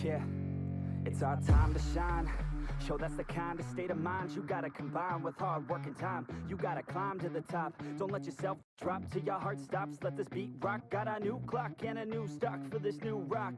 Yeah, it's our time to shine. Show that's the kind of state of mind you gotta combine with hard work and time. You gotta climb to the top. Don't let yourself drop till your heart stops. Let this beat rock. Got a new clock and a new stock for this new rock.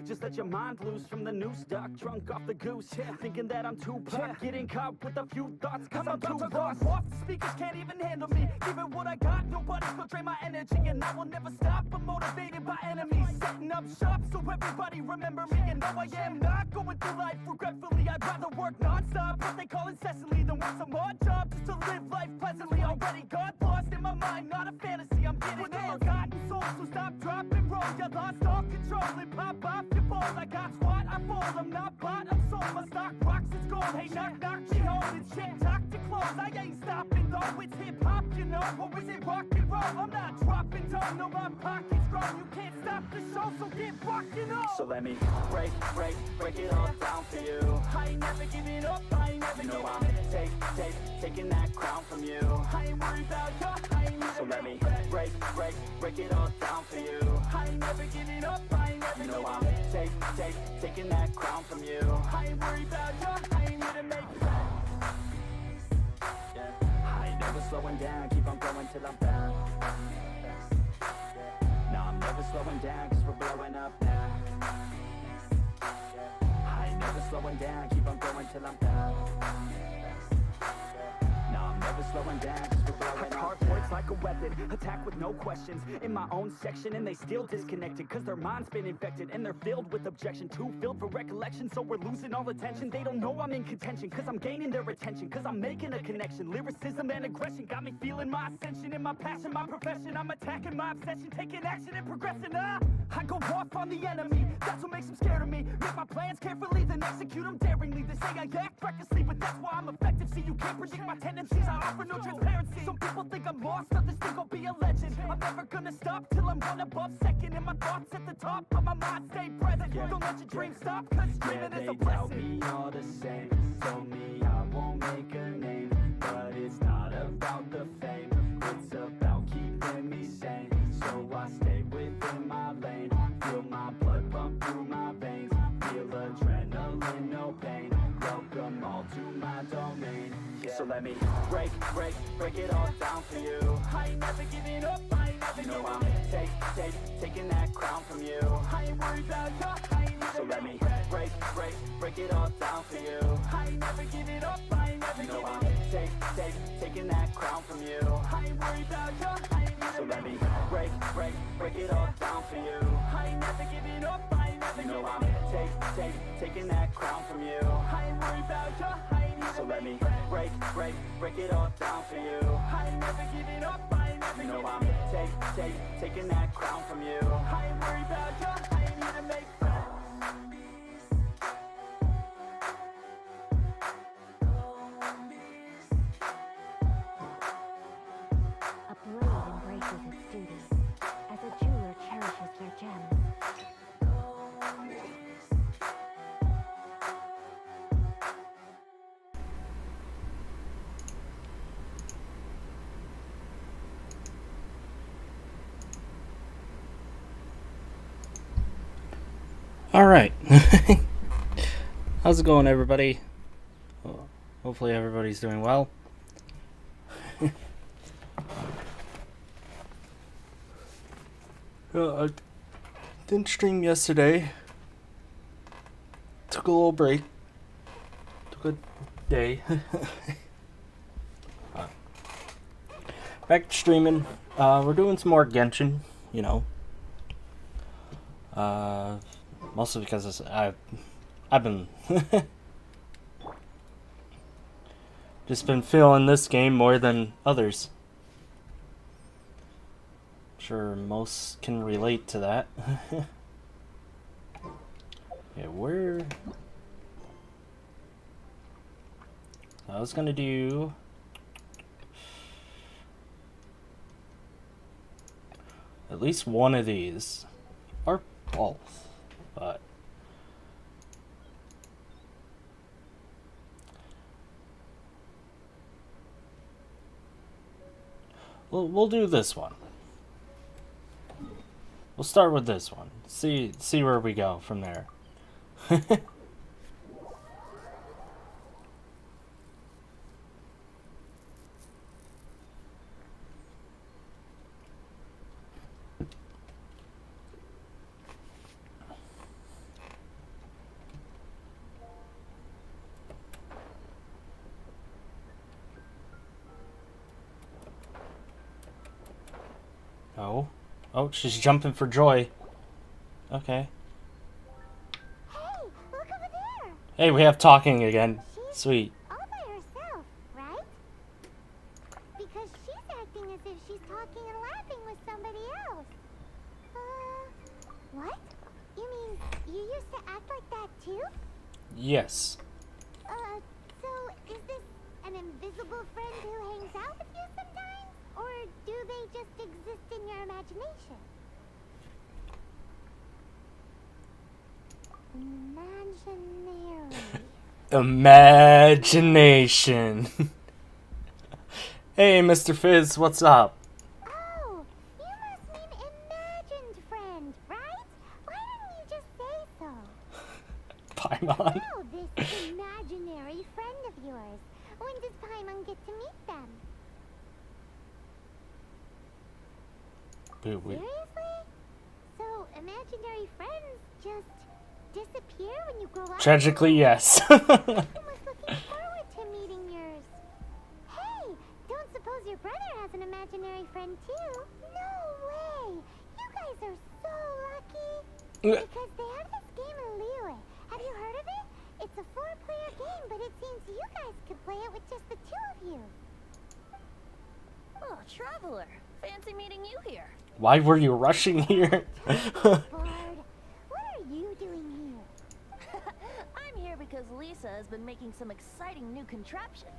Just let your mind loose from the new stock. Drunk off the goose, thinking that I'm too pop. Getting caught with a few thoughts cause I'm too lost. Off the speakers can't even handle me. Giving what I got, nobody's gonna drain my energy. And I will never stop, I'm motivated by enemies. Setting up shop so everybody remember me. And no, I am not going through life regretfully. I'd rather work non-stop, what they call incessantly, than work some odd job just to live life pleasantly. Already got lost in my mind, not a fantasy, I'm getting with a forgotten soul, so stop, drop, and roll. You lost all control and pop off your balls. I got squat, I fall, I'm not bought, I'm sold. My stock rocks, it's gold. Hey, knock, knock, she home. It's shit, talk to close. I ain't stopping though, it's hip-hop, you know. Or is it rock and roll? I'm not dropping down, no, my pocket's grown. You can't stop the show, so get rockin' on. So let me break it all down for you. I ain't never giving up, I ain't never giving up. Taking that crown from you. I ain't worried about you, I ain't never. So let me break it all down for you. I ain't never giving up, I ain't never giving up. I'm taking that crown from you. I ain't worried about you, I ain't here to make friends. Yeah. I ain't never slowing down, keep on going till I'm down. No, I'm never slowing down, cause we're blowing up now. I ain't never slowing down, keep on going till I'm down. No, I'm never slowing down, cause we're blowing up. I carve words like a weapon, attack with no questions. In my own section, and they still disconnected, cause their mind's been infected, and they're filled with objection. Too filled for recollection, so we're losing all attention. They don't know I'm in contention, cause I'm gaining their attention, cause I'm making a connection. Lyricism and aggression got me feeling my ascension. In my passion, my profession, I'm attacking my obsession, taking action and progressing. I go off on the enemy, that's what makes them scared of me. Make my plans carefully, then execute them daringly. They say I act recklessly, but that's why I'm effective. See, you can't predict my tendencies, I offer no transparency. Some people think I'm lost, others think I'll be a legend. I'm never gonna stop till I'm one above second. And my thoughts at the top, but my mind stay present. Don't let your dreams stop, cause dreaming is a blessing. They tell me all the same, told me I won't make a name. But it's not about the fame, it's about keeping me sane. So I stay within my lane, feel my blood pump through my veins. Feel adrenaline, no pain, welcome all to my domain. So let me break it all down for you. I ain't never giving up, I ain't never giving up. I'm taking that crown from you. I ain't worried about you, I ain't never. So let me break it all down for you. I ain't never giving up, I ain't never giving up. I'm taking that crown from you. I ain't worried about you, I ain't never. So let me break it all down for you. I ain't never giving up, I ain't never giving up. I'm taking that crown from you. I ain't worried about you, I ain't never. So let me break it all down for you. I ain't never giving up, I ain't never giving up. I'm taking that crown from you. I ain't worried about you, I ain't here to make friends. A blade embraces its duty, as a jeweler cherishes their gems. Alright. How's it going, everybody? Well, hopefully everybody's doing well. I didn't stream yesterday. Took a little break. Took a day. Back to streaming. We're doing some more Genshin, you know. Mostly because I've been just been feeling this game more than others. Sure, most can relate to that. Yeah, I was gonna do at least one of these, or both, but we'll do this one. We'll start with this one. See where we go from there. Oh. Oh, she's jumping for joy. Okay. Hey, look over there. Hey, we have talking again. She's Sweet. all by herself, right? Because she's acting as if she's talking and laughing with somebody else. What? You mean you used to act like that too? Yes. So is this an invisible friend who hangs out with you sometimes? Or do they just exist in your imagination? Imaginary. Imagination. Hey, Mr. Fizz, what's up? Oh, you must mean imagined friend, right? Why didn't you just say so? Paimon. Now this imaginary friend of yours. When does Paimon get to meet them? Seriously? So imaginary friends just disappear when you grow up? Tragically, yes. I was looking forward to meeting yours. Hey, don't suppose your brother has an imaginary friend too? No way! You guys are so lucky. Because they have this game in Liyue. Have you heard of it? It's a 4-player game, but it seems you guys could play it with just the 2 of you. Oh, Traveler. Fancy meeting you here. Why were you rushing here? Bard, what are you doing here? I'm here because Lisa has been making some exciting new contraptions.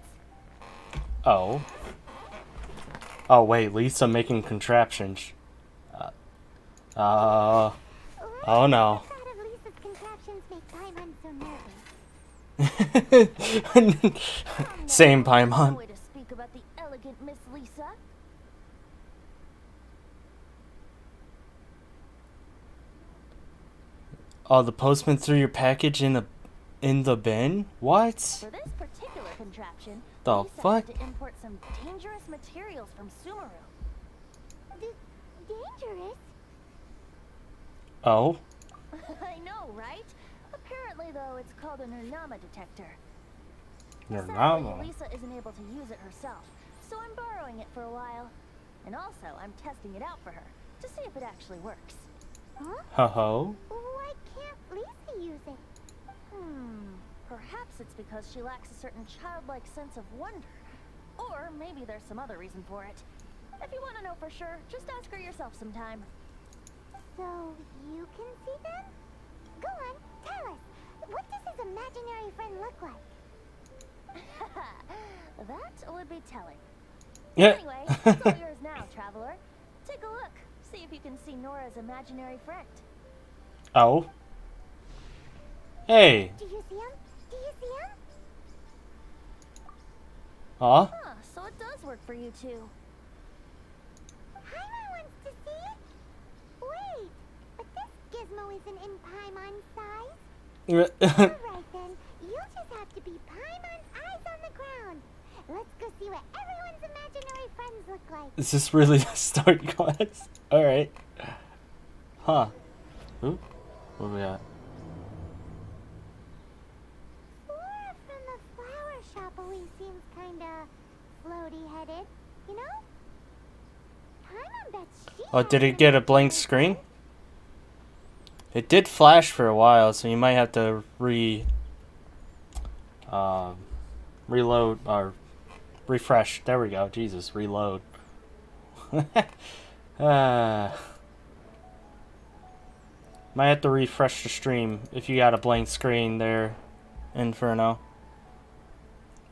Oh. Oh, wait, Lisa making contraptions. Oh no. The thought of Lisa's contraptions make Paimon so nervous. Same, No Paimon. way to speak about the elegant Miss Lisa. Oh, the postman threw your package in the bin? What? For this particular contraption, The Lisa fuck? had to import some dangerous materials from Sumeru. Dangerous? Oh. I know, right? Apparently, though, it's called an Urnama detector. Your Sadly, mama. Lisa isn't able to use it herself, so I'm borrowing it for a while. And also, I'm testing it out for her, to see if it actually works. Huh? Ho-ho. Why can't Lisa use it? Perhaps it's because she lacks a certain childlike sense of wonder. Or maybe there's some other reason for it. If you want to know for sure, just ask her yourself sometime. So you can see them? Go on, tell us. What does his imaginary friend look like? That would be telling. Yeah. Anyway, it's all yours now, Traveler. Take a look. See if you can see Nora's imaginary friend. Oh. Hey. Do you see him? Do you see him? Huh? Huh, so it does work for you two. Paimon wants to see it? Wait, but this gizmo isn't in Paimon's size. Alright then, you'll just have to be Paimon's eyes on the ground. Let's go see what everyone's imaginary friends look like. Is this really the start class? Alright. Huh. Ooh. What do we got? Flora from the flower shop always seems kinda floaty-headed, you know? Paimon bets she Oh, did has it get a an blank imaginary screen? friend. It did flash for a while, so you might have to reload or refresh. There we go. Jesus, reload. Might have to refresh the stream if you got a blank screen there, Inferno.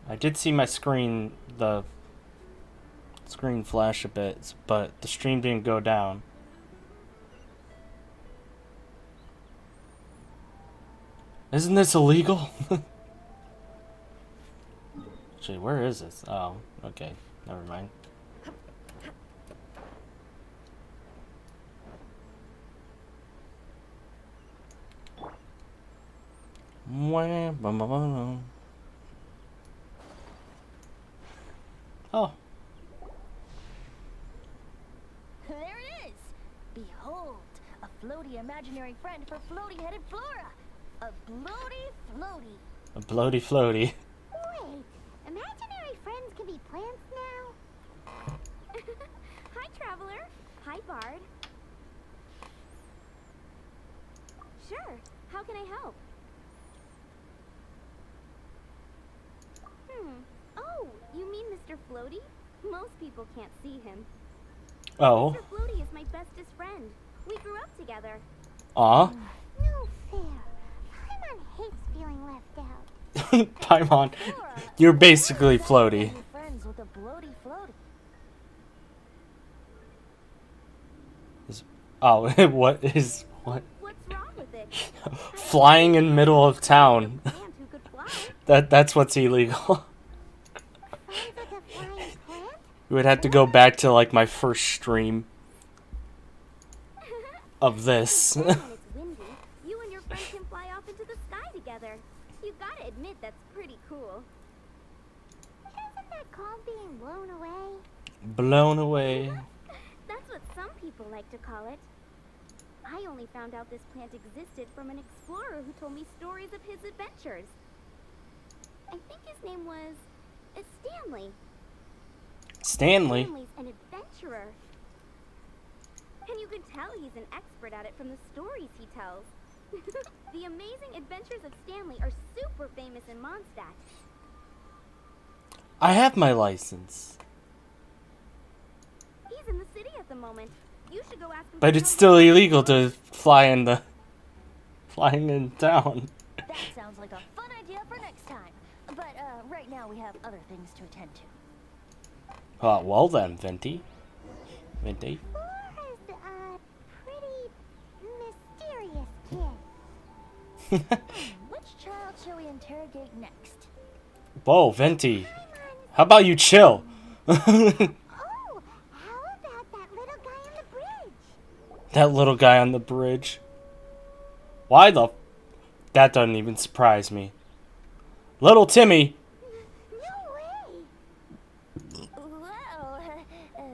I did see my screen, the screen flash a bit, but the stream didn't go down. Isn't this illegal? Actually, where is this? Oh, okay. Never mind. Wah, bum, bum, bum, bum. Oh, There it is! Behold, a floaty imaginary friend for floaty-headed Flora! A bloaty floaty! a bloaty floaty. Wait, imaginary friends can be plants now? Hi, Traveler. Hi, Bard. Sure, how can I help? Oh, you mean Mr. Floaty? Most people can't see him. Oh, Mr. Floaty is my bestest friend. We grew up together. aw. No fair. Paimon hates feeling left out. Paimon, Flora, you're basically why floaty. are you friends with a bloaty floaty? Oh, what? What's wrong with it? Flying in middle of town. Plant who could fly. That's what's illegal. Sounds like a flying plant? We would have to go back to like my first stream of this. Then when it's windy, you and your friend can fly off into the sky together. You gotta admit that's pretty cool. Isn't that called being blown away? Blown away. That's what some people like to call it. I only found out this plant existed from an explorer who told me stories of his adventures. I think his name was Stanley. Stanley. Stanley's an adventurer. And you can tell he's an expert at it from the stories he tells. The amazing adventures of Stanley are super famous in Mondstadt. I have my license, He's in the city at the moment. You should go ask him. but to it's come still here. illegal to flying in town. That sounds like a fun idea for next time. But right now we have other things to attend to. Well then, Venti. Venti. Flora's a pretty mysterious kid. Which child shall we interrogate next? Whoa, Venti. How about you chill? Oh, how about that little guy on the bridge? That little guy on the bridge. Why the... That doesn't even surprise me. Little Timmy. No way! Well,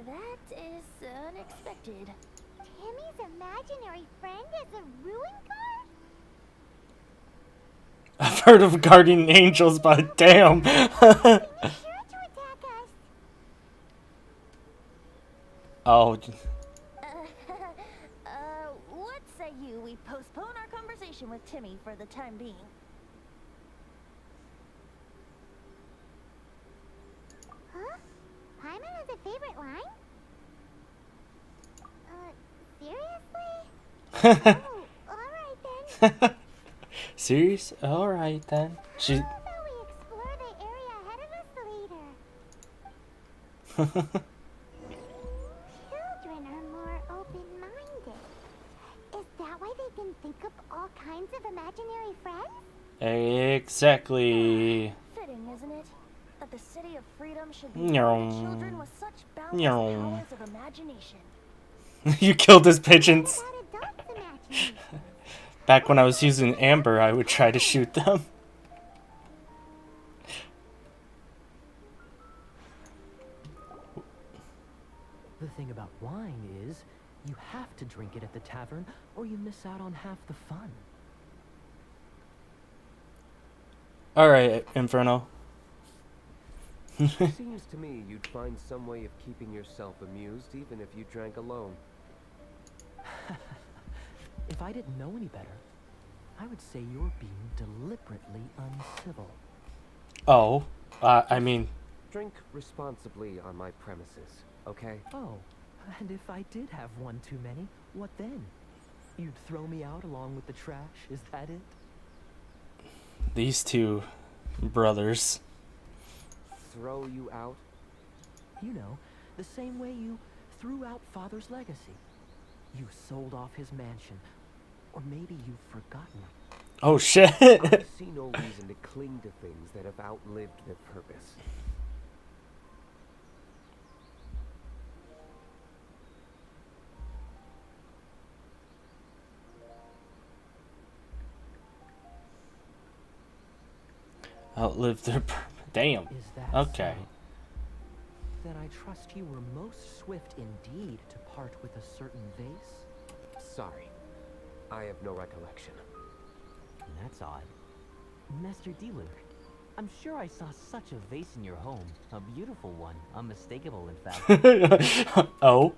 that is unexpected. Timmy's imaginary friend is a ruin guard? I've heard of guardian angels, but damn. He's sure to attack us. Oh, What say you we postpone our conversation with Timmy for the time being? Huh? Paimon has a favorite line? Seriously? Oh, alright then. serious? Alright then. She... How about we explore the area ahead of us later? Children are more open-minded. Is that why they can think up all kinds of imaginary friends? Exactly. Fitting, isn't it? That the city of freedom should be Meow. filled with children with such boundless Meow. powers of imagination. You killed his pigeons. What about adults imagining? Back when I was using Amber, I would try to shoot them. The thing about wine is, you have to drink it at the tavern, or you miss out on half the fun. Alright, Inferno. Seems to me you'd find some way of keeping yourself amused even if you drank alone. If I didn't know any better, I would say you're being deliberately uncivil. Oh, I mean... Drink responsibly on my premises, okay? Oh, and if I did have one too many, what then? You'd throw me out along with the trash, is that it? These two brothers. Throw you out? You know, the same way you threw out Father's legacy. You sold off his mansion, or maybe you've forgotten. Oh shit! I see no reason to cling to things that have outlived their purpose. Outlive their damn. Is that Okay. so? Then I trust you were most swift indeed to part with a certain vase? Sorry. I have no recollection. That's odd. Master Diluc, I'm sure I saw such a vase in your home. A beautiful one. Unmistakable, in fact. Oh.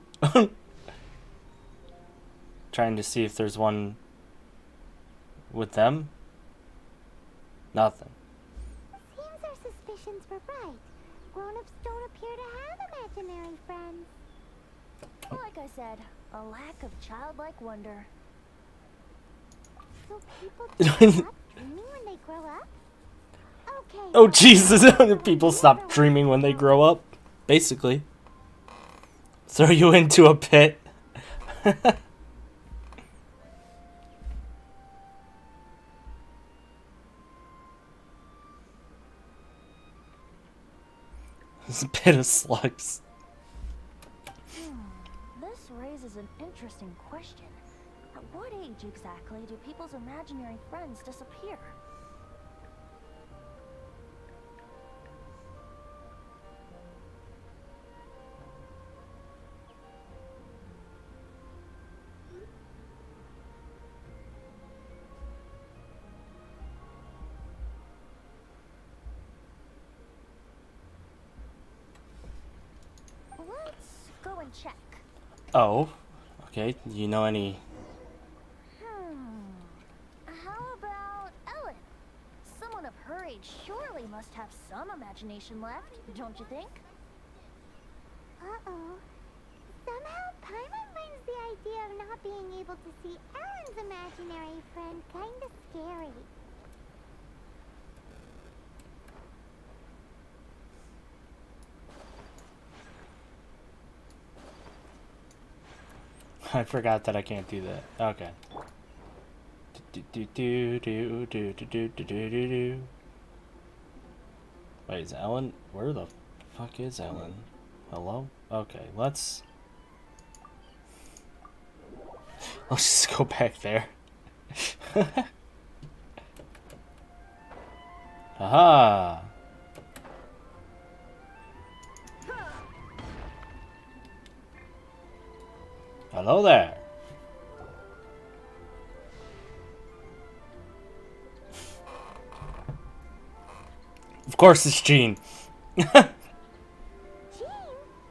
Trying to see if there's one with them. Nothing. Seems our suspicions were right. Grown-ups don't appear to have imaginary friends. Like I said, a lack of childlike wonder. So people just stop dreaming when they grow up? Okay. Oh Jesus! People stop dreaming when they grow up. Basically. Throw you into a pit. It's a pit of slugs. This raises an interesting question. At what age exactly do people's imaginary friends disappear? Let's go and check. Oh. Okay. Do you know any? How about Ellen? Someone of her age surely must have some imagination left, don't you think? Uh-oh. Somehow, Paimon finds the idea of not being able to see Ellen's imaginary friend kinda scary. I forgot that I can't do that. Okay. Wait, is Ellen? Where the fuck is Ellen? Hello? Okay, let's just go back there. Aha! Hello there. Of course it's Jean. Jean?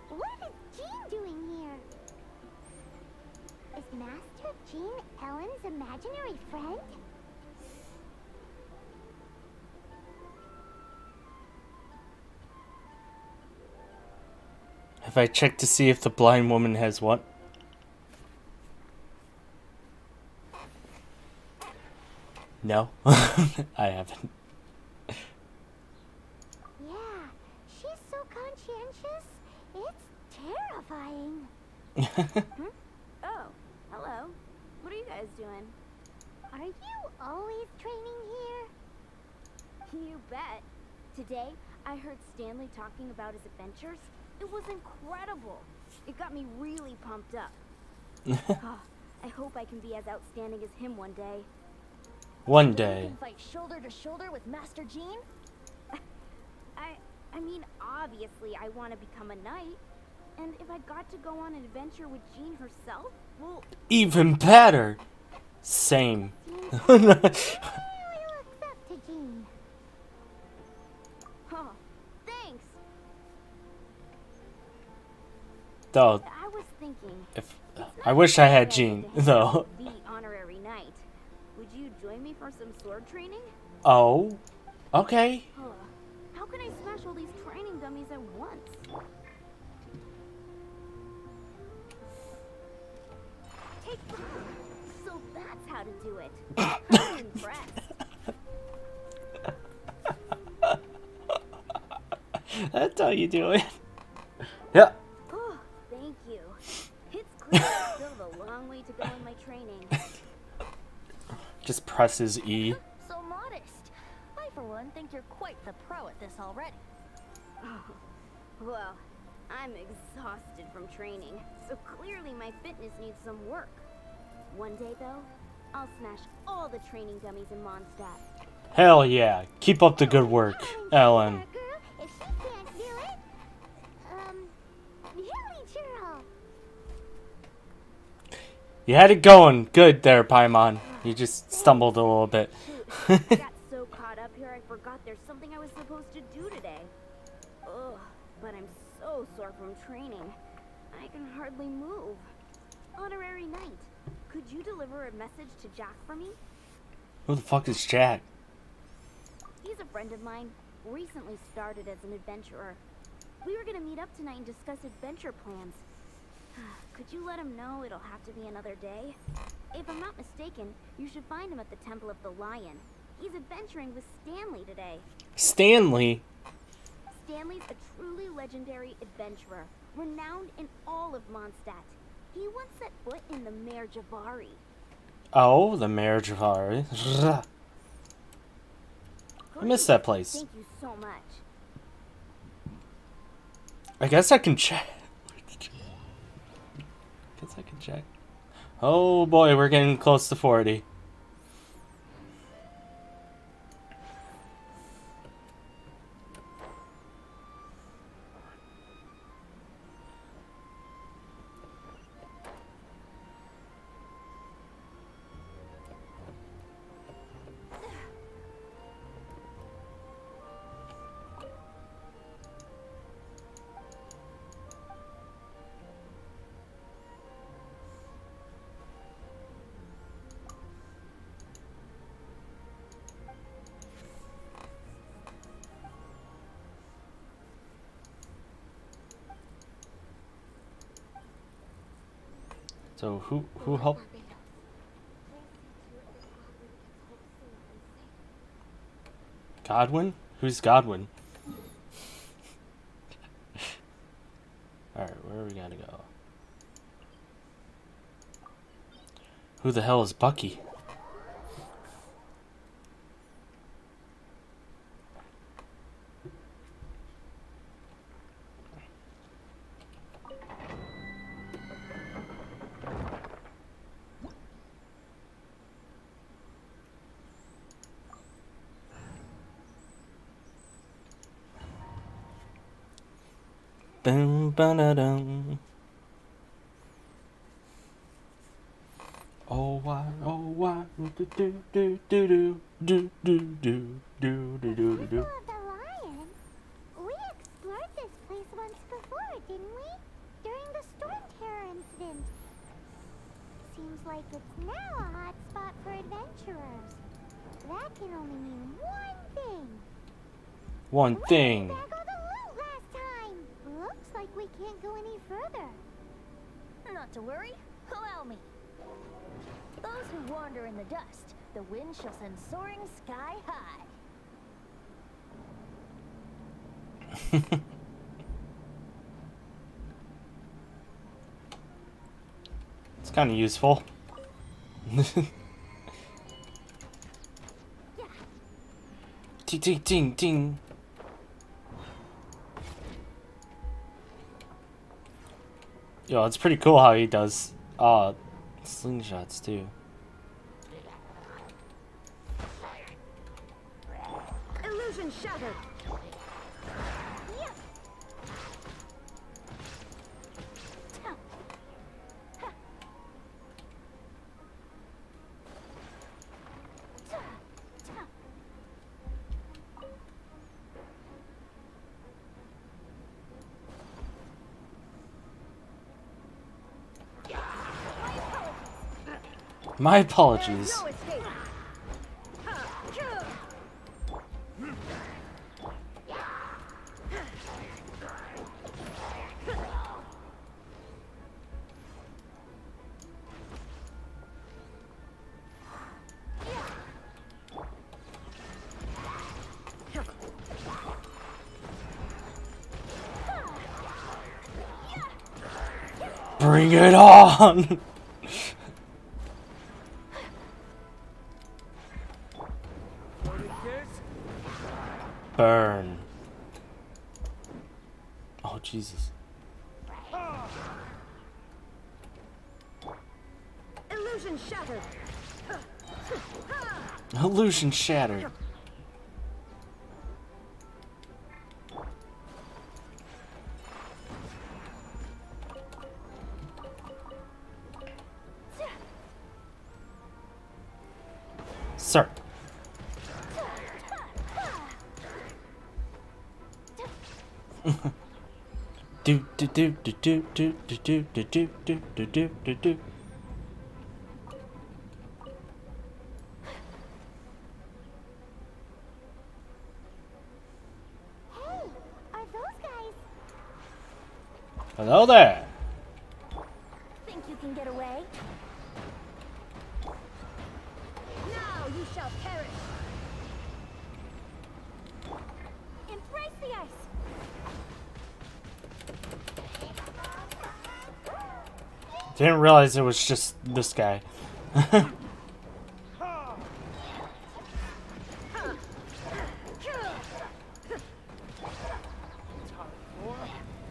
What is Jean doing here? Is Master Jean Ellen's imaginary friend? Have I checked to see if the blind woman has what? No, I haven't. Yeah, she's so conscientious. It's terrifying. Oh, hello. What are you guys doing? Are you always training here? You bet. Today, I heard Stanley talking about his adventures. It was incredible. It got me really pumped up. Oh, I hope I can be as outstanding as him one day. One You day. can fight shoulder to shoulder with Master Jean? I mean, obviously, I want to become a knight. And if I got to go on an adventure with Jean herself, well, Even better. Same. Really looks up to Jean. oh, thanks. Though, I was thinking, if it's I not wish I had bad Jean, to hang though. out with the honorary knight. Would you join me for some sword training? Oh, okay. How can I smash all these training dummies at once? Take so that's how to do it. I'm impressed. That's how you do it. Yeah. Oh, thank you. It's clear I still have a long way to go in my training. Just presses E. So modest. I, for one, think you're quite the pro at this already. Oh, well, I'm exhausted from training, so clearly my fitness needs some work. One day, though, I'll smash all the training dummies in Mondstadt. Hell yeah. Keep up the good work, Ellen. Girl, if she can't do it, Hilly Churl. You had it going good there, Paimon. You just stumbled a little bit. Shoot, I got so caught up here I forgot there's something I was supposed to do today. Ugh, but I'm so sore from training. I can hardly move. Honorary Knight, could you deliver a message to Jack for me? Who the fuck is Jack? He's a friend of mine. Recently started as an adventurer. We were gonna meet up tonight and discuss adventure plans. Could you let him know it'll have to be another day? If I'm not mistaken, you should find him at the Temple of the Lion. He's adventuring with Stanley today. Stanley? Stanley's a truly legendary adventurer, renowned in all of Mondstadt. He once set foot in the Mare Javari. Oh, the Mare Javari. I miss that place. Thank you so much. I guess I can check. Guess I can check. Oh boy, we're getting close to 40. So who helped? Godwin? Who's Godwin? Alright, where are we gonna go? Who the hell is Bucky? Boom, ba-da-dum. Oh why, do do do do do do do do do do do do. Temple of the Lion? We explored this place once before, didn't we? During the Storm Terror incident. Seems like it's now a hot spot for adventurers. That can only mean one thing. One thing. We back all the loot last time. Looks like we can't go any further. Not to worry, allow me. Those who wander in the dust, the wind shall send soaring sky high. It's kind of useful. Ting ting ting ting. Yo, it's pretty cool how he does slingshots too. Illusion shattered. My apologies. No escape. Bring it on! Burn. Oh, Jesus. Illusion shattered. Illusion shattered. Do do do do do do do do do do do do do do do. Hey, are those guys? Hello there. Think you can get away? Now you shall perish. Embrace the ice. Didn't realize it was just this guy.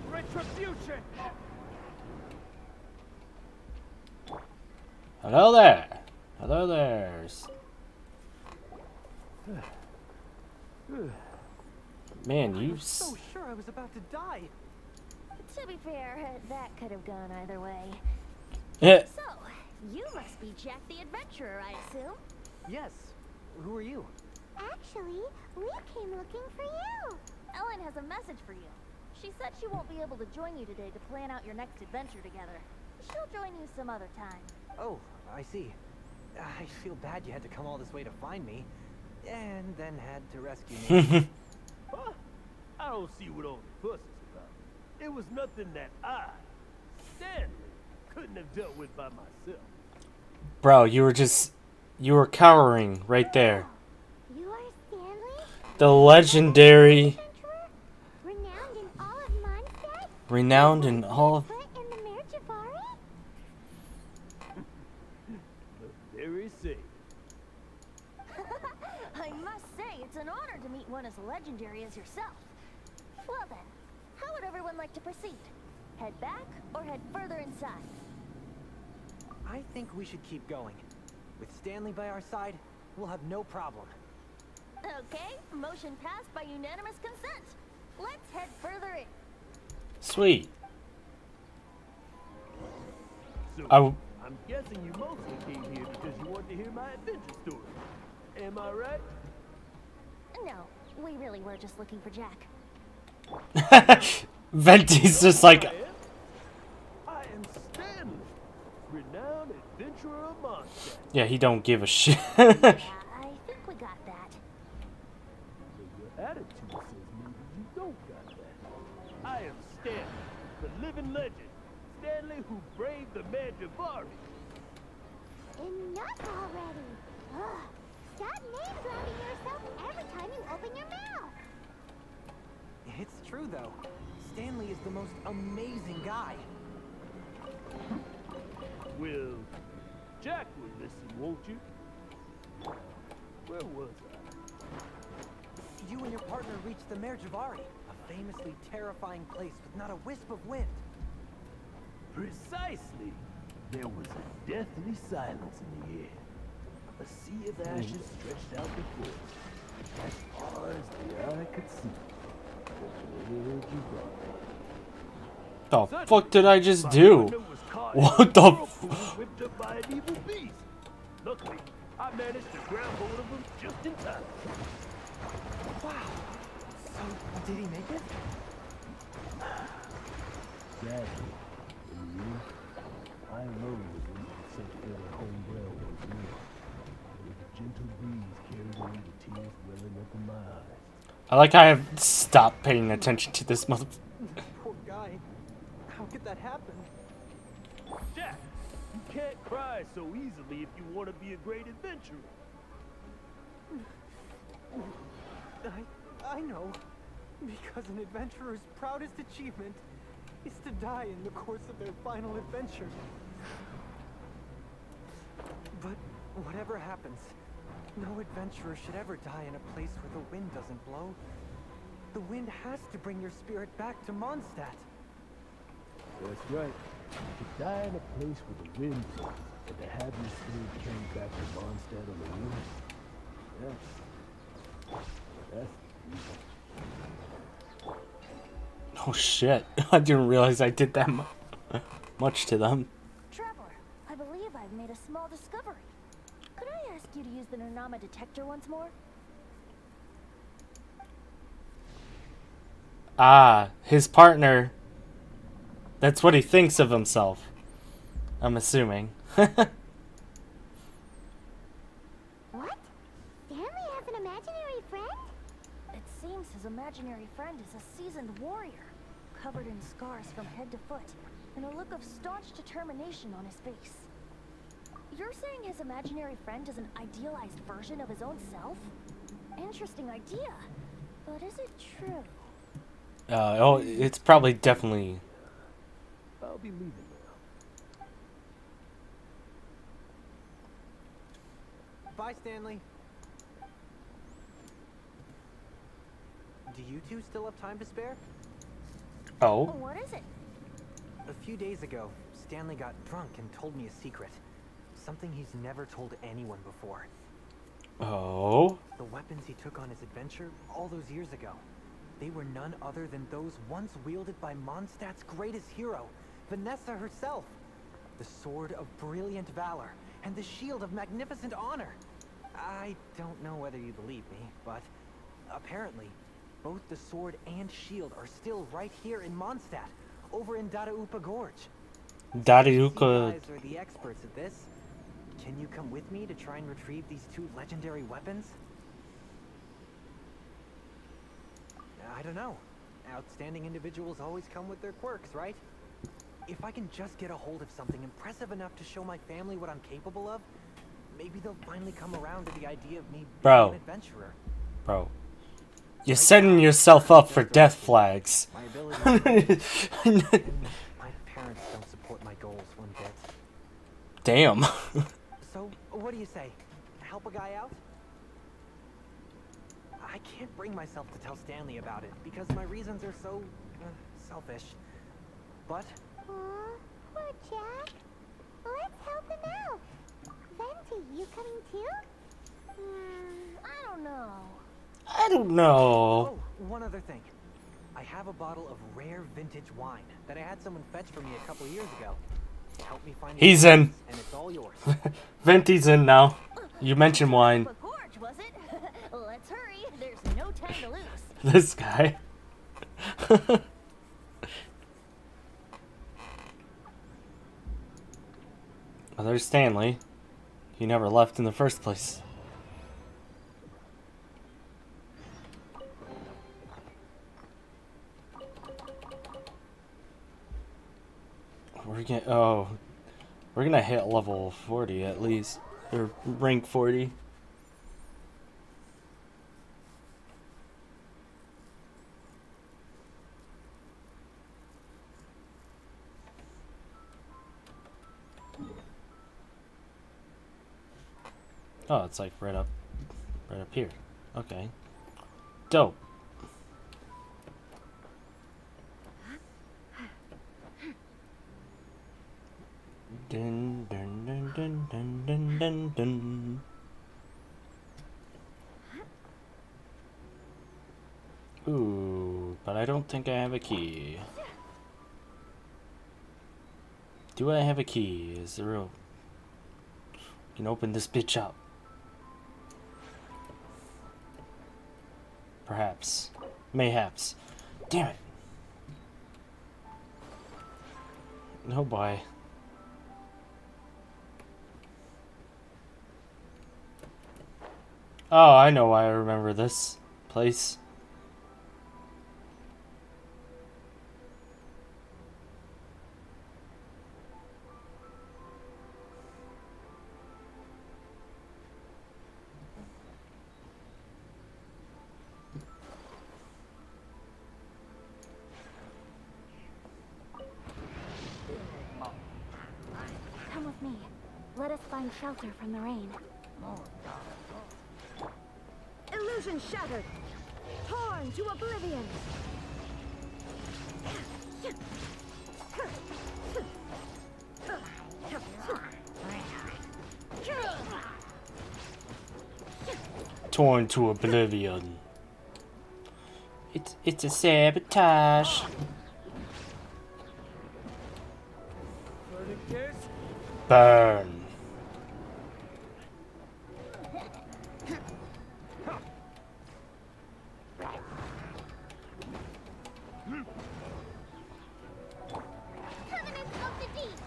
Retribution! Hello there. Hello there. Man, you. So sure I was about to die. To be fair, that could have gone either way. Eh. So, you must be Jack the Adventurer, I assume? Yes. Who are you? Actually, we came looking for you. Ellen has a message for you. She said she won't be able to join you today to plan out your next adventure together. She'll join you some other time. Oh, I see. I feel bad you had to come all this way to find me, and then had to rescue me. Huh? I don't see what all the fuss is about. It was nothing that I, Stanley, couldn't have dealt with by myself. Bro, you were cowering right there. You are Stanley? The legendary, Adventurer? Renowned in all of Mondstadt? renowned in all of. Foot in the Mare Javari? Very safe. I must say, it's an honor to meet one as legendary as yourself. Well then, how would everyone like to proceed? Head back or head further inside? I think we should keep going. With Stanley by our side, we'll have no problem. Okay, motion passed by unanimous consent. Let's head further in. Sweet. So, I'm guessing you mostly came here because you wanted to hear my adventure story. Am I right? No, we really were just looking for Jack. Venti's just like. I am Stanley, renowned adventurer of Mondstadt. Yeah, he don't give a shit. Yeah, I think we got that. Your attitude says maybe you don't got that. I am Stanley, the living legend. Stanley who braved the Mare Javari. Enough already. Ugh. Stop name-dropping yourself every time you open your mouth. It's true, though. Stanley is the most amazing guy. Well, Jack will listen, won't you? Where was I? You and your partner reached the Mare Javari, a famously terrifying place with not a wisp of wind. Precisely. There was a deathly silence in the air. A sea of ashes stretched out before us, as far as the eye could see. The fuck did I just do? What the Whipped up by an evil beast. Luckily, I managed to grab hold of him just in time. Wow. So, did he make it? Sadly, in the end, I alone was able to set foot at home ground once more. With a gentle breeze carried away the tears welling up in my eyes. I like how I have stopped paying attention to this mother. Poor guy. How could that happen? Jack, you can't cry so easily if you want to be a great adventurer. I know. Because an adventurer's proudest achievement is to die in the course of their final adventure. But whatever happens, no adventurer should ever die in a place where the wind doesn't blow. The wind has to bring your spirit back to Mondstadt. That's right. To die in a place where the wind blows and to have your spirit carried back to Mondstadt on the wind. That's Oh shit! I didn't realize I did that much to them. Traveler, I believe I've made a small discovery. Could I ask you to use the Nunama detector once more? Ah, his partner. That's what he thinks of himself. I'm assuming. What? Stanley has an imaginary friend? It seems his imaginary friend is a seasoned warrior, covered in scars from head to foot, and a look of staunch determination on his face. You're saying his imaginary friend is an idealized version of his own self? Interesting idea. But is it true? Oh, it's probably definitely. I'll be leaving now. Bye, Stanley. Do you two still have time to spare? Oh. What is it? A few days ago, Stanley got drunk and told me a secret. Something he's never told anyone before. Oh. The weapons he took on his adventure all those years ago. They were none other than those once wielded by Mondstadt's greatest hero, Vanessa herself. The sword of brilliant valor and the shield of magnificent honor. I don't know whether you believe me, but apparently, both the sword and shield are still right here in Mondstadt, over in Dadaupa Gorge. Dadaupa. You guys are the experts at this. Can you come with me to try and retrieve these two legendary weapons? I don't know. Outstanding individuals always come with their quirks, right? If I can just get a hold of something impressive enough to show my family what I'm capable of, maybe they'll finally come around to the idea of me being an adventurer. Bro. You're setting yourself up for death flags. My abilities and my parents don't support my goals one bit. Damn. So, what do you say? Help a guy out? I can't bring myself to tell Stanley about it because my reasons are so selfish. But Aw, poor Jack. Let's help him out. Venti, you coming too? I don't know. I don't know. oh, one other thing. I have a bottle of rare vintage wine that I had someone fetch for me a couple years ago. Help me find He's in. and it's all yours. Venti's in now. You mentioned wine. But Gorge, was it? Let's hurry. There's no time to lose. This guy. Well, there's Stanley. He never left in the first place. We're gonna hit level 40 at least, or rank 40. Oh, it's like right up here. Okay, dope. Dun dun dun dun dun dun dun dun. Ooh, but I don't think I have a key. Do I have a key? Is there a... can open this bitch up. Perhaps. Mayhaps. Damn it. No boy. Oh, I know why I remember this place. Come with me. Let us find shelter from the rain. Illusion shattered! Torn to oblivion! Torn to oblivion. It's a sabotage. Burn. Covenant of the Deep!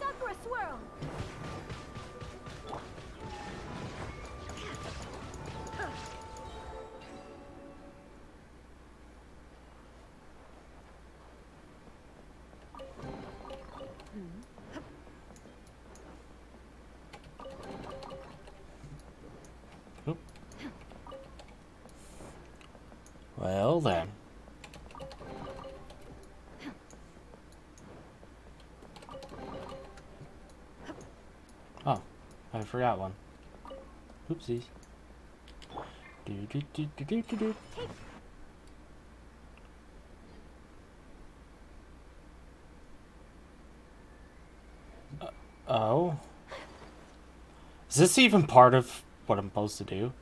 Sakura Swirl! Oop. Well then. Oh, I forgot one. Oopsies. Do do do do do do do. Oh. Is this even part of what I'm supposed to do?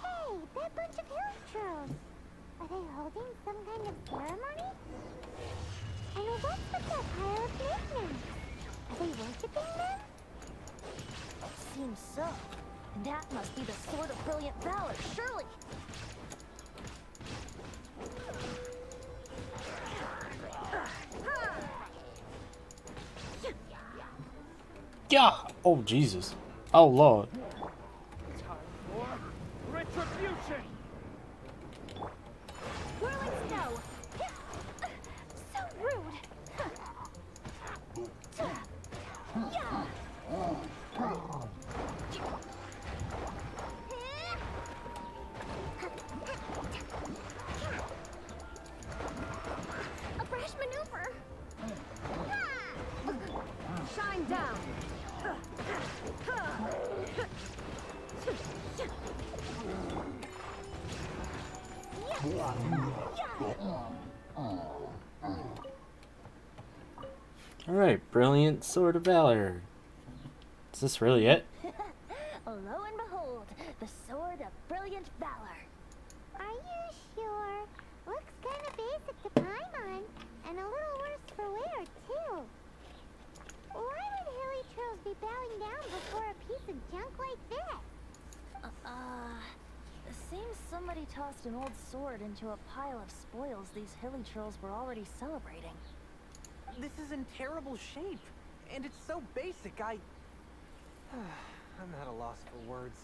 Hey, that bunch of hills. Are they holding some kind of ceremony? And what's with that pile of nicknames? Are they worshipping them? Seems so. That must be the Sword of Brilliant Valor, surely! Yeah. Oh Jesus. Oh Lord. Time for retribution! Whirling snow! So rude! A brash maneuver! Shine down. Alright, brilliant sword of valor. Is this really it? Lo and behold, the Sword of Brilliant Valor. Are you sure? Looks kind of basic to Paimon, and a little worse for wear, too. Why would hilly trolls be bowing down before a piece of junk like this? Seems somebody tossed an old sword into a pile of spoils these hilly trolls were already celebrating. This is in terrible shape, and it's so basic. I'm at a loss for words.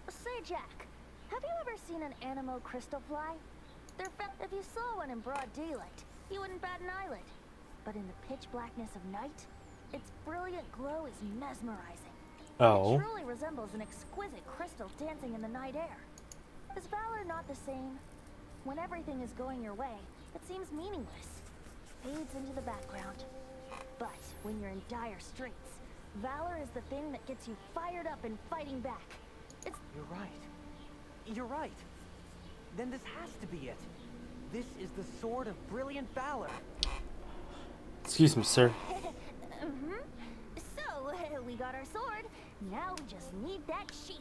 Say, Jack, have you ever seen an anemo crystal fly? If you saw one in broad daylight, you wouldn't bat an eyelid. But in the pitch blackness of night, its brilliant glow is mesmerizing. Oh. It truly resembles an exquisite crystal dancing in the night air. Is valor not the same? When everything is going your way, it seems meaningless. Fades into the background. But when you're in dire straits, valor is the thing that gets you fired up and fighting back. It's... You're right. You're right. Then this has to be it. This is the Sword of Brilliant Valor. Excuse me, sir. So, we got our sword. Now we just need that shield.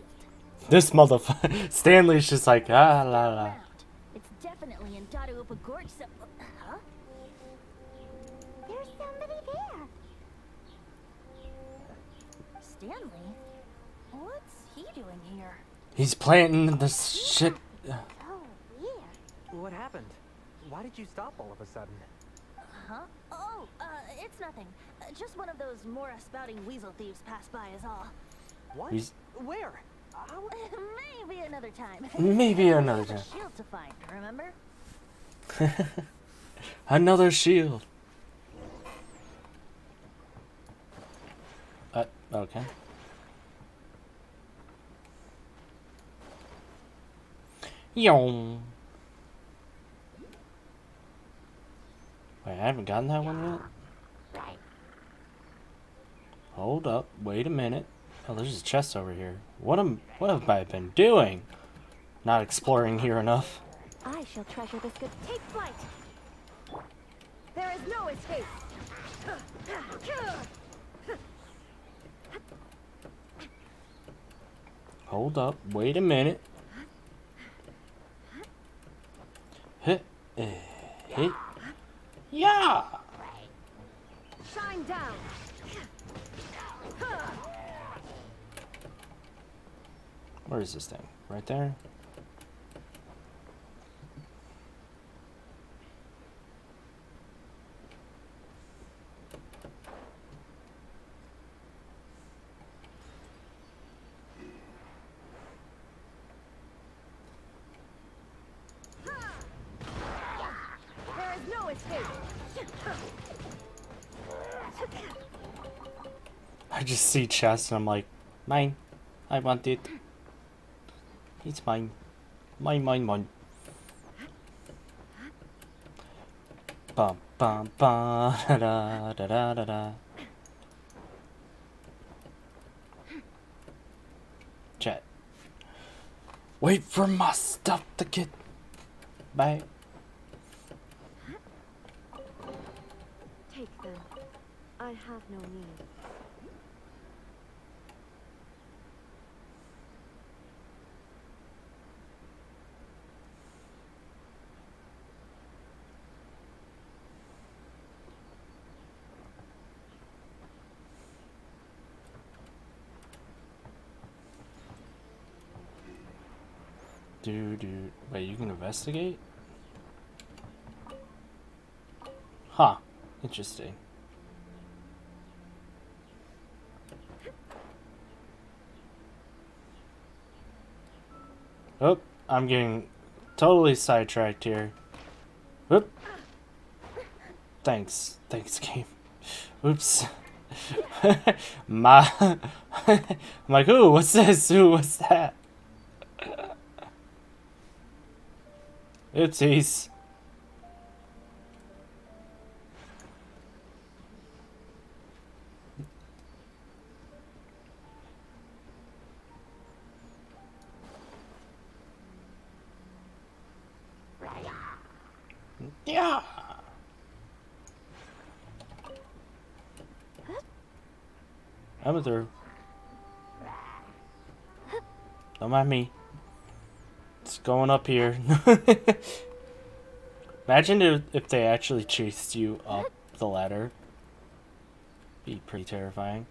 This motherfucker. Stanley's just like, ah, la, la. Around. It's definitely in Dadaupa Gorge, so... Huh? There's somebody there. Stanley? What's he doing here? He's planting the shit. So weird. What happened? Why did you stop all of a sudden? Huh? Oh, it's nothing. Just one of those Mora spouting weasel thieves passed by is all. What? He's- Where? How? Maybe another time. Maybe another There's time. a shield to find, remember? Another shield. Okay. Yong. Wait, I haven't gotten that one yet? Hold up, wait a minute. Oh, there's a chest over here. What have I been doing? Not exploring here enough. I shall treasure this good. Take flight. There is no escape. Hold up, wait a minute. Hit, hit. Yeah! Shine down. Where is this thing? Right there? There is no escape. I just see chest and I'm like, mine. I want it. It's mine. Mine. Bum bum bum da da da da da. Chat. Wait for my stuff to get back. Take them. I have no need. Dude. Wait, you can investigate? Huh. Interesting. Oh, I'm getting totally sidetracked here. Oop. Thanks, game. Oops. I'm like, ooh, what's this? Ooh, what's that? Oopsies. Yeah. I'm through. Don't mind me. It's going up here. Imagine if they actually chased you up the ladder. Be pretty terrifying.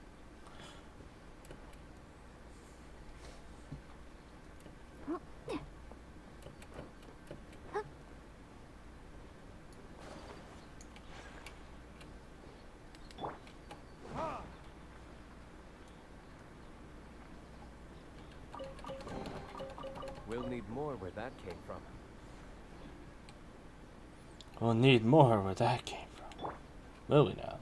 We'll need more where that came from. We'll need more where that came from. Will we now?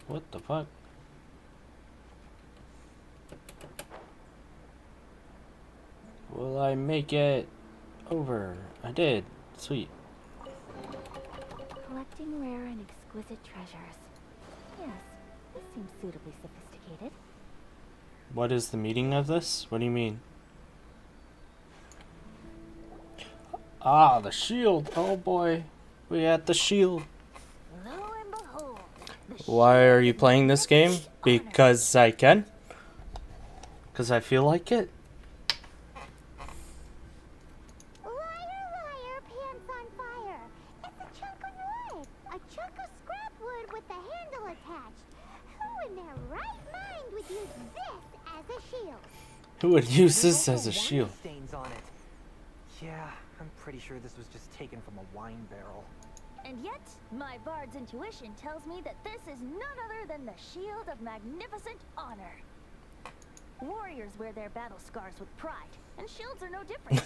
What the fuck? Will I make it over? I did. Sweet. Collecting rare and exquisite treasures. Yes, this seems suitably sophisticated. What is the meaning of this? What do you mean? Ah, the shield. Oh boy. We at the shield. Lo and behold, the Why are you shield playing this game? honor. Because I can? Because I feel like it? Liar, pants on fire. It's a chunk of wood. A chunk of scrap wood with the handle attached. Who in their right mind would use this as a shield? Who would use There's this also as a wine shield? stains on it. Yeah, I'm pretty sure this was just taken from a wine barrel. And yet, my bard's intuition tells me that this is none other than the Shield of Magnificent Honor. Warriors wear their battle scars with pride, and shields are no different.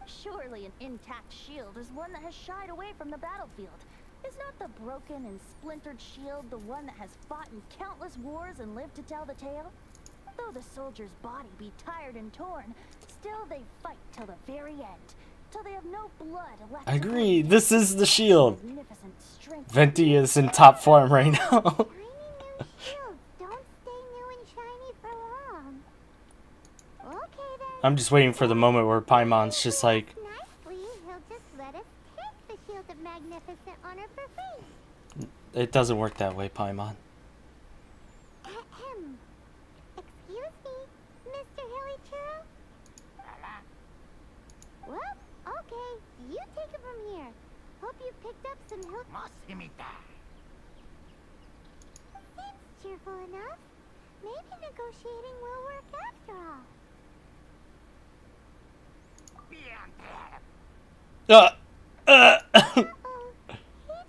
Surely an intact shield is one that has shied away from the battlefield. Is not the broken and splintered shield the one that has fought in countless wars and lived to tell the tale? Though the soldier's body be tired and torn, still they fight till the very end, till they have no blood left. I to agree. bleed. This is the shield. Magnificent strength. Venti is in top form right now. Shiny new shields don't stay new and shiny for long. Okay then. I'm just waiting for the moment where Paimon's just like, Nicely, he'll just let us take the Shield of Magnificent Honor for free. it doesn't work that way, Paimon. Ahem. Excuse me, Mr. Hilly Churro? Well, enough. Maybe negotiating will work after all. Uh. Uh-oh. He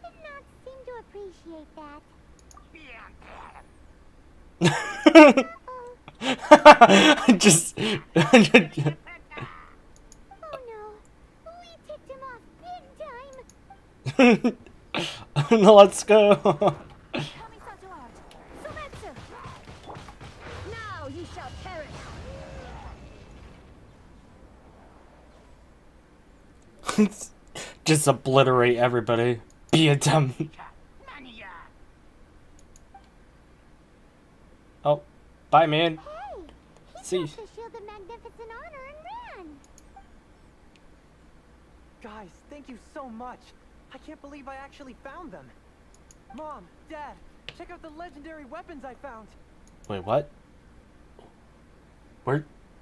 did not seem to appreciate that. Uh-oh. Just. Oh no. We ticked him off big time. Let's go. Kamisato out. Sumetsu! Now you shall perish! Just obliterate everybody. Be a dumb. Oh, bye, man. Hey, he See. took the shield of magnificent honor and ran. Guys, thank you so much. I can't believe I actually found them. Mom, Dad, check out the legendary weapons I found. Wait, what?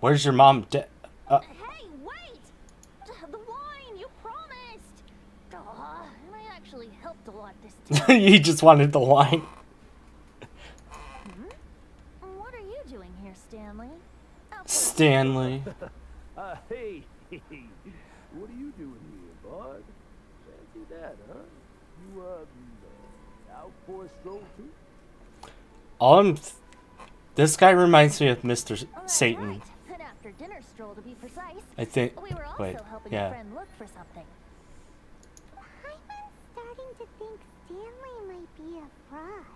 Where's your mom? Hey, wait! The wine, you promised! And I actually helped a lot this time. You just wanted the wine. What are you doing here, Stanley? Stanley. Hey, what are you doing here, bud? Fancy that, huh? You, out for a stroll too? This guy reminds me of Mr. Satan. Right. An after dinner stroll to be precise. I think. We were also Wait, helping yeah. a friend look for something. I'm starting to think Stanley might be a fraud.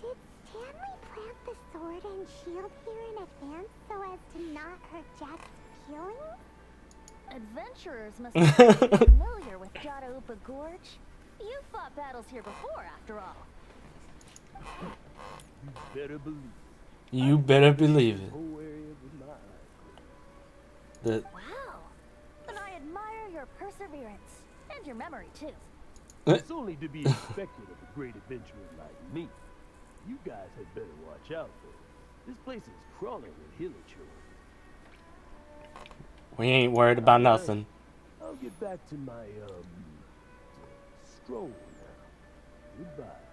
Did Stanley plant the sword and shield here in advance so as to not hurt Jack's feelings? Adventurers must be familiar with Jataupa Gorge. You fought battles here before, after all. You better believe it. You better believe it. The whole area with my eyes closed. Wow. And I admire your perseverance. And your memory, too. It's only to be expected of a great adventurer like me. You guys had better watch out, though. This place is crawling with hilichurls. We ain't worried about nothing. I'll get back to my, stroll now. Goodbye.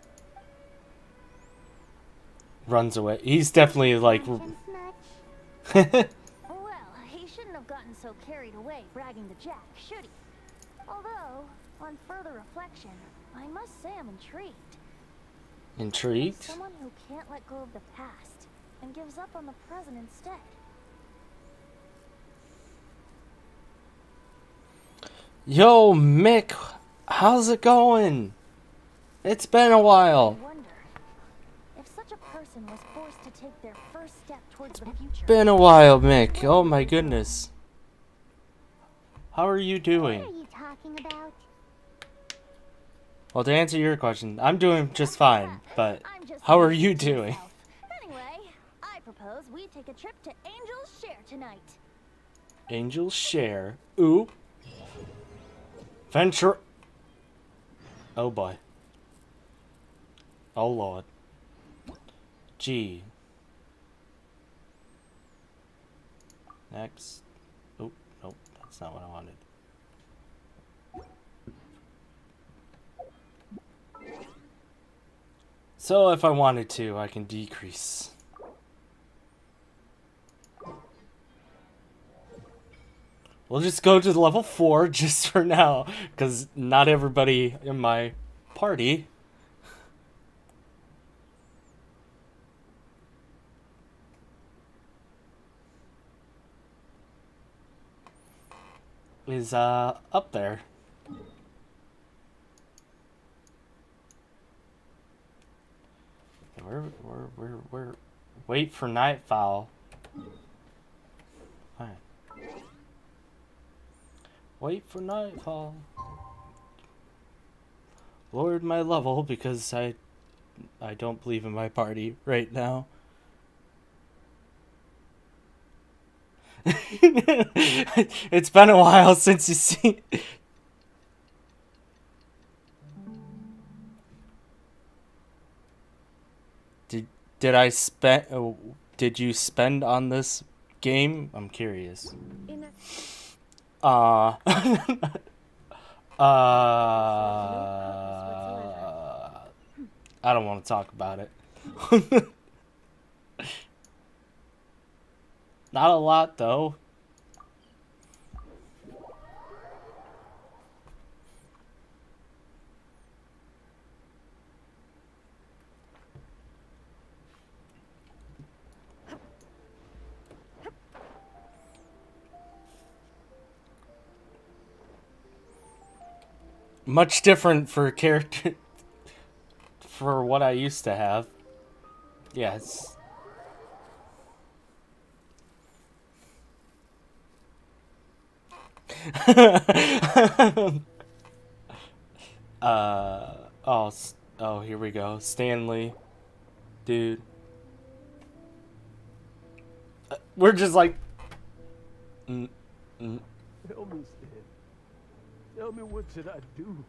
Runs away. He's definitely like. Conscience much? Well, he shouldn't have gotten so carried away bragging to Jack, should he? Although, on further reflection, I must say I'm intrigued. Intrigued? Someone who can't let go of the past and gives up on the present instead. Yo, Mick, how's it going? It's been a I while. wonder if such a person was forced to take their first step towards the future. Been a while, Mick. Oh my goodness. How are you What doing? are you talking about? Well, to answer your question, I'm doing just fine, but I'm just how are teasing you doing? myself. Anyway, I propose we take a trip to Angel's Share tonight. Angel's Share. Ooh. Venture. Oh boy. Oh lord. G. Next. Oh, nope, that's not what I wanted. So if I wanted to, I can decrease. We'll just go to level 4 just for now, because not everybody in my party is up there. We're wait for nightfall. Alright. Wait for nightfall. Lowered my level because I don't believe in my party right now. It's been a while since you see. Did I spend? Oh, did you spend on this game? I'm curious. Uh, I don't want to talk about it. Not a lot, though. Much different for character for what I used to have. Yes. Oh, here we go. Stanley. Dude. We're just like... Tell me, Stan. Tell me, what should I do?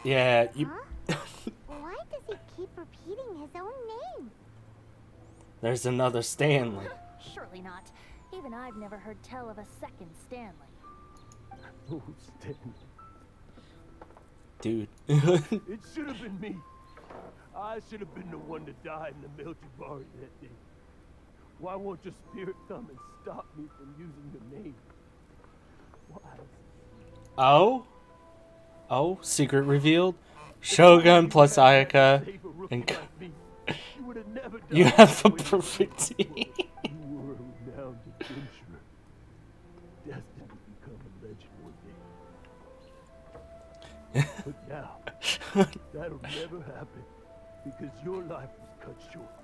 Yeah, you... Huh? Why does he keep repeating his own name? There's another Stanley. Surely not. Even I've never heard tell of a second Stanley. Oh, Stan. Dude. It should have been me. I should have been the one to die in the Melchivari that day. Why won't your spirit come and stop me from using the name? Why? Oh? Oh, secret revealed? Shogun plus Ayaka and... You have a perfect team. You were a renowned adventurer, destined to become a legend one day. But now, that'll never happen, because your life was cut short.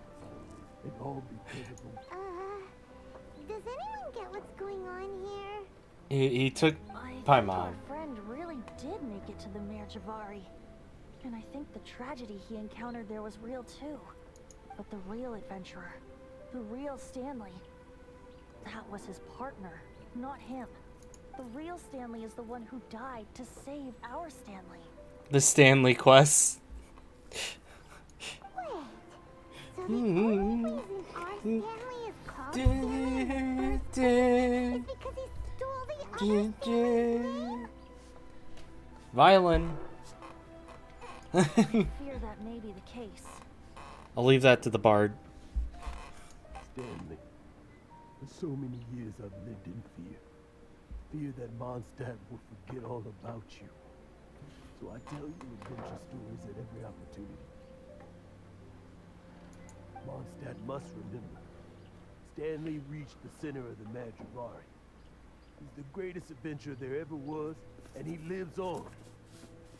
And all because of a... Does anyone get what's going on here? He took I think Paimon. our friend really did make it to the Merjavari. And I think the tragedy he encountered there was real too. But the real adventurer, the real Stanley, that was his partner, not him. The real Stanley is the one who died to save our Stanley. The Stanley quest. Wait, so the only reason our Stanley is called Stanley in the first place is because he stole the other Stanley's name? Violin. I fear that may be the case. I'll leave that to the bard. Stanley, for so many years I've lived in fear. Fear that Mondstadt will forget all about you. So I tell you adventure stories at every opportunity. Mondstadt must remember. Stanley reached the center of the Madrivari. He's the greatest adventurer there ever was, and he lives on.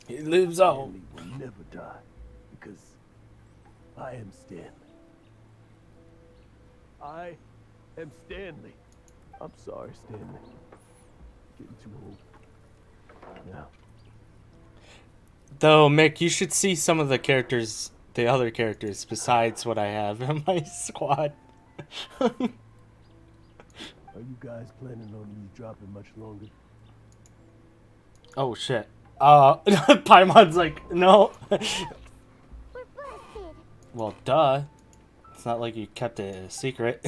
He lives on. Stanley will never die, because I am Stanley. I am Stanley. I'm sorry, Stanley. Getting too old. Now. Though, Mick, you should see some of the characters, the other characters, besides what I have in my squad. Are you guys planning on eavesdropping much longer? Oh, shit. Paimon's like, no. We're busted. Well, duh. It's not like you kept it a secret.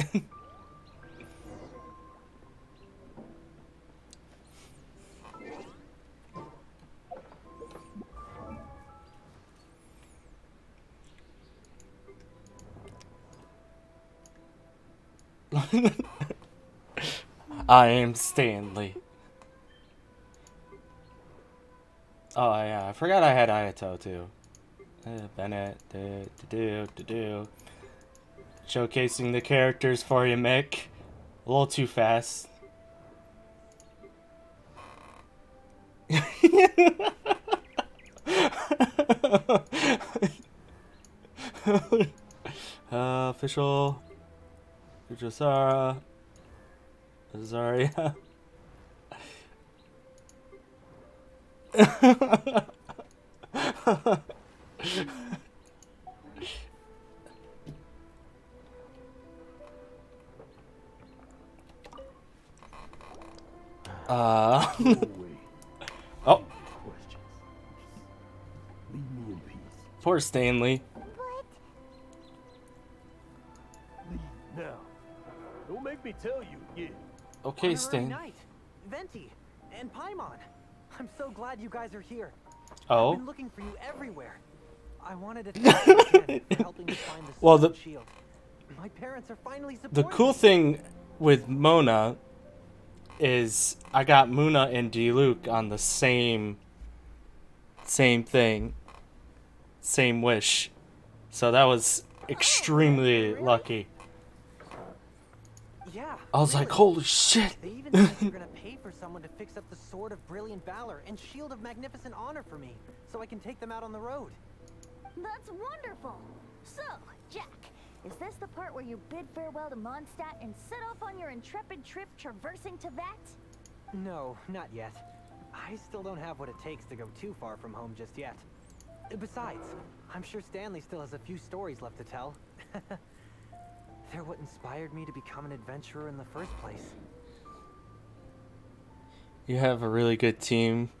I am Stanley. Oh yeah, I forgot I had Ayato too. Bennett, showcasing the characters for you, Mick. A little too fast. Official. Ujasara. Azaria. Go away. Oh, Questions. Leave me in peace. poor Stanley. But Leave now. Don't make me tell you again. Okay, Honorary Stan. Knight, Venti, and Paimon. I'm so glad you guys are here. Oh? I've been looking for you everywhere. I wanted to thank you again for helping me find the Well, Sword Shield. My parents are finally supporting The cool me. thing with Mona is I got Muna and Diluc on the same thing, same wish. So that was extremely really? lucky. Yeah. I was like, really. holy shit. They even said they're gonna pay for someone to fix up the Sword of Brilliant Valor and Shield of Magnificent Honor for me, so I can take them out on the road. That's wonderful! So, Jack, is this the part where you bid farewell to Mondstadt and set off on your intrepid trip traversing Teyvat? No, not yet. I still don't have what it takes to go too far from home just yet. Besides, I'm sure Stanley still has a few stories left to tell. They're what inspired me to become an adventurer in the first place. You have a really good team.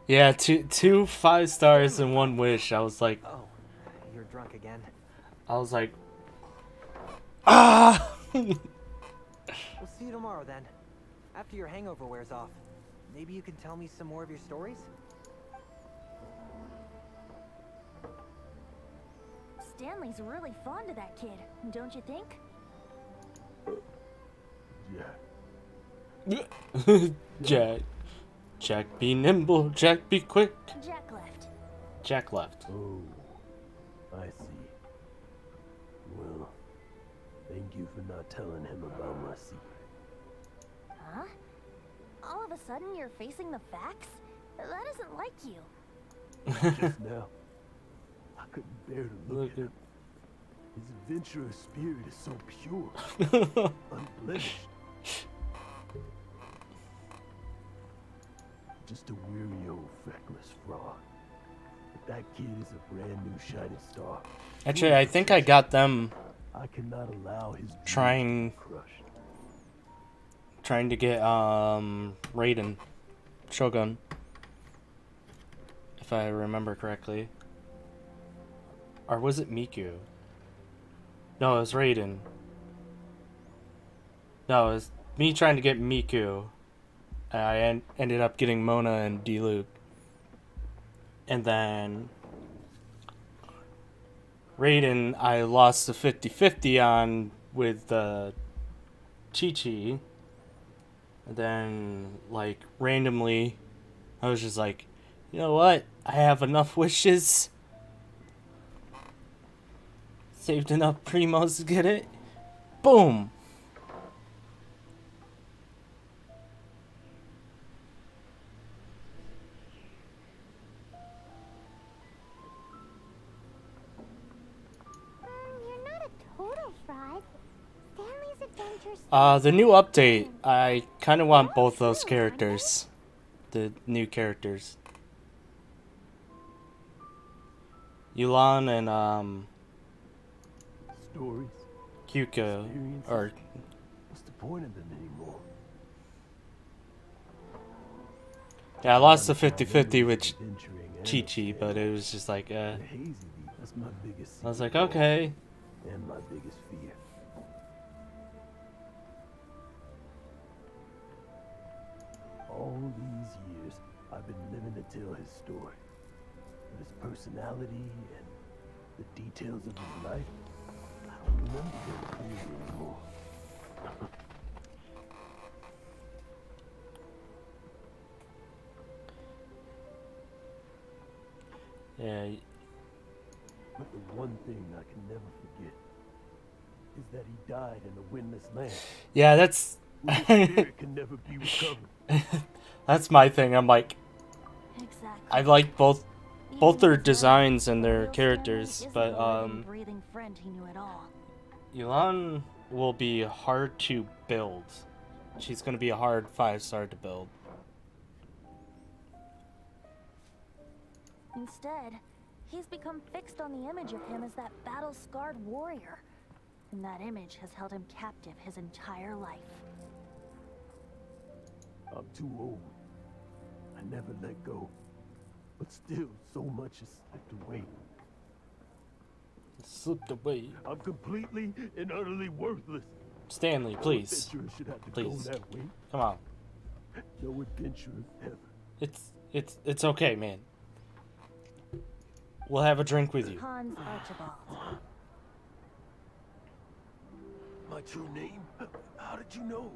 Yeah, two 5 stars and 1 wish. I was like, Oh, you're drunk again. ah! We'll see you tomorrow then. After your hangover wears off. Maybe you can tell me some more of your stories? Stanley's really fond of that kid, don't you think? Yeah. Jack be nimble, Jack be quick. Jack left. Jack left. Oh, I see. Well, thank you for not telling him about my secret. Huh? All of a sudden you're facing the facts? That isn't like you. Just now, I couldn't bear to look at him. His adventurous spirit is so pure, unblemished. Just a weary old feckless fraud. But that kid is a brand new shining star. Actually, I think I got them I cannot allow his dreams Trying- to be crushed. trying to get Raiden, Shogun, if I remember correctly. Or was it Miku? No, it was Raiden. No, it was me trying to get Miku. And I ended up getting Mona and Diluc. And then Raiden, I lost the 50-50 on with Chi-Chi. And then, like, randomly, I was just like, you know what? I have enough wishes. Saved enough primos to get it. Boom! You're not a total fraud. Stanley's adventures. The new update, I kind of want both those characters. The new characters. Yulan and, Stories, Kyuko, experiences. or, What's the point of them anymore? yeah, I lost the 50-50 with Adventuring and Chi-Chi, but it was just like, the hazy deep, that's my biggest I was secret like, okay. and my biggest fear. All these years, I've been living to tell his story. But his personality and the details of his life, I don't remember them clearly anymore. Yeah, But the one thing I can never forget is that he died in a windless land. yeah, that's Where his spirit can never be recovered. that's my thing. I'm like, Exactly. I like both Even their his designs own and their real characters, Stanley but isn't the living, breathing friend he knew at all. Yulan will be hard to build. She's gonna be a hard 5-star to build. Instead, he's become fixed on the image of him as that battle-scarred warrior. And that image has held him captive his entire life. I'm too old. I never let go. But still, so much has slipped away. Slipped away. I'm completely and utterly worthless. Stanley, No please. adventurer should have to Please. go that way. Come on. No adventurer ever. It's okay, man. We'll have a drink with you. Hans Archibald. My true name? How did you know?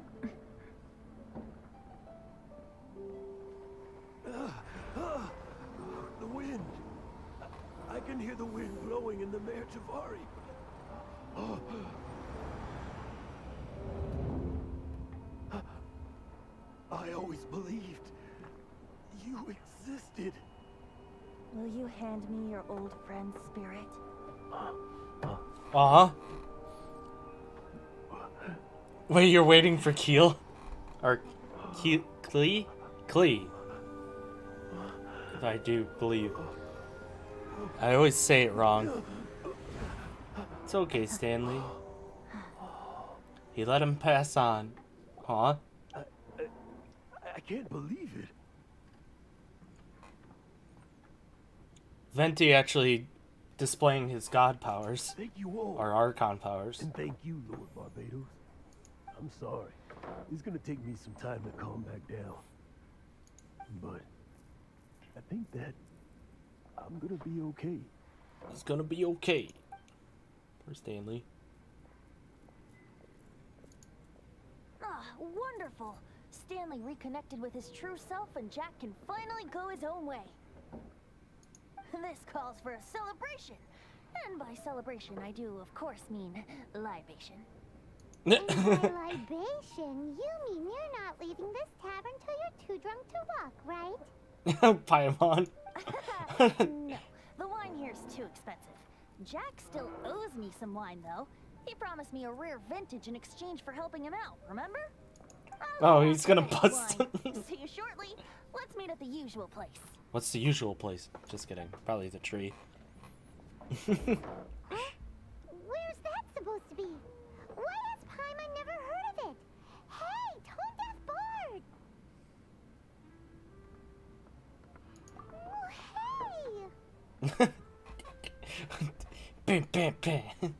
The wind. I can hear the wind blowing in the Mare Javari. I always believed you existed. Will you hand me your old friend's spirit? Uh-huh. Wait, you're waiting for Keel? Or Klee? Klee. If I do believe. I always say it wrong. It's okay, Stanley. He let him pass on. Huh? I can't believe it. Venti actually displaying his god powers. Thank you all. Or Archon powers. And thank you, Lord Barbados. I'm sorry. It's gonna take me some time to calm back down. But I think that I'm gonna be okay. It's gonna be okay. Poor Stanley. Ah, wonderful! Stanley reconnected with his true self and Jack can finally go his own way. This calls for a celebration. And by celebration, I do, of course, mean libation. And by libation, you mean you're not leaving this tavern till you're too drunk to walk, right? Paimon. No, the wine here's too expensive. Jack still owes me some wine, though. He promised me a rare vintage in exchange for helping him out, remember? Oh, he's gonna bust. See you shortly. Let's meet at the usual place. What's the usual place? Just kidding. Probably the tree. Huh? Where's that supposed to be? Why has Paimon never heard of it? Hey, Tone Deaf Bard! Oh, hey! Bam, bam, bam.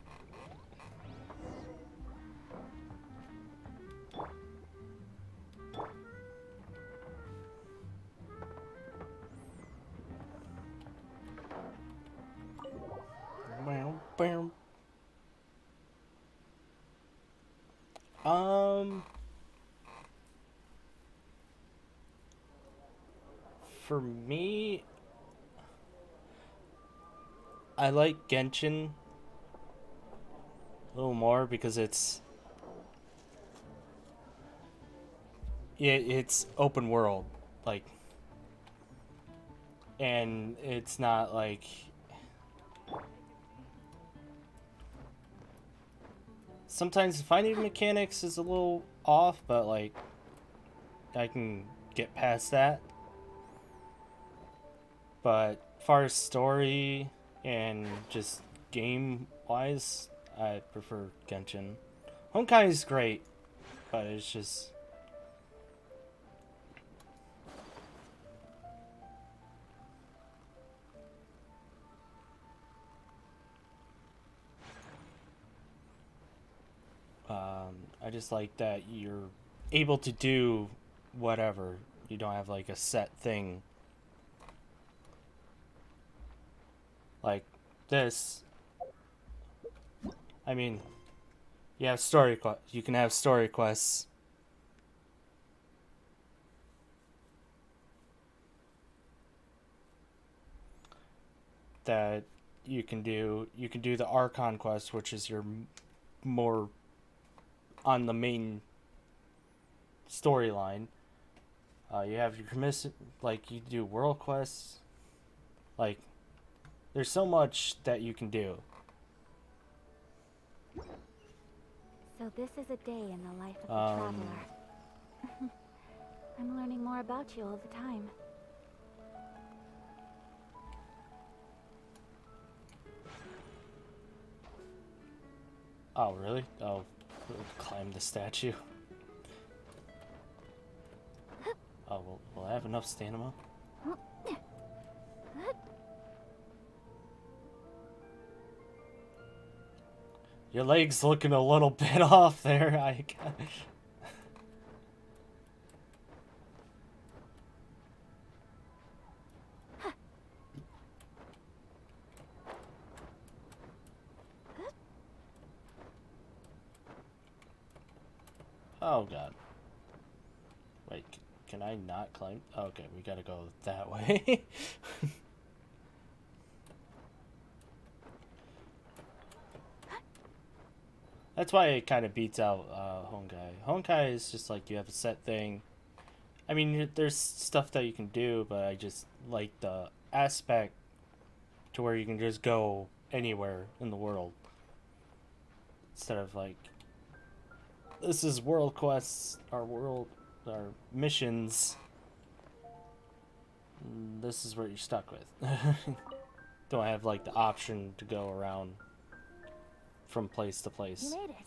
Bam. For me, I like Genshin a little more because it's open world, like, and it's not like sometimes finding mechanics is a little off, but like I can get past that. But as far as story and just game wise, I prefer Genshin. Honkai is great, but it's just I just like that you're able to do whatever. You don't have like a set thing. Like this. I mean, you have story quests. You can have story quests. That you can do. You can do the Archon quest, which is your more on the main storyline. You have your commission, like you do world quests. Like, there's so much that you can do. So this is a day in the life of a traveler. I'm learning more about you all the time. Oh, really? Oh, climb the statue. Oh, we'll have have enough stamina? Your leg's looking a little bit off there, Ike. Oh god. Wait, can I not climb? Okay, we gotta go that way. That's why it kind of beats out Honkai. Honkai is just like you have a set thing. I mean, there's stuff that you can do, but I just like the aspect to where you can just go anywhere in the world. Instead of like, this is world quests, our missions. This is what you're stuck with. Don't have like the option to go around from place to place. You made it.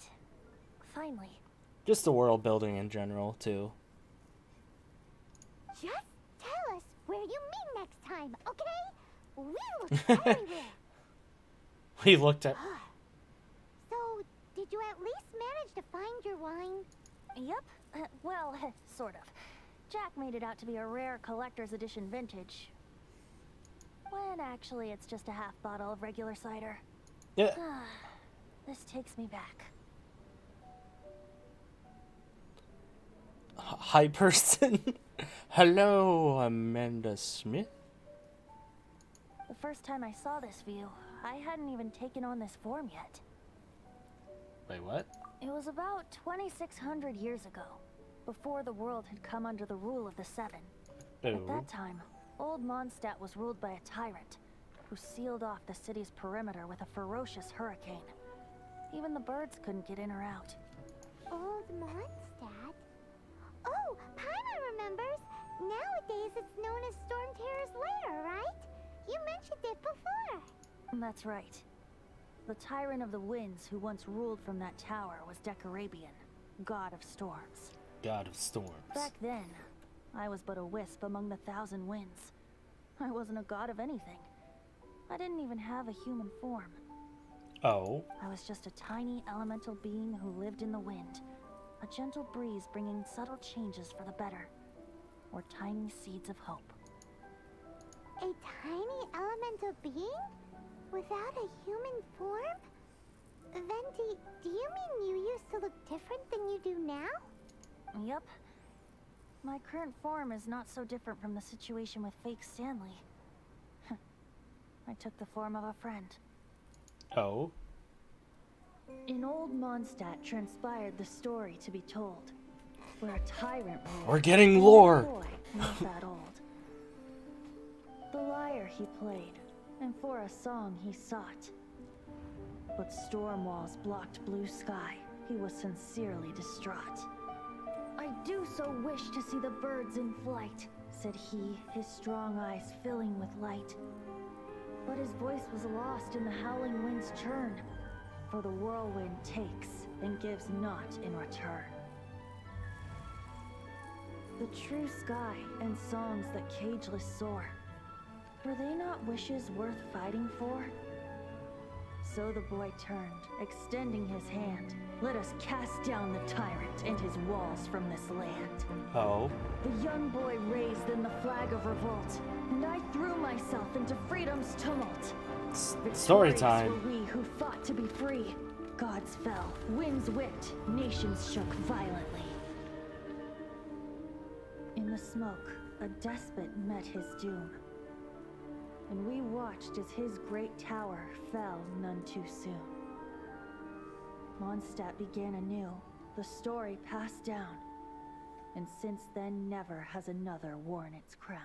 Finally. Just the world building in general, too. Just tell us where you meet next time, okay? We look everywhere. We looked at... So, did you at least manage to find your wine? Yep. Well, sort of. Jack made it out to be a rare collector's edition vintage. When actually it's just a half bottle of regular cider. Yeah. This takes me back. Hi, person. Hello, Amanda Smith. The first time I saw this view, I hadn't even taken on this form yet. Wait, what? It was about 2,600 years ago, before the world had come under the rule of the Seven. At that time, old Mondstadt was ruled by a tyrant, who sealed off the city's perimeter with a ferocious hurricane. Even the birds couldn't get in or out. Old Mondstadt? Oh, Paimon remembers. Nowadays it's known as Storm Terror's lair, right? You mentioned it before. That's right. The Tyrant of the Winds who once ruled from that tower was Decarabian, god of storms. God of storms. Back then, I was but a wisp among the thousand winds. I wasn't a god of anything. I didn't even have a human form. Oh. I was just a tiny elemental being who lived in the wind. A gentle breeze bringing subtle changes for the better. Or tiny seeds of hope. A tiny elemental being? Without a human form? Venti, do you mean you used to look different than you do now? Yep. My current form is not so different from the situation with fake Stanley. I took the form of a friend. Oh. In old Mondstadt transpired the story to be told, where a tyrant ruled. We're getting lore. Boy, not that old. The lyre he played, and for a song he sought. But storm walls blocked blue sky. He was sincerely distraught. I do so wish to see the birds in flight, said he, his strong eyes filling with light. But his voice was lost in the howling wind's churn, for the whirlwind takes and gives not in return. The true sky and songs that cageless soar, were they not wishes worth fighting for? So the boy turned, extending his hand. Let us cast down the tyrant and his walls from this land. Oh. The young boy raised then the flag of revolt, and I threw myself into freedom's tumult. Story Victorious time. were we who fought to be free. Gods fell, winds whipped, nations shook violently. In the smoke, a despot met his doom. And we watched as his great tower fell none too soon. Mondstadt began anew, the story passed down, and since then never has another worn its crown.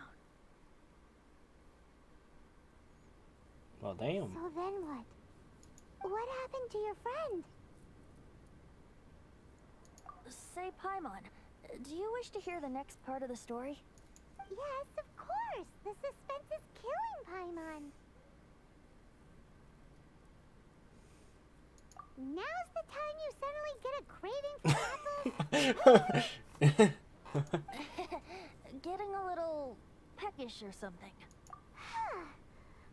Well, damn. So then what? What happened to your friend? Say, Paimon, do you wish to hear the next part of the story? Yes, of course. The suspense is killing Paimon. Now's the time you suddenly get a craving for apples? Getting a little sluggish or something.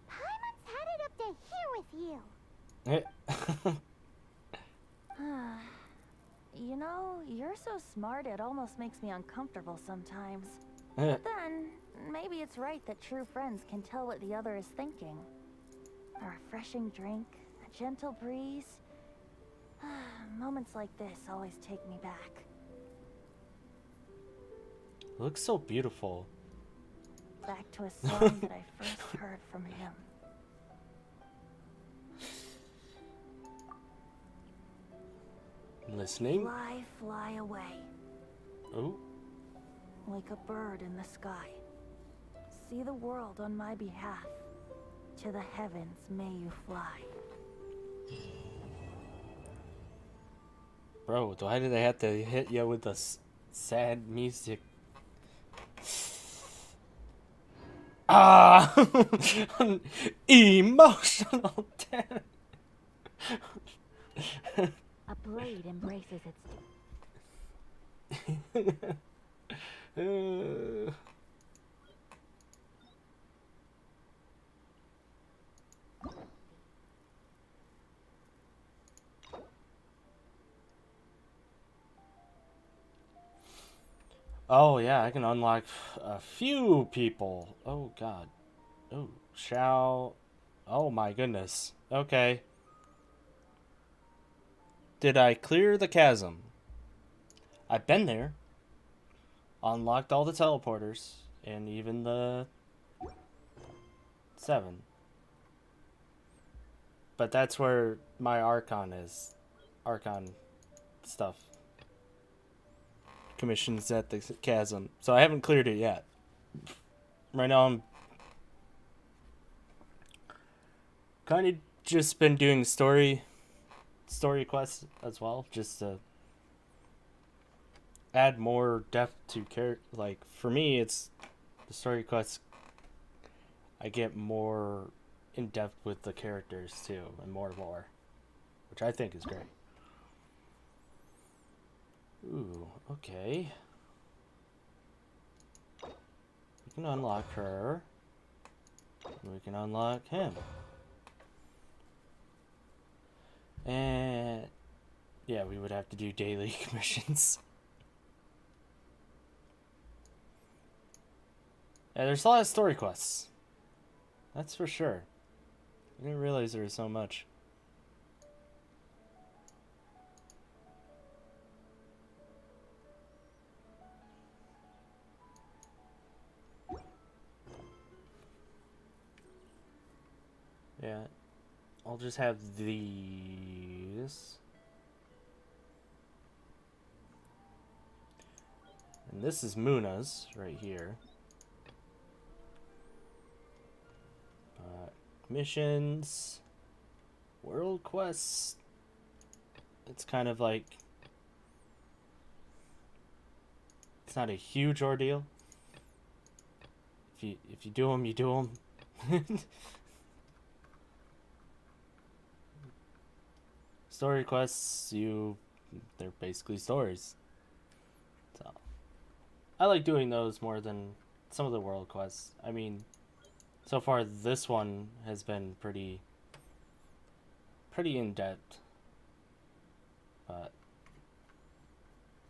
Paimon's headed up to here with you. You know, you're so smart it almost makes me uncomfortable sometimes. But then, maybe it's right that true friends can tell what the other is thinking. A refreshing drink, a gentle breeze. Moments like this always take me back. It looks so beautiful. Back to a song that I first heard from him. Listening? Fly, fly away. Oh. Like a bird in the sky. See the world on my behalf. To the heavens may you fly. Bro, why do they have to hit you with the sad music? Ah! Emotional death. A blade embraces its... Oh, yeah, I can unlock a few people. Oh, God. Oh, shall... Oh, my goodness. Okay. Did I clear the chasm? I've been there. Unlocked all the teleporters. And even the... 7. But that's where my Archon is. Archon stuff. Commissions at the chasm. So I haven't cleared it yet. Right now I'm kind of just been doing story quests as well, just to add more depth to character. Like for me, it's the story quests. I get more in depth with the characters too, and more lore, which I think is great. Ooh, okay. We can unlock her. We can unlock him. And yeah, we would have to do daily commissions. Yeah, there's a lot of story quests. That's for sure. I didn't realize there was so much. Yeah, I'll just have these. And this is Muna's right here. Missions. World quests. It's kind of like... It's not a huge ordeal. If you do them, you do them. Story quests, they're basically stories. So I like doing those more than some of the world quests. I mean, so far this one has been pretty in depth. But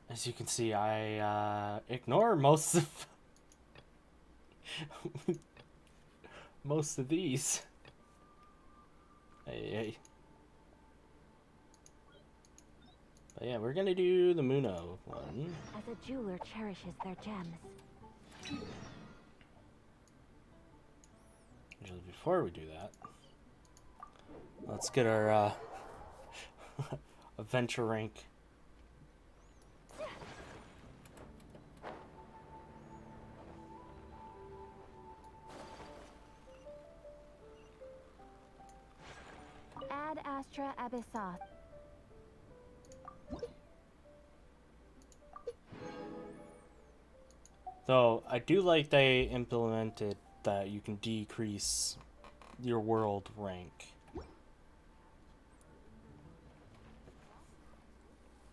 as you can see, I ignore most of most of these. Hey. But yeah, we're gonna do the Muno one. As a jeweler cherishes their gems. Actually, before we do that, let's get our adventure rank. Ad Astra Abyssoth. So I do like they implemented that you can decrease your world rank.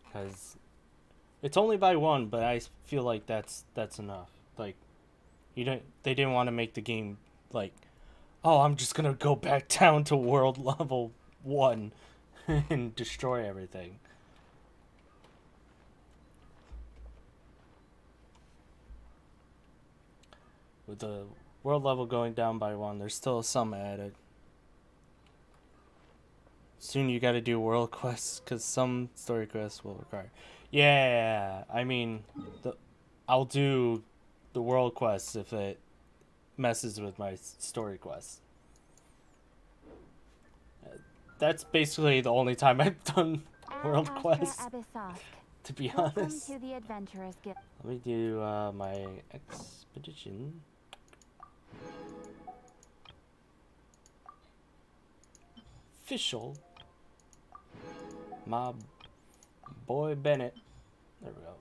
Because it's only by 1, but I feel like that's enough. Like, They didn't want to make the game like, oh, I'm just gonna go back down to world level 1 and destroy everything. With the world level going down by 1, there's still some added. Soon you gotta do world quests, because some story quests will require. Yeah, I mean, I'll do the world quests if it messes with my story quests. That's basically the only time I've done world quests, to be honest. To the Adventurers Guild. Let me do my expedition. Official. My boy Bennett. There we go.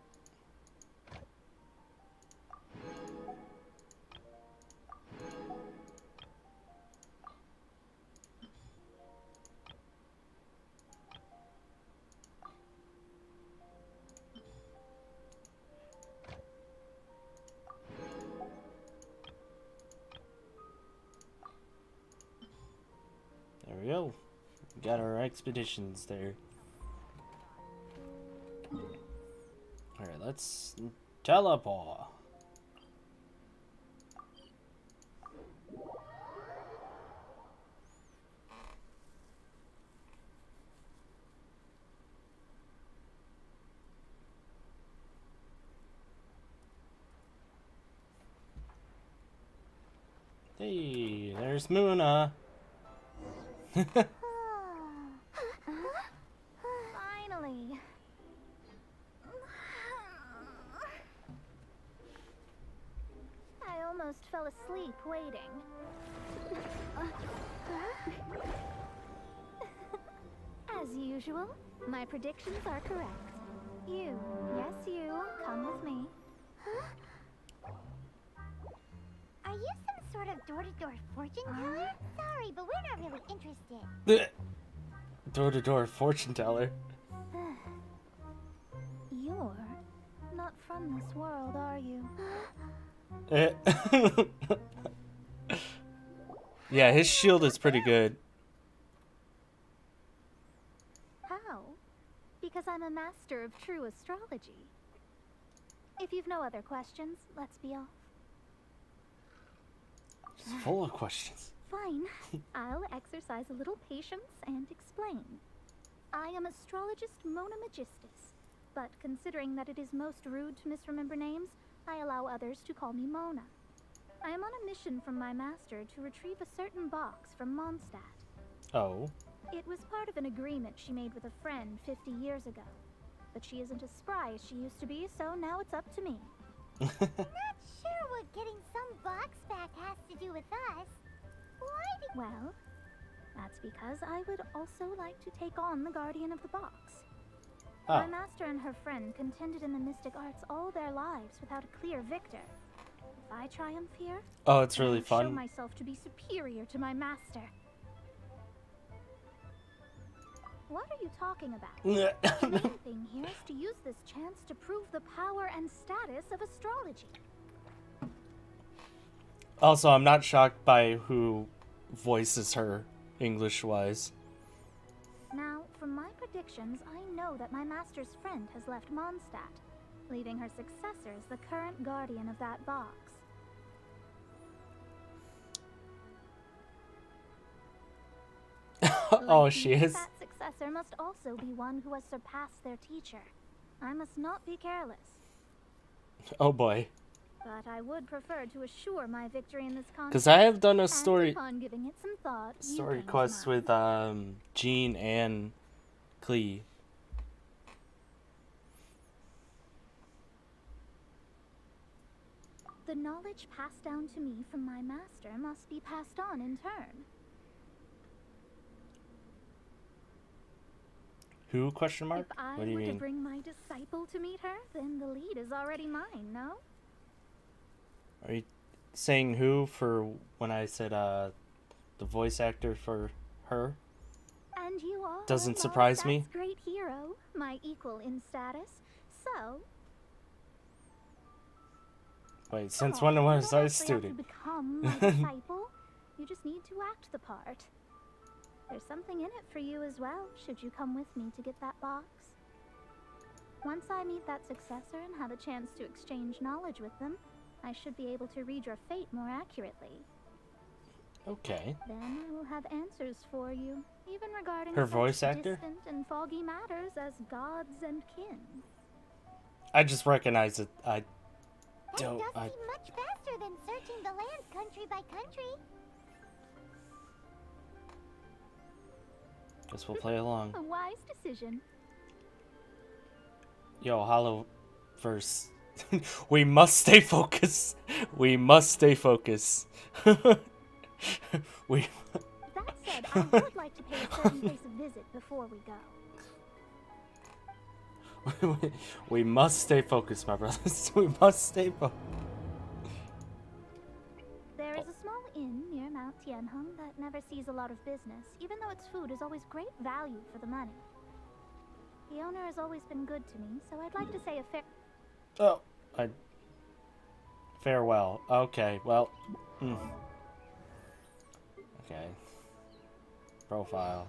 There we go. Got our expeditions there. Alright, let's teleport. Hey, there's Muna. Finally. I almost fell asleep waiting. As usual, my predictions are correct. You, yes you, come with me. Are you some sort of door-to-door fortune teller? Sorry, but we're not really interested. Door-to-door fortune teller. You're not from this world, are you? Yeah, his shield is pretty good. How? Because I'm a master of true astrology. If you've no other questions, let's be off. Just full of questions. Fine. I'll exercise a little patience and explain. I am astrologist Mona Magistus, but considering that it is most rude to misremember names, I allow others to call me Mona. I am on a mission from my master to retrieve a certain box from Mondstadt. Oh. It was part of an agreement she made with a friend 50 years ago. But she isn't as spry as she used to be, so now it's up to me. Not sure what getting some box back has to do with us. Why do... Well, that's because I would also like to take on the guardian of the box. Oh. My master and her friend contended in the mystic arts all their lives without a clear victor. If I triumph here, Oh, it's really I'll show fun. myself to be superior to my master. What are you talking about? The main thing here is to use this chance to prove the power and status of astrology. Also, I'm not shocked by who voices her English-wise. Now, from my predictions, I know that my master's friend has left Mondstadt, leaving her successor as the current guardian of that box. Oh, Like she me, is? That successor must also be one who has surpassed their teacher. I must not be careless. Oh boy. But I would prefer to assure my victory in this contest. Because I have done a and story upon giving it some thought, you story gain quest mine. with Jean and Klee. The knowledge passed down to me from my master must be passed on in turn. Who, question mark? If I What do you were to mean? bring my disciple to meet her, then the lead is already mine, no? Are you saying who for when I said the voice actor for her? And you are Doesn't surprise me. Mondstadt's great hero, my equal in status. So, Wait, since Come when on, was you I don't a actually have to student? become my disciple. You just need to act the part. There's something in it for you as well, should you come with me to get that box. Once I meet that successor and have a chance to exchange knowledge with them, I should be able to read your fate more accurately. Okay. Then I will have answers for you, even regarding Her such voice actor? distant and foggy matters as gods and kin. I just recognize it. I That don't. does I seem much faster than searching the land country by country. guess we'll play along. A wise decision. Yo, Hollow verse. We must stay focused. We must stay focused. we. That said, I would like to pay a certain place a visit before we go. We must stay focused, my brothers. We must stay focused. There is a small inn near Mount Tianheng that never sees a lot of business, even though its food is always great value for the money. The owner has always been good to me, so I'd like to say a fair... Oh, farewell. Okay, well. Okay. Profile.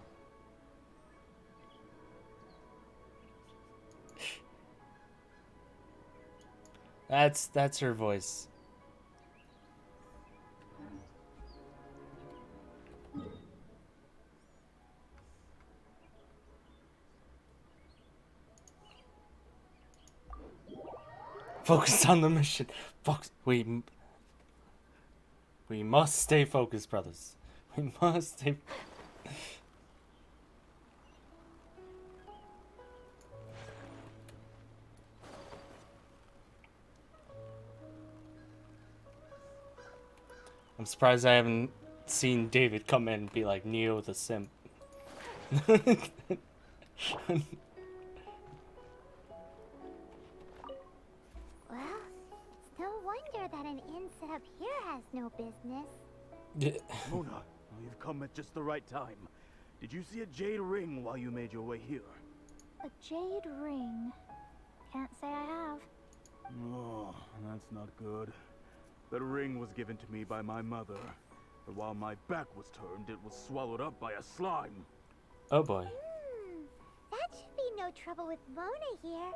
That's her voice. Focus on the mission. Focus. We must stay focused, brothers. We must stay. I'm surprised I haven't seen David come in and be like Neo the simp. Well, it's no wonder that an inn set up here has no business. Mona, well, you've come at just the right time. Did you see a jade ring while you made your way here? A jade ring. Can't say I have. Oh, that's not good. The ring was given to me by my mother, but while my back was turned, it was swallowed up by a slime. Oh boy. That should be no trouble with Mona here.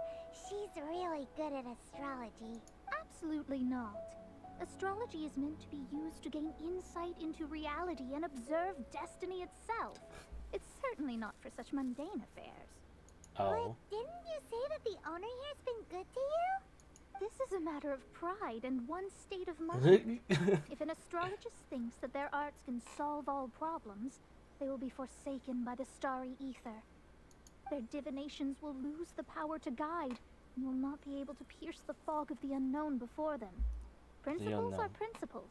She's really good at astrology. Absolutely not. Astrology is meant to be used to gain insight into reality and observe destiny itself. It's certainly not for such mundane affairs. Oh. But didn't you say that the owner here's been good to you? This is a matter of pride and one's state of mind. If an astrologist thinks that their arts can solve all problems, they will be forsaken by the starry ether. Their divinations will lose the power to guide and will not be able to pierce the fog of the unknown before them. Principles are principles.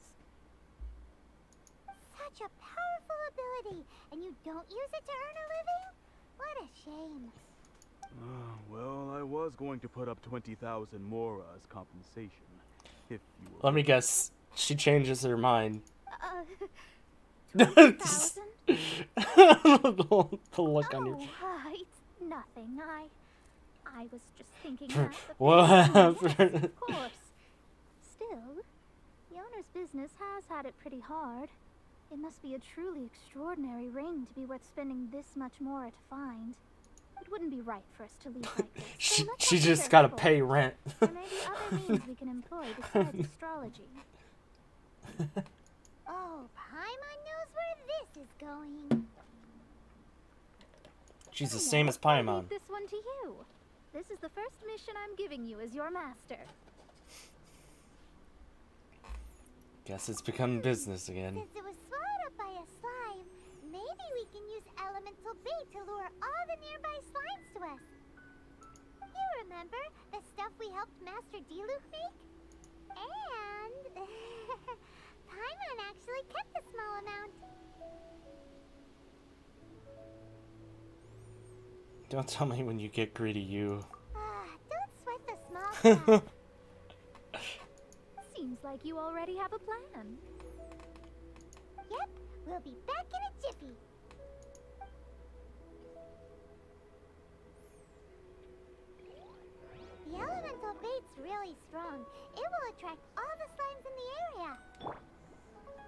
Such a powerful ability, and you don't use it to earn a living? What a shame. Well, I was going to put up 20,000 more as compensation, if you were... Let me guess. She changes her mind. 20,000? The look on your. It's nothing. I was just thinking that. What happened? Yes, of course. Still, the owner's business has had it pretty hard. It must be a truly extraordinary ring to be worth spending this much more to find. It wouldn't be right for us to leave like this. So let's She not be just gotta careful. pay rent. There may be other means we can employ besides astrology. Oh, Paimon knows where this is going. She's the same as I'll Paimon. leave this one to you. This is the first mission I'm giving you as your master. Guess it's become business again. Since it was swallowed up by a slime, maybe we can use elemental bait to lure all the nearby slimes to us. You remember the stuff we helped Master Diluc make? And Paimon actually kept a small amount. Don't tell me when you get greedy, you. Don't sweat the small stuff. Seems like you already have a plan. Yep, we'll be back in a jiffy. The elemental bait's really strong. It will attract all the the slimes in the area.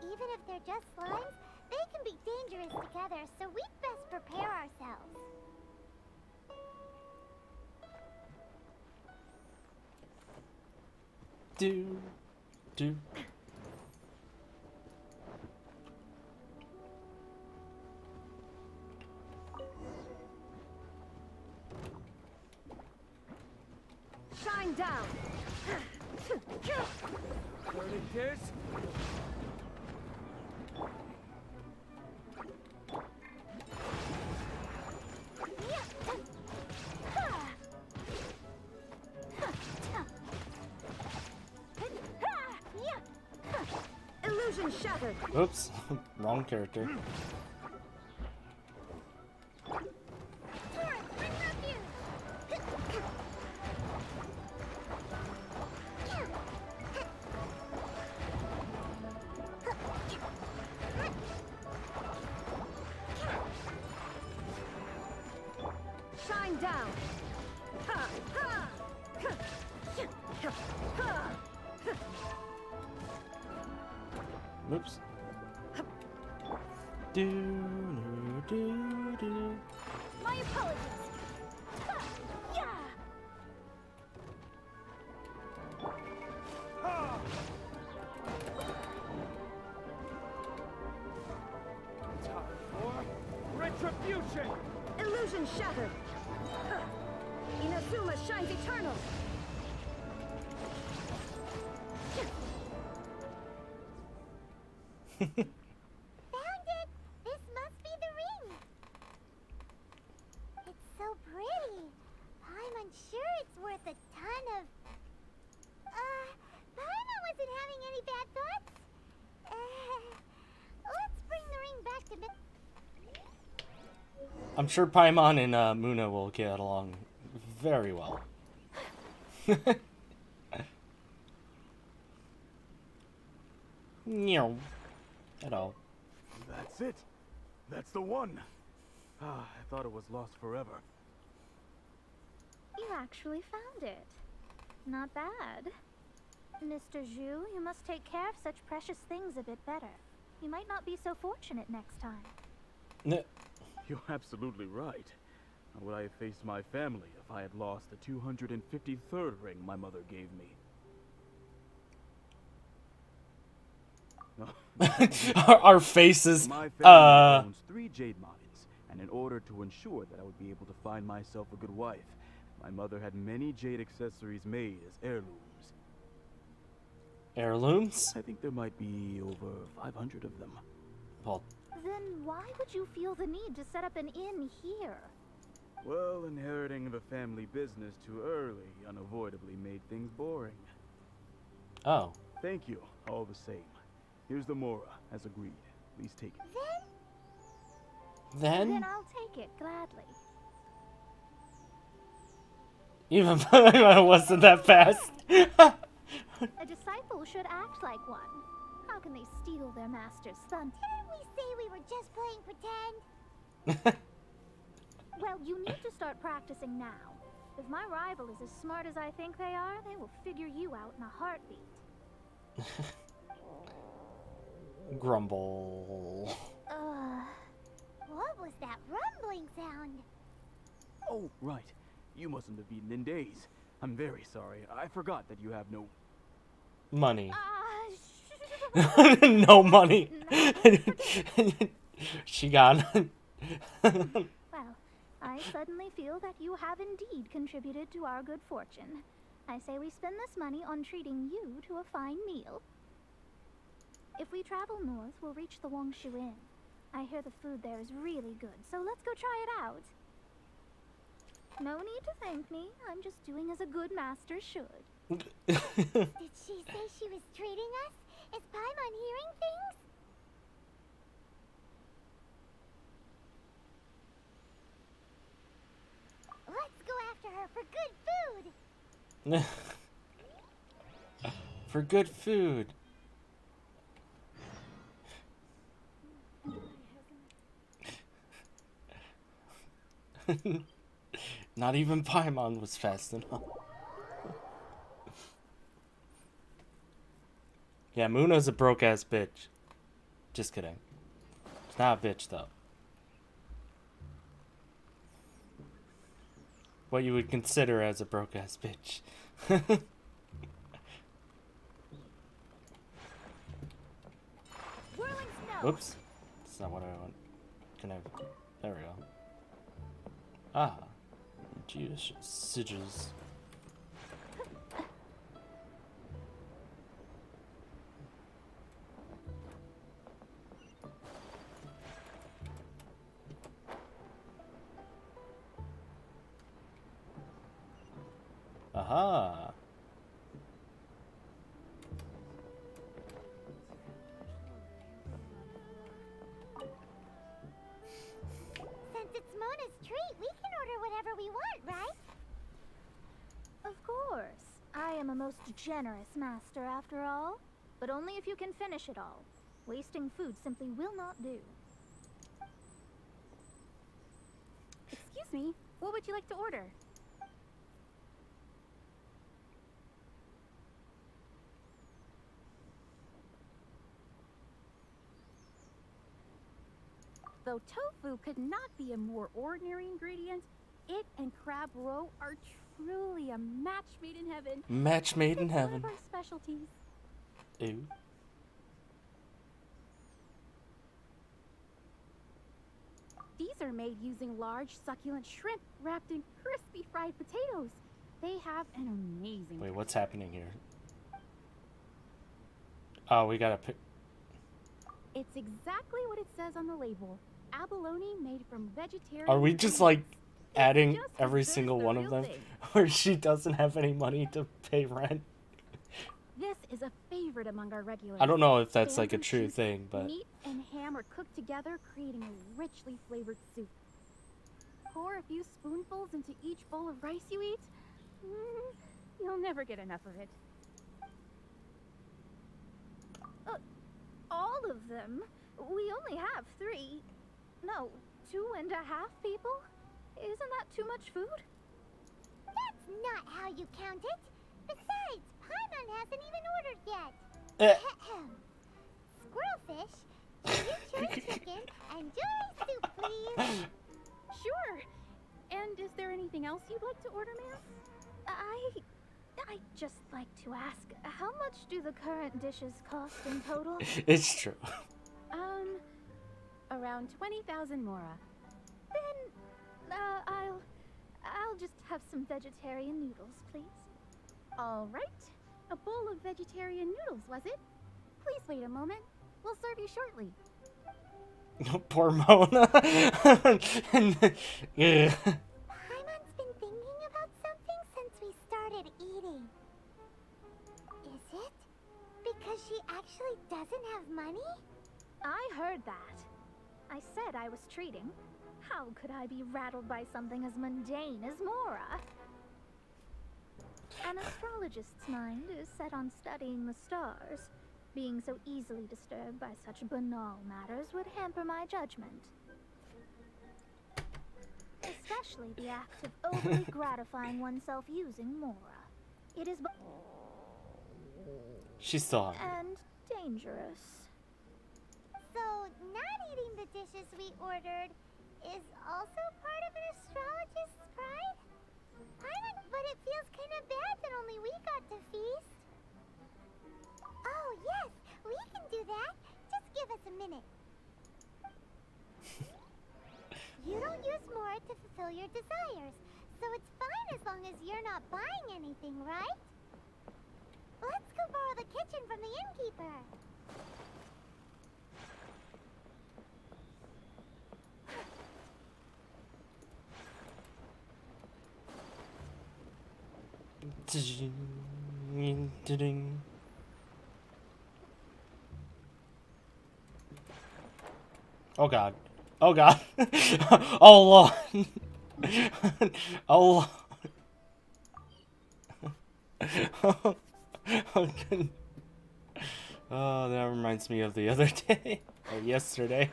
Even if they're just slimes, they can be dangerous together, so we'd best prepare ourselves. Do. Shine down. Burning tears? Illusion shattered. Oops, wrong character. Shine down. Oops. Do. My apologies. Yeah. Time for retribution! Illusion shattered. Inazuma shines eternal. Found it! This must be the ring! It's so pretty. I'm unsure it's worth a ton of... Paimon wasn't having any bad thoughts? Let's bring the ring back to I'm sure Paimon and Muna will get along very well. Meow. Hello. That's it. That's the one. I thought it was lost forever. You actually found it. Not bad. Mr. Zhu, you must take care of such precious things a bit better. You might not be so fortunate next time. You're absolutely right. How would I have faced my family if I had lost the 253rd ring my mother gave me? Our faces. My family owns 3 jade mines, and in order to ensure that I would be able to find myself a good wife, my mother had many jade accessories made as heirlooms. Heirlooms? I think there might be over 500 of them. Well, Then why would you feel the need to set up an inn here? Well, inheriting the family business too early unavoidably made things boring. oh. Thank you, all the same. Here's the Mora, as agreed. Please take it. Then I'll take it gladly. Even Paimon wasn't that fast. A disciple should act like one. How can they steal their master's thunder? Didn't we say we were just playing pretend? Well, you need to start practicing now. If my rival is as smart as I think they are, they will figure you out in a heartbeat. Grumble. What was that rumbling sound? Oh, right. You mustn't have eaten in days. I'm very sorry. I forgot that you have no... Money. No money. She gone. Well, I suddenly feel that you have indeed contributed to our good fortune. I say we spend this money on treating you to a fine meal. If we travel north, we'll reach the Wongshu Inn. I hear the food there is really good, so let's go try it out. No need to thank me. I'm just doing as a good master should. Did she say she was treating us? Is Paimon hearing things? Let's go after her for good food! For good food. Not even Paimon was fast enough. Yeah, Muna's a broke ass bitch. Just kidding. It's not a bitch though. What you would consider as a broke ass bitch. Whoops. That's not what I want. Can I? There we go. Ah. Jeez. Sigils. Aha. Since it's Mona's treat, we can order whatever we want, right? Of course. I am a most generous master after all. But only if you can finish it all. Wasting food simply will not do. Excuse me, what would you like to order? Though tofu could not be a more ordinary ingredient, it and crab roe are truly a match made in heaven. Match made in It's heaven. one of our specialties. Ew. These are made using large, succulent shrimp wrapped in crispy fried potatoes. They have an amazing. Wait, what's happening here? Oh, we gotta pick. It's exactly what it says on the label. Abalone made from vegetarian. Are we just like adding every single one of them? Or she doesn't have any money to pay rent? This is a favorite among our regulars. I don't know if that's like a Bamboo true shoots, thing, but meat and ham are cooked together, creating a richly flavored soup. Pour a few spoonfuls into each bowl of rice you eat. You'll never get enough of it. All of them? We only have 3. No, 2.5 people? Isn't that too much food? That's not how you count it. Besides, Paimon hasn't even ordered yet. Eh. Squirrelfish, chimichurri chicken, and jewelry soup, please. Sure. And is there anything else you'd like to order, ma'am? I'd just like to ask, how much do the current dishes cost in total? it's true. Around 20,000 mora. Then, I'll just have some vegetarian noodles, please. All right. A bowl of vegetarian noodles, was it? Please wait a moment. We'll serve you shortly. Poor Mona. Yeah. Paimon's been thinking about something since we started eating. Is it because she actually doesn't have money? I heard that. I said I was treating. How could I be rattled by something as mundane as Mora? An astrologist's mind is set on studying the stars. Being so easily disturbed by such banal matters would hamper my judgment. Especially the act of overly gratifying oneself using Mora. It is She's still hungry. and dangerous. So, not eating the dishes we ordered is also part of an astrologist's pride? But it feels kind of bad that only we got to feast. Oh, yes, we can do that. Just give us a minute. You don't use more to fulfill your desires, so it's fine as long as you're not buying anything, right? Let's go borrow the kitchen from the innkeeper. Oh god. Oh god. Oh lord. Oh lord. Oh, that reminds me of the other day. Or yesterday.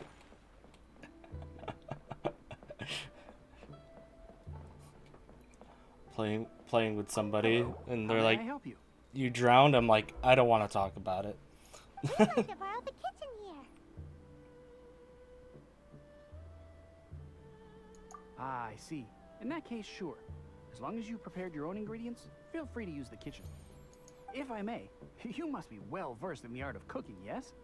Playing with somebody and they're like, I help you? you drowned? I'm like, I don't want to talk about it. We'd like to borrow the kitchen here. Ah, I see. In that case, sure. As long as you prepared your own ingredients, feel free to use the kitchen. If I may, you must be well versed in the art of cooking, yes?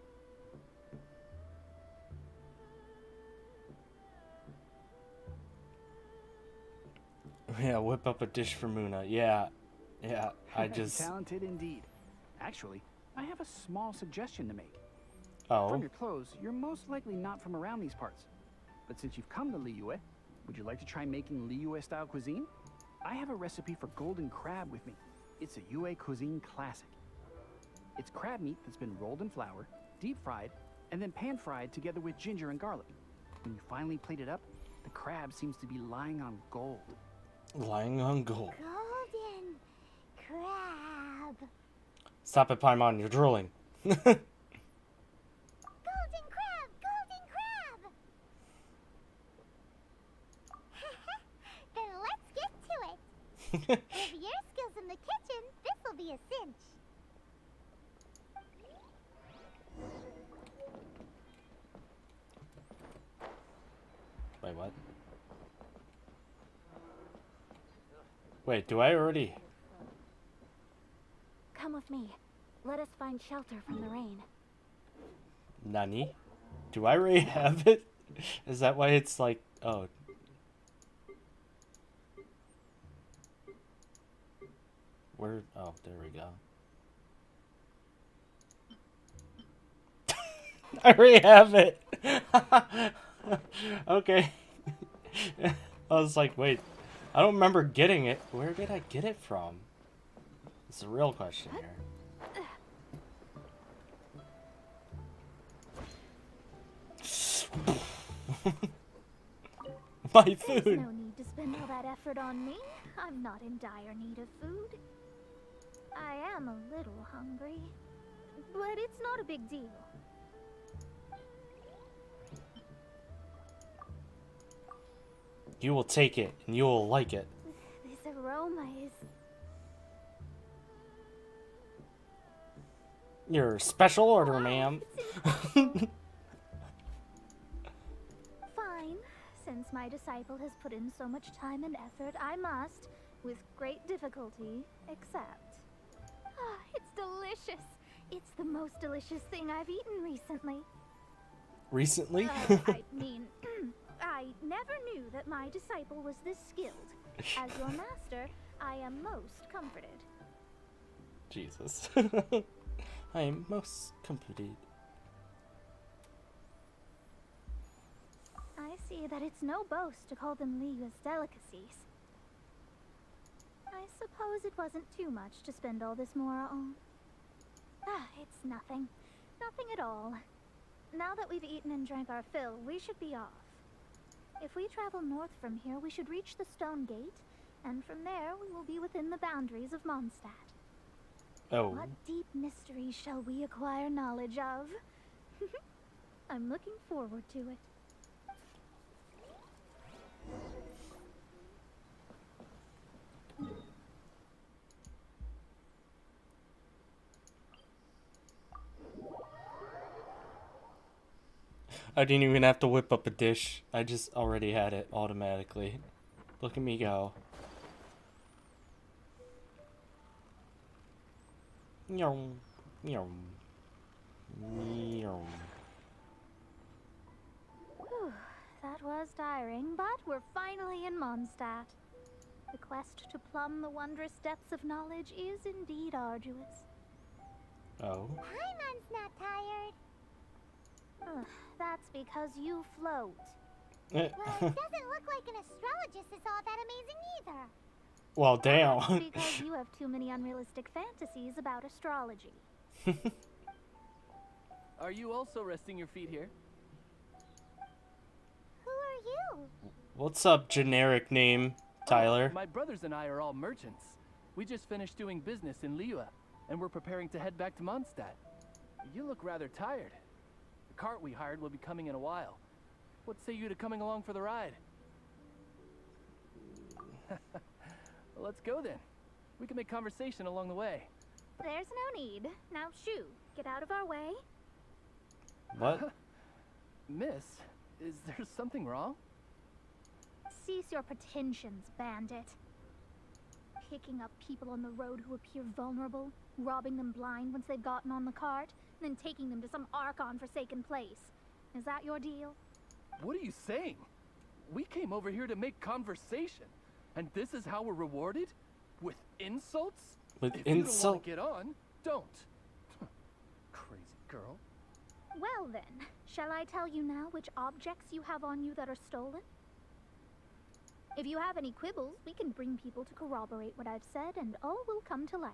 Yeah, whip up a dish for Muna. Yeah, I just... Talented indeed. Actually, I have a small suggestion to make. Oh. From your clothes, you're most likely not from around these parts. But since you've come to Liyue, would you like to try making Liyue-style cuisine? I have a recipe for golden crab with me. It's a Yue cuisine classic. It's crab meat that's been rolled in flour, deep fried, and then pan fried together with ginger and garlic. When you finally plate it up, the crab seems to be lying on gold. Lying on gold. Golden crab. Stop it, Paimon. You're drooling. Golden crab! Golden crab! Then let's get to it. With your skills in the kitchen, this'll be a cinch. Wait, what? Wait, do I already... Come with me. Let us find shelter from the rain. Nani? Do I already have it? Is that why it's like... Oh. Where... Oh, there we go. I already have it! Okay. I was like, wait. I don't remember getting it. Where did I get it from? It's a real question here. My food! There's no need to spend all that effort on me. I'm not in dire need of food. I am a little hungry, but it's not a big deal. You will take it, and you will like it. This aroma is... Your special order, ma'am. Fine. Since my disciple has put in so much time and effort, I must, with great difficulty, accept. Ah, it's delicious. It's the most delicious thing I've eaten recently. Recently? I mean, I never knew that my disciple was this skilled. As your master, I am most comforted. Jesus. I am most comforted. I see that it's no boast to call them Liyue's delicacies. I suppose it wasn't too much to spend all this mora on. Ah, it's nothing. Nothing at all. Now that we've eaten and drank our fill, we should be off. If we travel north from here, we should reach the stone gate, and from there we will be within the boundaries of Mondstadt. Oh. What deep mystery shall we acquire knowledge of? I'm looking forward to it. I didn't even have to whip up a dish. I just already had it automatically. Look at me go. Meow. Meow. Meow. Whew, that was tiring, but we're finally in Mondstadt. The quest to plumb the wondrous depths of knowledge is indeed arduous. Oh. Paimon's not tired. Ugh, that's because you float. Well, it doesn't look like an astrologist is all that amazing either. Well, damn. That's because you have too many unrealistic fantasies about astrology. Are you also resting your feet here? Who are you? What's up, generic name, Tyler? My brothers and I are all merchants. We just finished doing business in Liyue, and we're preparing to head back to Mondstadt. You look rather tired. The cart we hired will be coming in a while. What say you to coming along for the ride? Well, let's go then. We can make conversation along the way. There's no need. Now shoo, get out of our way. What? Miss, is there something wrong? Cease your pretensions, bandit. Picking up people on the road who appear vulnerable, robbing them blind once they've gotten on the cart, and then taking them to some Archon-forsaken place. Is that your deal? What are you saying? We came over here to make conversation, and this is how we're rewarded? With insults? With if you don't insult? want to get on, don't. Crazy girl. Well then, shall I tell you now which objects you have on you that are stolen? If you have any quibbles, we can bring people to corroborate what I've said, and all will come to light.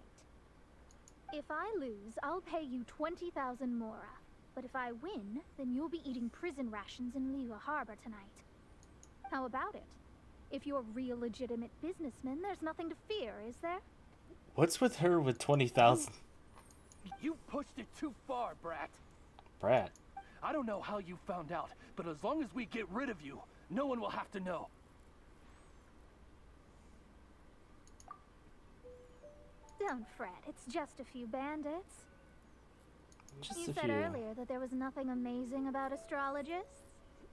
If I lose, I'll pay you 20,000 mora. But if I win, then you'll be eating prison rations in Liyue Harbor tonight. How about it? If you're real legitimate businessmen, there's nothing to fear, is there? What's with her with 20,000? You pushed it too far, Brat. Brat. I don't know how you found out, but as long as we get rid of you, no one will have to know. Don't fret, it's just a few bandits. Just You a said few. earlier that there was nothing amazing about astrologists.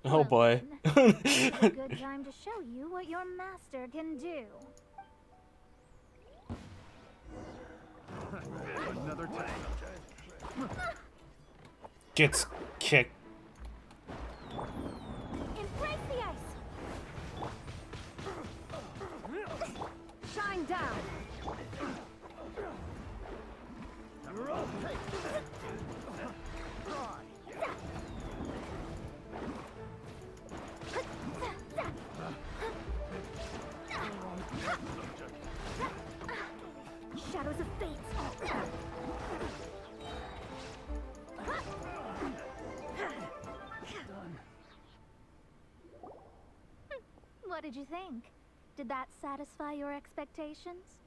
Oh Well, boy. then, this is a good time to show you what your master can do. Another time. Gets kicked. Embrace the ice. Shine down. Shadows of fate. What did you think? Did that satisfy your expectations?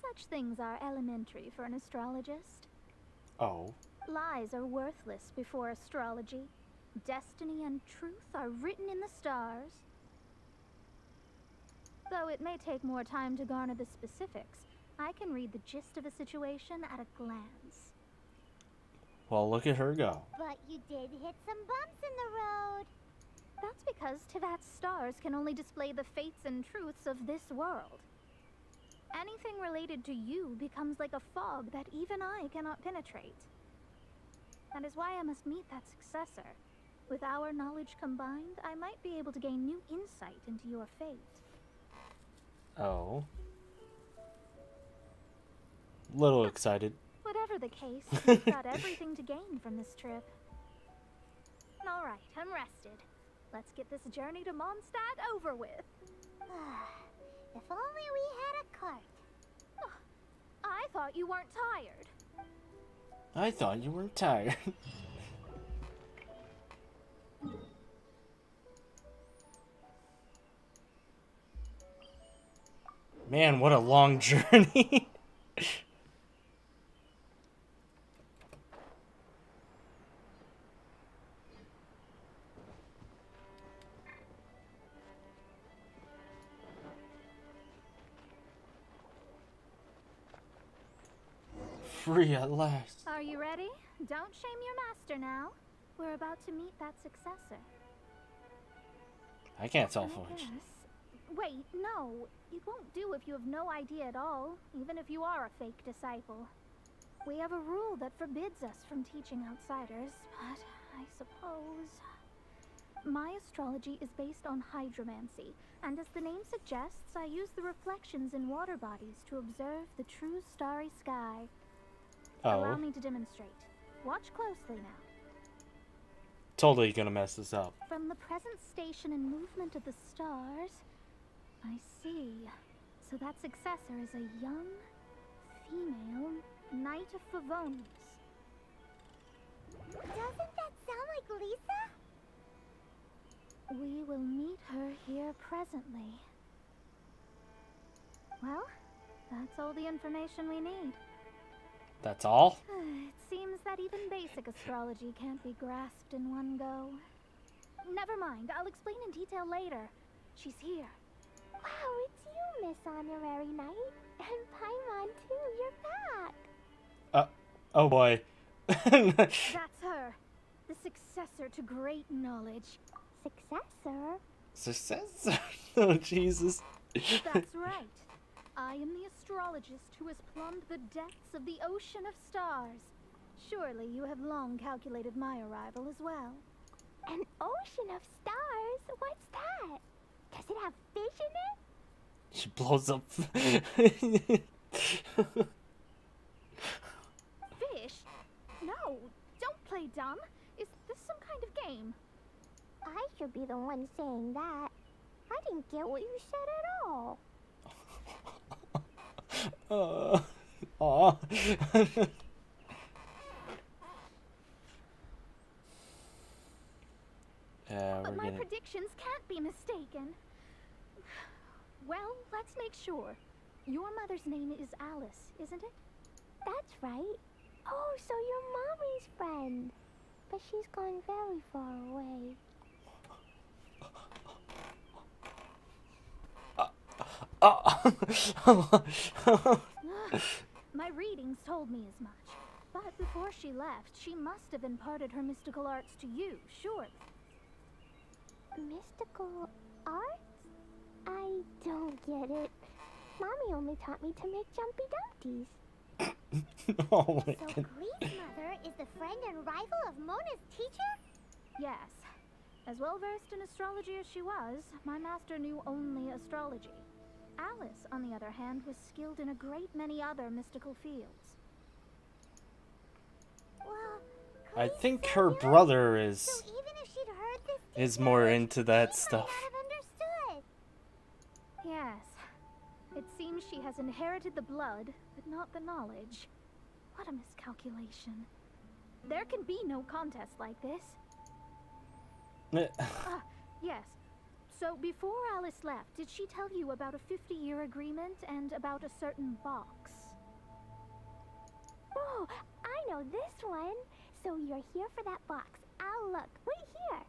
Such things are elementary for an astrologist. Oh. Lies are worthless before astrology. Destiny and truth are written in the stars. Though it may take more time to garner the specifics, I can read the gist of a situation at a glance. Well, look at her go. But you did hit some bumps in the road. That's because Tivat's stars can only display the fates and truths of this world. Anything related to you becomes like a fog that even I cannot penetrate. That is why I must meet that successor. With our knowledge combined, I might be able to gain new insight into your fate. Oh. Little excited. Whatever the case, we've got everything to gain from this trip. Alright, I'm rested. Let's get this journey to Mondstadt over with. If only we had a cart. I thought you weren't tired. I thought you weren't tired. Man, what a long journey. Free at last. Are you ready? Don't shame your master now. We're about to meet that successor. I can't tell I forge. guess. Wait, no. It won't do if you have no idea at all, even if you are a fake disciple. We have a rule that forbids us from teaching outsiders, but I suppose... My astrology is based on hydromancy, and as the name suggests, I use the reflections in water bodies to observe the true starry sky. Allow Oh. me to demonstrate. Watch closely now. Totally gonna mess this up. From the present station and movement of the stars, I see. So that successor is a young, female Knight of Favonius. Doesn't that sound like Lisa? We will meet her here presently. Well, that's all the information we need. That's all? It seems that even basic astrology can't be grasped in one go. Never mind, I'll explain in detail later. She's here. Wow, it's you, Miss Honorary Knight. And Paimon, too. You're back. Oh boy. That's her. The successor to great knowledge. Successor? Success? Oh, Jesus. That's right. I am the astrologist who has plumbed the depths of the ocean of stars. Surely you have long calculated my arrival as well. An ocean of stars? What's that? Does it have fish in it? She blows up. Fish? No, don't play dumb. Is this some kind of game? I should be the one saying that. I didn't get what you said at all. Aw. But my predictions can't be mistaken. Well, let's make sure. Your mother's name is Alice, isn't it? That's right. Oh, so you're Mommy's friend. But she's gone very far away. My readings told me as much. But before she left, she must have imparted her mystical arts to you, surely. Mystical arts? I don't get it. Mommy only taught me to make jumpy dumpties. Oh my So god. Glee's mother is the friend and rival of Mona's teacher? Yes. As well versed in astrology as she was, my master knew only astrology. Alice, on the other hand, was skilled in a great many other mystical fields. Well, I Glee's think so her young, brother so even if she'd heard this is teacher, more into that she stuff. might not have understood. Yes. It seems she has inherited the blood, but not the knowledge. What a miscalculation. There can be no contest like this. Yes. So before Alice left, did she tell you about a 50-year agreement and about a certain box? Oh, I know this one. So you're here for that box. I'll look. Wait here.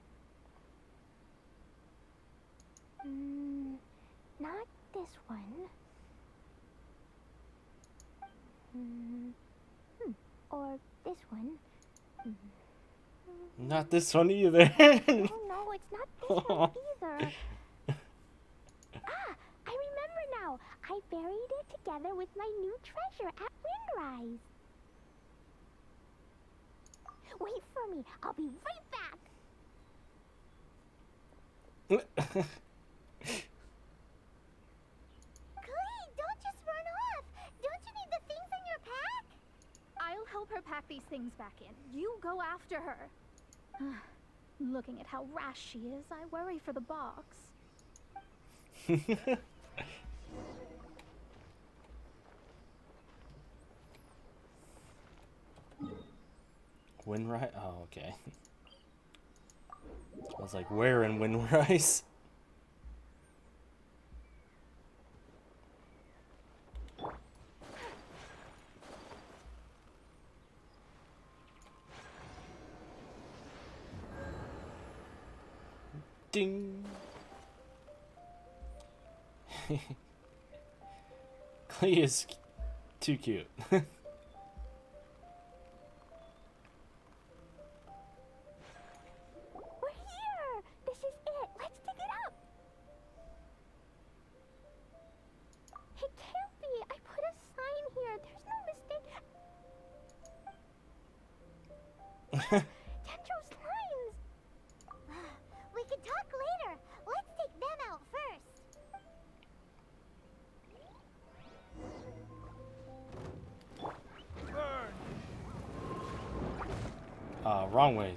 Not this one. Or this one. Not this one either. Oh no, it's not this one either. Ah, I remember now. I buried it together with my new treasure at Windrise. Wait for me. I'll be right back. Glee, don't just run off. Don't you need the things in your pack? I'll help her pack these things back in. You go after her. Looking at how rash she is, I worry for the box. Windrise? Oh, okay. I was like, where in Windrise? Ding! Clay is too cute. We're here. This is it. Let's dig it up. It can't be. I put a sign here. There's no mistake. Tentro's lines. We can talk later. Let's take them out first. Wrong way.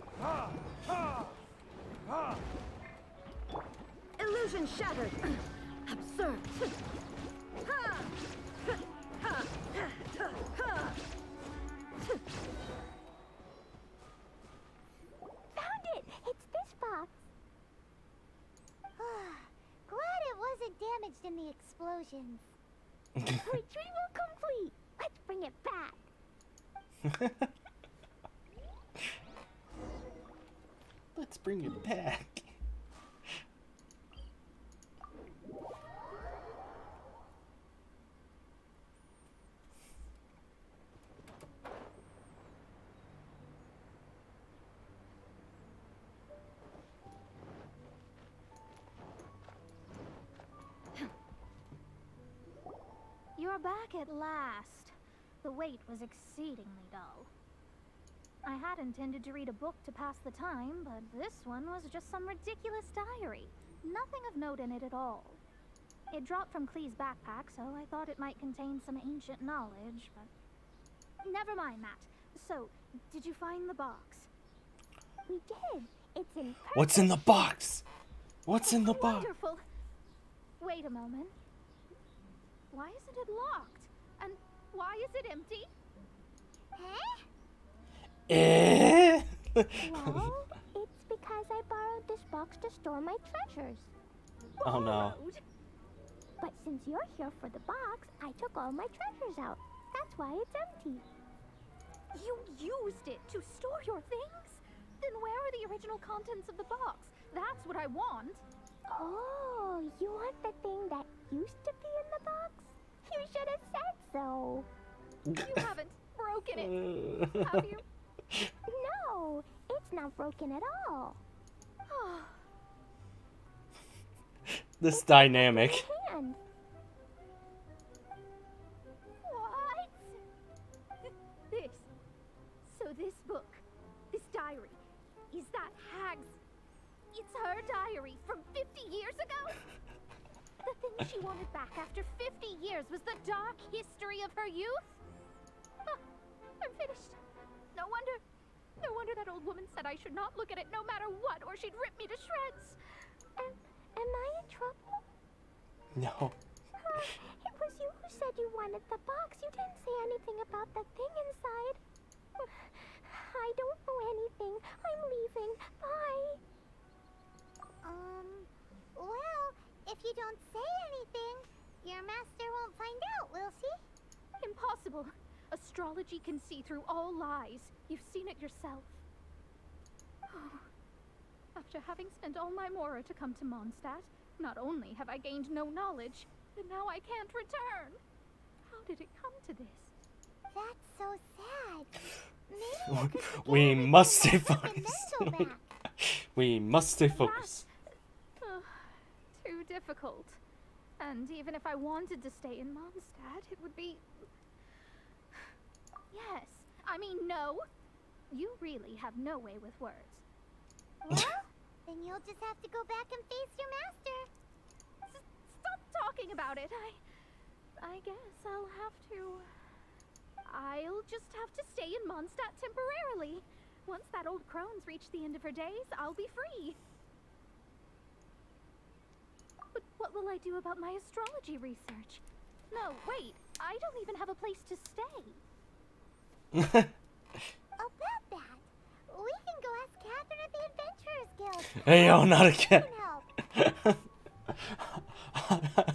Illusion shattered. Absurd. Found it. It's this box. Glad it wasn't damaged in the explosions. Retrieval complete. Let's bring it back. Let's bring it back. you're back at last. The wait was exceedingly dull. I had intended to read a book to pass the time, but this one was just some ridiculous diary. Nothing of note in it at all. It dropped from Clee's backpack, so I thought it might contain some ancient knowledge, but... Never mind that. So, did you find the box? We did. It's in perfect What's in the box? What's in the box? Wonderful. Wait a moment. Why isn't it locked? And why is it empty? Huh? Eh? Well, it's because I borrowed this box to store my treasures. Oh no. Borrowed? But since you're here for the box, I took all my treasures out. That's why it's empty. You used it to store your things? Then where are the original contents of the box? That's what I want. Oh, you want the thing that used to be in the box? You should have said so. You haven't broken it, have you? No, it's not broken at all. This dynamic. Hand. What? This. So this book, this diary, is that Hag's... It's her diary from 50 years ago? The thing she wanted back after 50 years was the dark history of her youth? Huh, I'm finished. No wonder that old woman said I should not look at it no matter what, or she'd rip me to shreds. Am I in trouble? No. It was you who said you wanted the box. You didn't say anything about the thing inside. I don't know anything. I'm leaving. Bye. Well, if you don't say anything, your master won't find out, will she? Impossible. Astrology can see through all lies. You've seen it yourself. After having spent all my mora to come to Mondstadt, not only have I gained no knowledge, but now I can't return. How did it come to this? That's so sad. Maybe you could We forget must stay everything and then focused. go back. We must stay focused. Too difficult. And even if I wanted to stay in Mondstadt, it would be... Yes. I mean, no. You really have no way with words. Well, then you'll just have to go back and face your master. Stop talking about it. I guess I'll have to... I'll just have to stay in Mondstadt temporarily. Once that old crone's reached the end of her days, I'll be free. But what will I do about my astrology research? No, wait. I don't even have a place to stay. About that, we can go ask Catherine at the Adventurers Guild. Hey, yo, not again.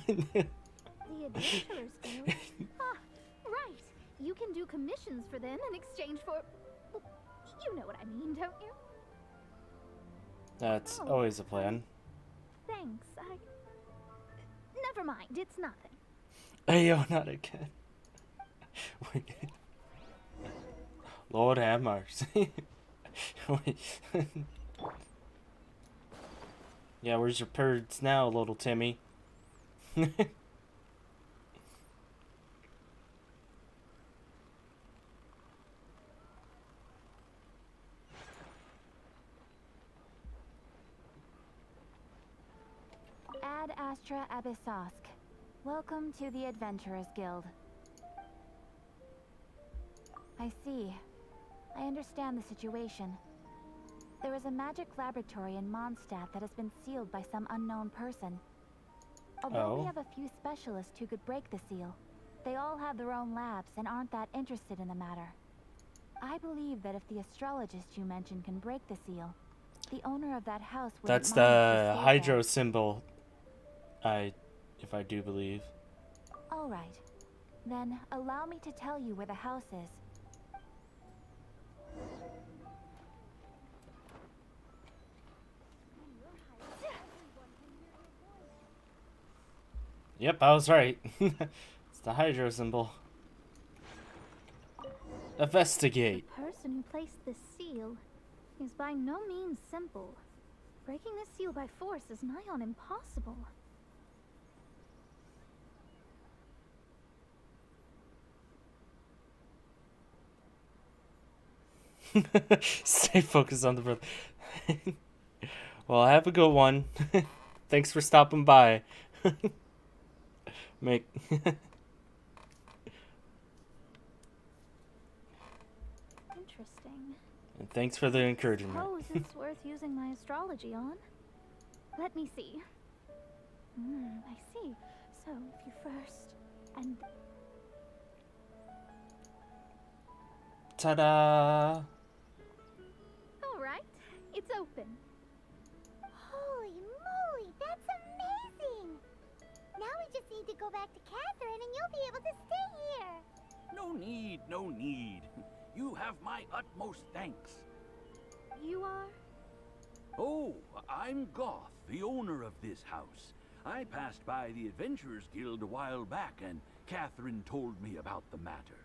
The Adventurers Guild? Right. You can do commissions for them in exchange for... You know what I mean, don't you? That's always a plan. Thanks, Never mind, it's nothing. Hey, yo, not again. Lord have mercy. Yeah, where's your birds now, little Timmy? Ad Astra Abyssosk. Welcome to the Adventurers Guild. I see. I understand the situation. There is a magic laboratory in Mondstadt that has been sealed by some unknown person. Although we have a few specialists who could break the seal, they all have their own labs and aren't that interested in the matter. I believe that if the astrologist you mentioned can break the seal, the owner of that house would... That's the hydro symbol, if I do believe. All right. Then allow me to tell you where the house is. Yep, I was right. It's the hydro symbol. Investigate. The person who placed this seal is by no means simple. Breaking this seal by force is nigh on impossible. Stay focused on the brother. Well, have a good one. Thanks for stopping by. Make Interesting. and thanks for the encouragement. Suppose it's worth using my astrology on. Let me see. I see. So, if you first and Ta-da! all right, it's open. Holy moly, that's amazing! Now we just need to go back to Catherine and you'll be able to stay here. No need, no need. You have my utmost thanks. You are? Oh, I'm Goth, the owner of this house. I passed by the Adventurers Guild a while back, and Catherine told me about the matter.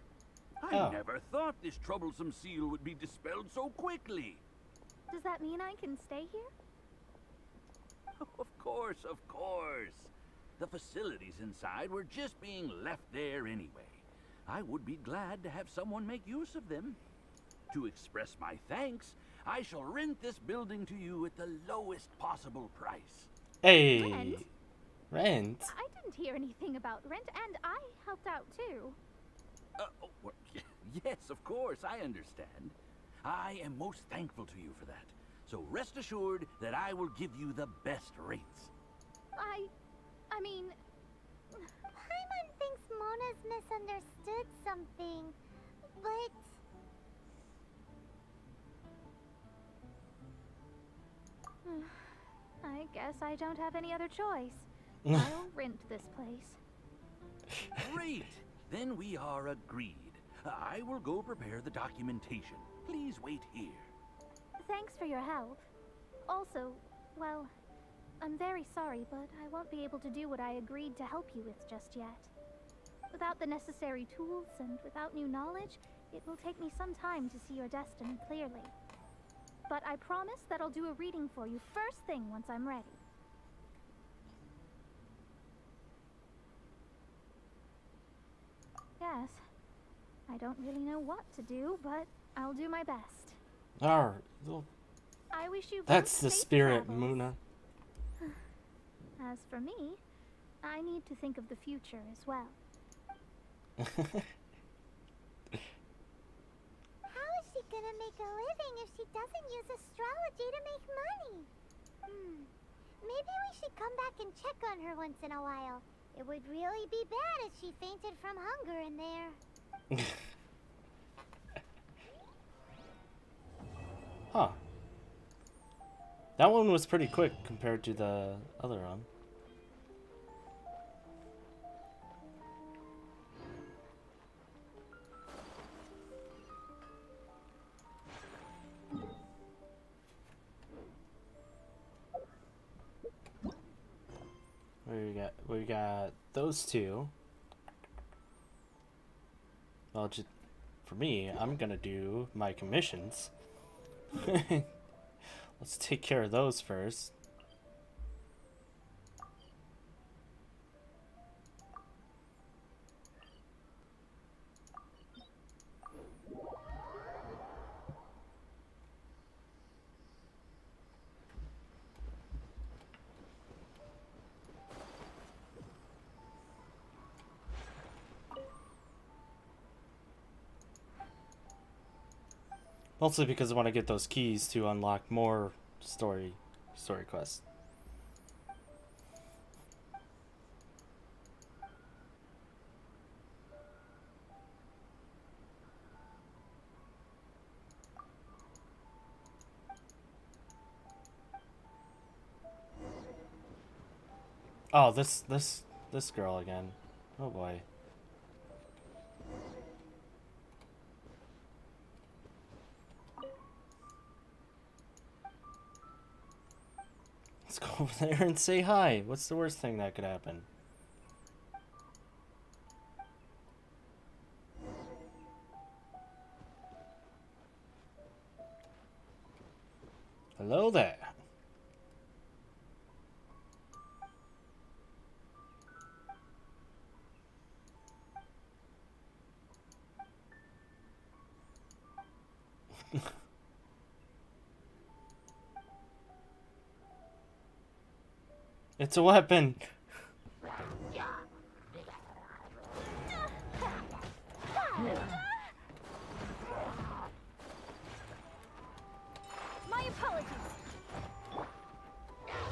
I never thought this troublesome seal would be dispelled so quickly. Does that mean I can stay here? Of course, of course. The facilities inside were just being left there anyway. I would be glad to have someone make use of them. To express my thanks, I shall rent this building to you at the lowest possible price. Hey! Rent? I didn't hear anything about rent, and I helped out too. Well, yes, of course, I understand. I am most thankful to you for that. So rest assured that I will give you the best rates. I mean... Paimon thinks Mona's misunderstood something, but... I guess I don't have any other choice. I'll rent this place. Great! Then we are agreed. I will go prepare the documentation. Please wait here. Thanks for your help. Also, well, I'm very sorry, but I won't be able to do what I agreed to help you with just yet. Without the necessary tools and without new knowledge, it will take me some time to see your destiny clearly. But I promise that I'll do a reading for you first thing once I'm ready. Yes. I don't really know what to do, but I'll do my best. Alright. Well, I wish you both that's the safe spirit, travels. Muna. As for me, I need to think of the future as well. How is she gonna make a living if she doesn't use astrology to make money? Maybe we should come back and check on her once in a while. It would really be bad if she fainted from hunger in there. Huh. That one was pretty quick compared to the other one. We got those two. Well, just for me, I'm gonna do my commissions. Let's take care of those first. Mostly because I want to get those keys to unlock more story quests. Oh, this girl again. Oh boy. Let's go over there and say hi. What's the worst thing that could happen? Hello there. It's a weapon. My apologies.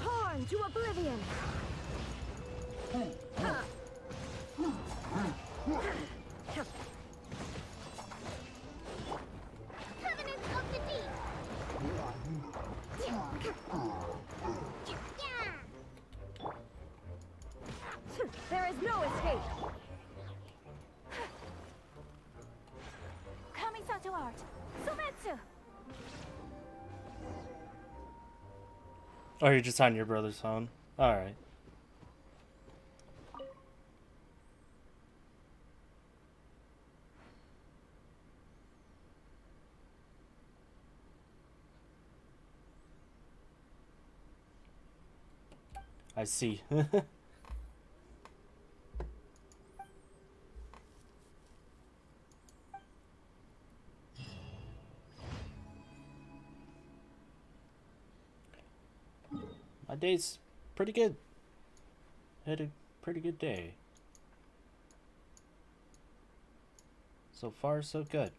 Torn to oblivion. Covenant of the Deep. There is no escape. Kamisato art. Sumetsu. Oh, you're just on your brother's phone. All right. I see. My day's pretty good. Had a pretty good day. So far, so good.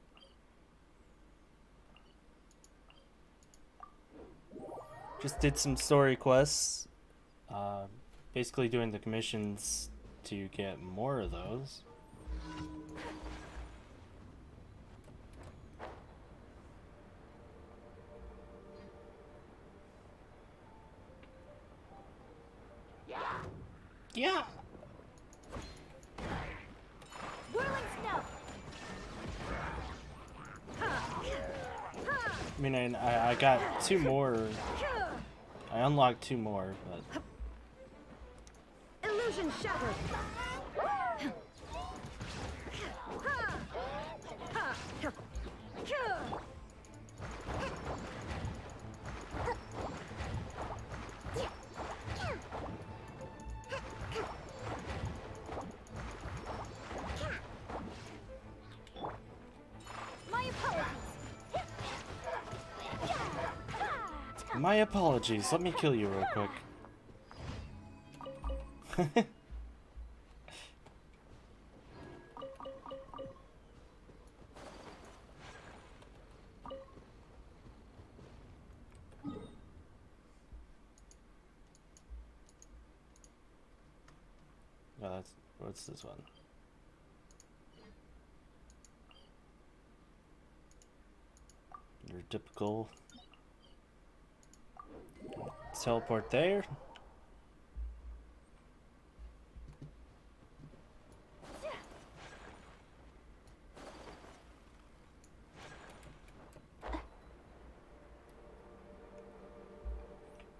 Just did some story quests. Basically doing the commissions to get more of those. Yeah. Whirling snow. I mean, I got 2 more. I unlocked 2 more, but Illusion shattered. My apologies. my apologies. Let me kill you real quick. No, what's this one? Your typical teleport there.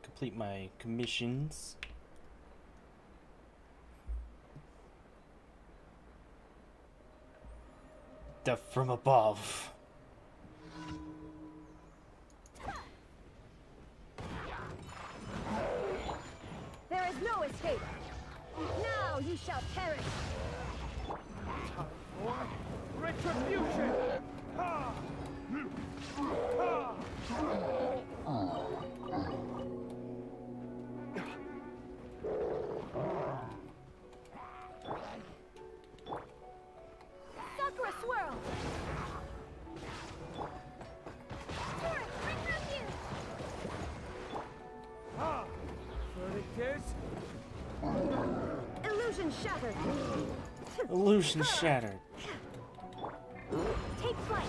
Complete my commissions. Death from above. There is no escape. Now you shall perish. Retribution! Ha! Ha! Sakura swirl. Ha! Furniture. Illusion shattered. Illusion shattered. Take flight.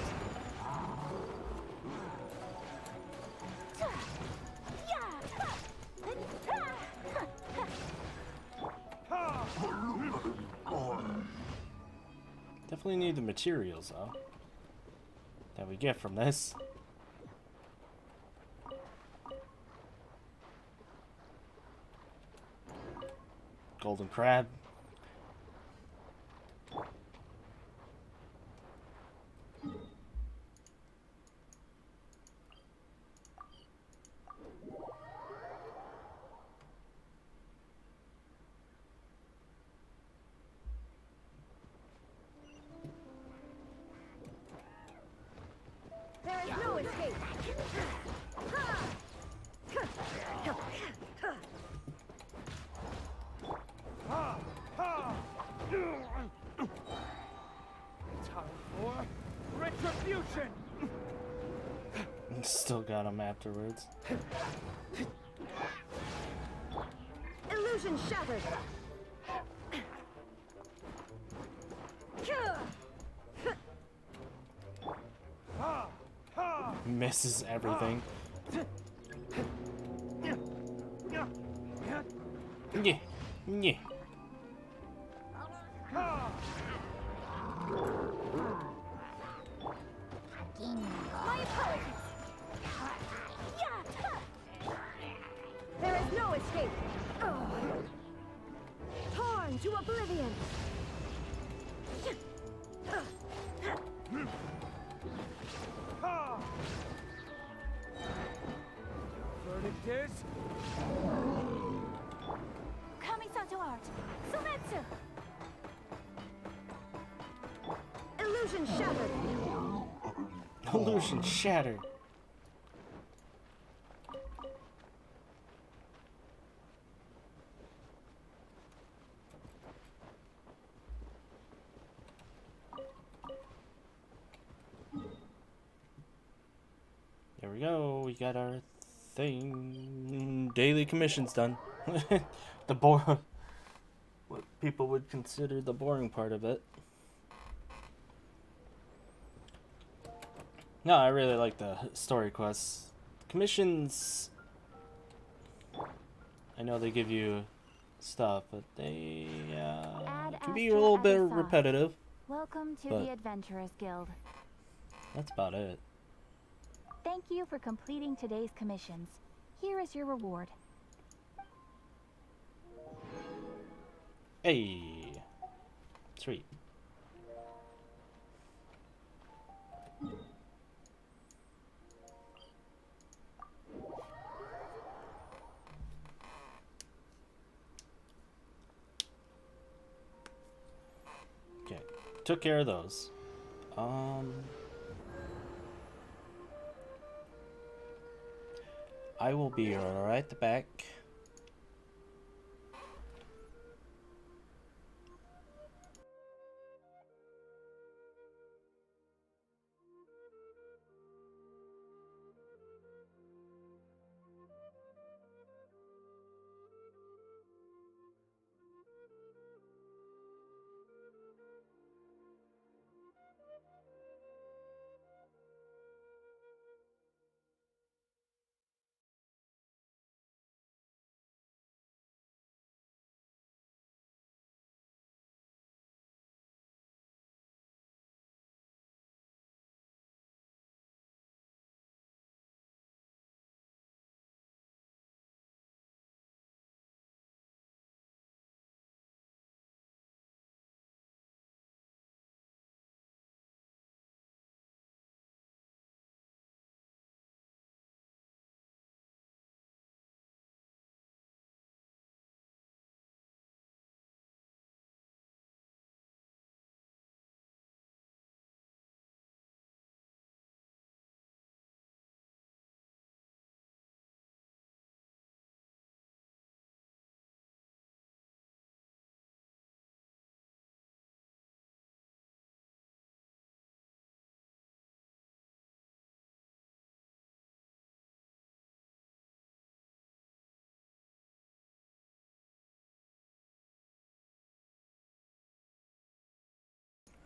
Definitely need the materials though that we get from this. Golden crab. There is no escape. still got him afterwards. Illusion shattered. Misses everything. Yeah, yeah. My apologies. There is no escape. Torn to oblivion. Verdict is... Kamisato art. Sumetsu. Illusion shattered. Illusion shattered. There we go. We got our thing. Daily commissions done. The what people would consider the boring part of it. No, I really like the story quests. Commissions, I know they give you stuff, but they can be a little bit repetitive. Welcome to but the Adventurers Guild. that's about it. Thank you for completing today's commissions. Here is your reward. Hey, sweet. Okay, took care of those. I will be right back.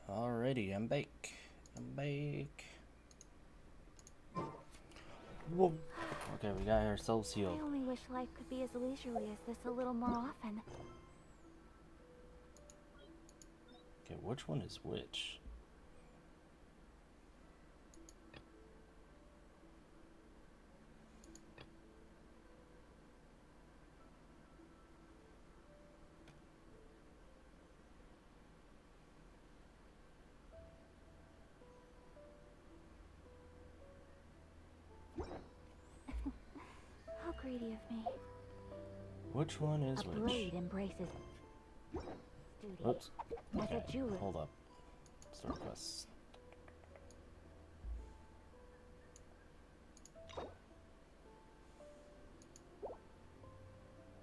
Alrighty, I'm back. Whoa. Okay, we got ourselves healed. I only wish life could be as leisurely as this a little more often. Okay, which one is which? How greedy of me. Which one is A which? blade embraces duty. Oops. As Okay, a jeweler. hold up. Story quests.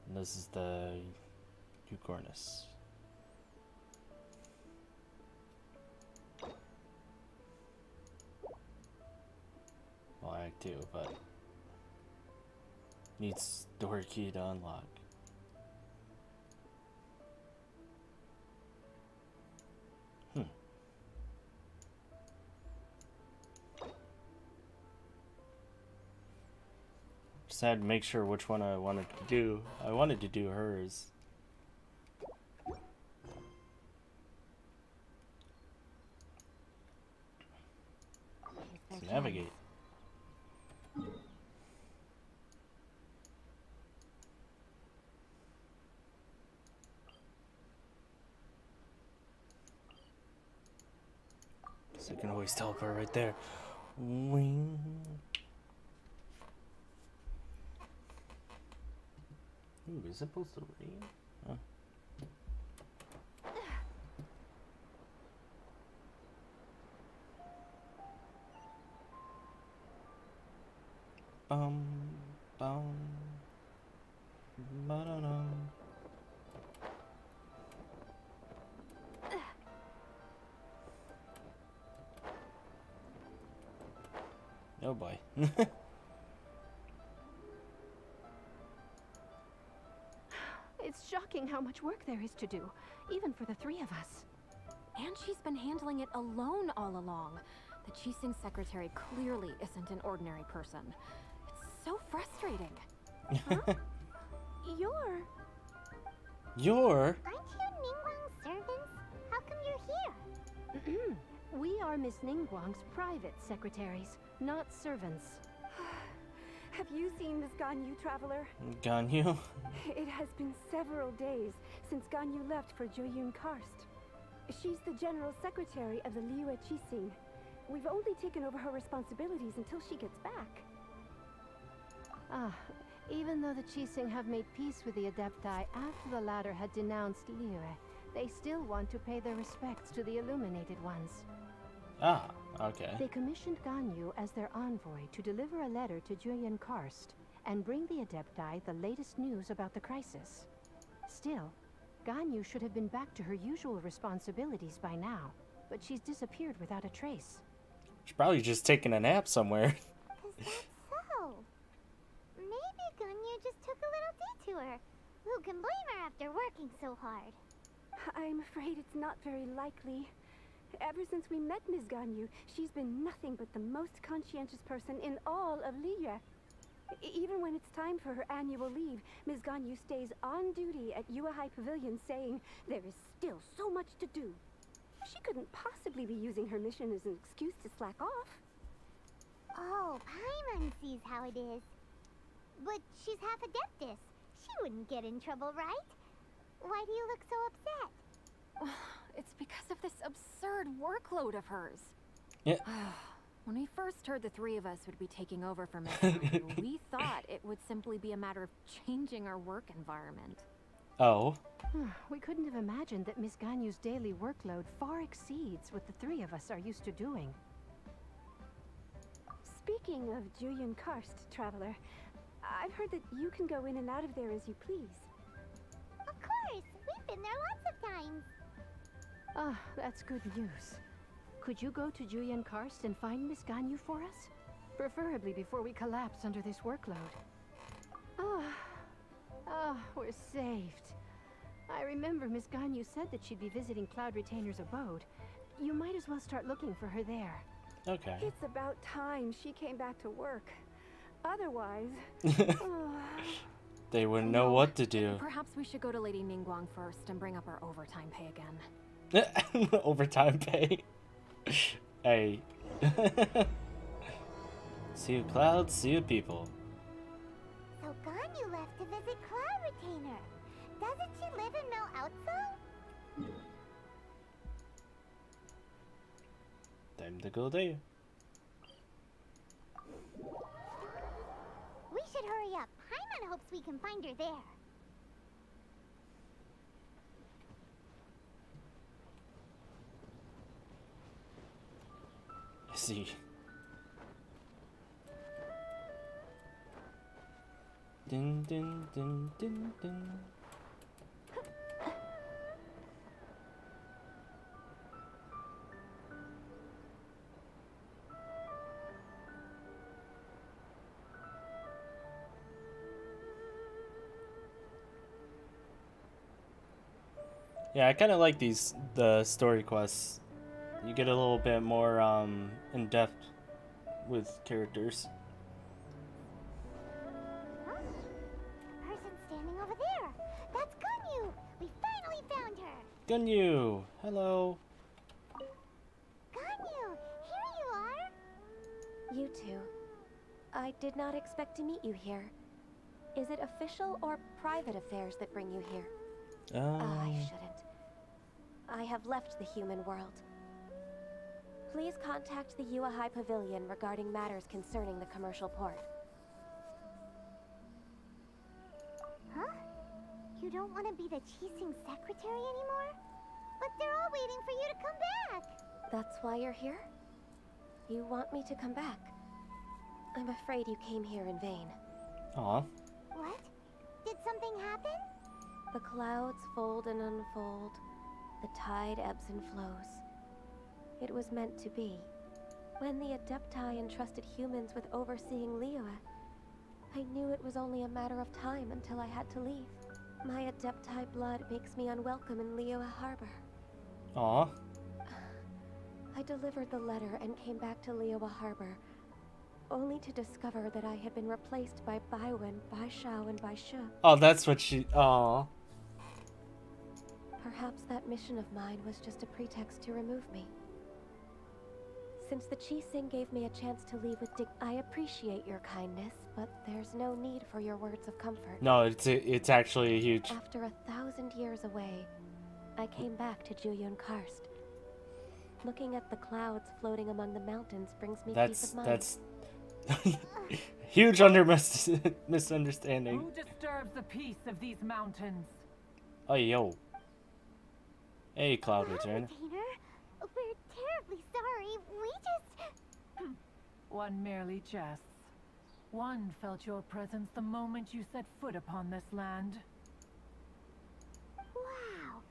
And this is the Eucornis. Well, to, but needs door key to unlock. Just had to make sure which one I wanted to do. I wanted to do hers. Let's navigate. So I can always teleport right there. Wing. Ooh, is it supposed to rain? Oh. Bum, bum, ba-da-dum. Oh boy. It's shocking how much work there is to do, even for the three of us. And she's been handling it alone all along. The Qixing secretary clearly isn't an ordinary person. It's so frustrating. Huh? You're... Aren't you Ningguang's servants? How come you're here? We are Miss Ningguang's private secretaries, not servants. Have you seen Miss Ganyu, Traveler? Ganyu? It has been several days since Ganyu left for Joyun Karst. She's the general secretary of the Liyue Qixing. We've only taken over her responsibilities until she gets back. Even though the Qixing have made peace with the Adepti after the latter had denounced Liyue, they still want to pay their respects to the Illuminated Ones. Ah, okay. They commissioned Ganyu as their envoy to deliver a letter to Joyun Karst and bring the Adepti the latest news about the crisis. Still, Ganyu should have been back to her usual responsibilities by now, but she's disappeared without a trace. She's probably just taking a nap somewhere. Is that so? Maybe Ganyu just took a little detour. Who can blame her after working so hard? I'm afraid it's not very likely. Ever since we met Ms. Ganyu, she's been nothing but the most conscientious person in all of Liyue. Even when it's time for her annual leave, Ms. Ganyu stays on duty at Yuehai Pavilion saying there is still so much to do. She couldn't possibly be using her mission as an excuse to slack off. Oh, Paimon sees how it is. But she's half Adeptus. She wouldn't get in trouble, right? Why do you look so upset? It's because of this absurd workload of hers. Yeah. When we first heard the three of us would be taking over for Miss Ganyu, we thought it would simply be a matter of changing our work environment. Oh. We couldn't have imagined that Miss Ganyu's daily workload far exceeds what the three of us are used to doing. Speaking of Joyun Karst, Traveler, I've heard that you can go in and out of there as you please. Of course! We've been there lots of times. That's good news. Could you go to Joyun Karst and find Miss Ganyu for us? Preferably before we collapse under this workload. We're saved. I remember Miss Ganyu said that she'd be visiting Cloud Retainer's abode. You might as well start looking for her there. Okay. It's about time she came back to work. Otherwise... They wouldn't know what to do. Perhaps we should go to Lady Ningguang first and bring up our overtime pay again. Overtime pay. Hey. See you clouds, see you people. So Ganyu left to visit Cloud Retainer. Doesn't she live in Mel Outso? Time to go there. We should hurry up. Paimon hopes we can find her there. I see. Dun dun dun dun dun. Yeah, I kind of like the story quests. You get a little bit more in depth with characters. Huh? The person standing over there. That's Gunyu. We finally found her. Gunyu, hello. Gunyu, here you are. You two. I did not expect to meet you here. Is it official or private affairs that bring you here? I shouldn't. I have left the human world. Please contact the Yua High Pavilion regarding matters concerning the commercial port. Huh? You don't want to be the Qixing secretary anymore? But they're all waiting for you to come back. That's why you're here? You want me to come back? I'm afraid you came here in vain. Aw. What? Did something happen? The clouds fold and unfold. The tide ebbs and flows. It was meant to be. When the Adepti entrusted humans with overseeing Liyue, I knew it was only a matter of time until I had to leave. My Adepti blood makes me unwelcome in Liyue Harbor. Aw. I delivered the letter and came back to Liyue Harbor, only to discover that I had been replaced by Baiwen, Baishao, and Baishu. Oh, that's what she. Aw. Perhaps that mission of mine was just a pretext to remove me. Since the Qixing gave me a chance to leave with I appreciate your kindness, but there's no need for your words of comfort. No, it's actually a huge. After 1,000 years away, I came back to Juyun Karst. Looking at the clouds floating among the mountains brings me peace of mind. That's huge misunderstanding. Who disturbs the peace of these mountains? Oh, yo. Hey, Cloud Return. Retainer, we're terribly sorry. We just... One merely jests. One felt your presence the moment you set foot upon this land. Wow,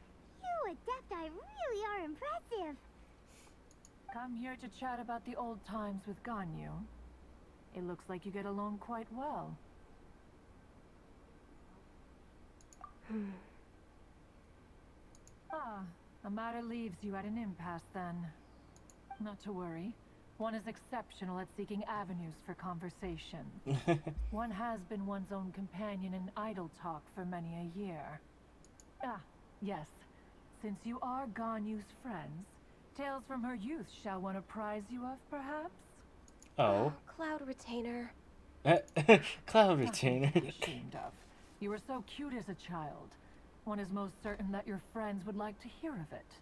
you Adepti really are impressive. Come here to chat about the old times with Ganyu. It looks like you get along quite well. A matter leaves you at an impasse then. Not to worry. One is exceptional at seeking avenues for conversation. One has been one's own companion in idle talk for many a year. Ah, yes. Since you are Ganyu's friends, tales from her youth shall one apprise you of, perhaps? Oh. Cloud Retainer. Cloud Retainer. Nothing to be ashamed of. You were so cute as a child. One is most certain that your friends would like to hear of it.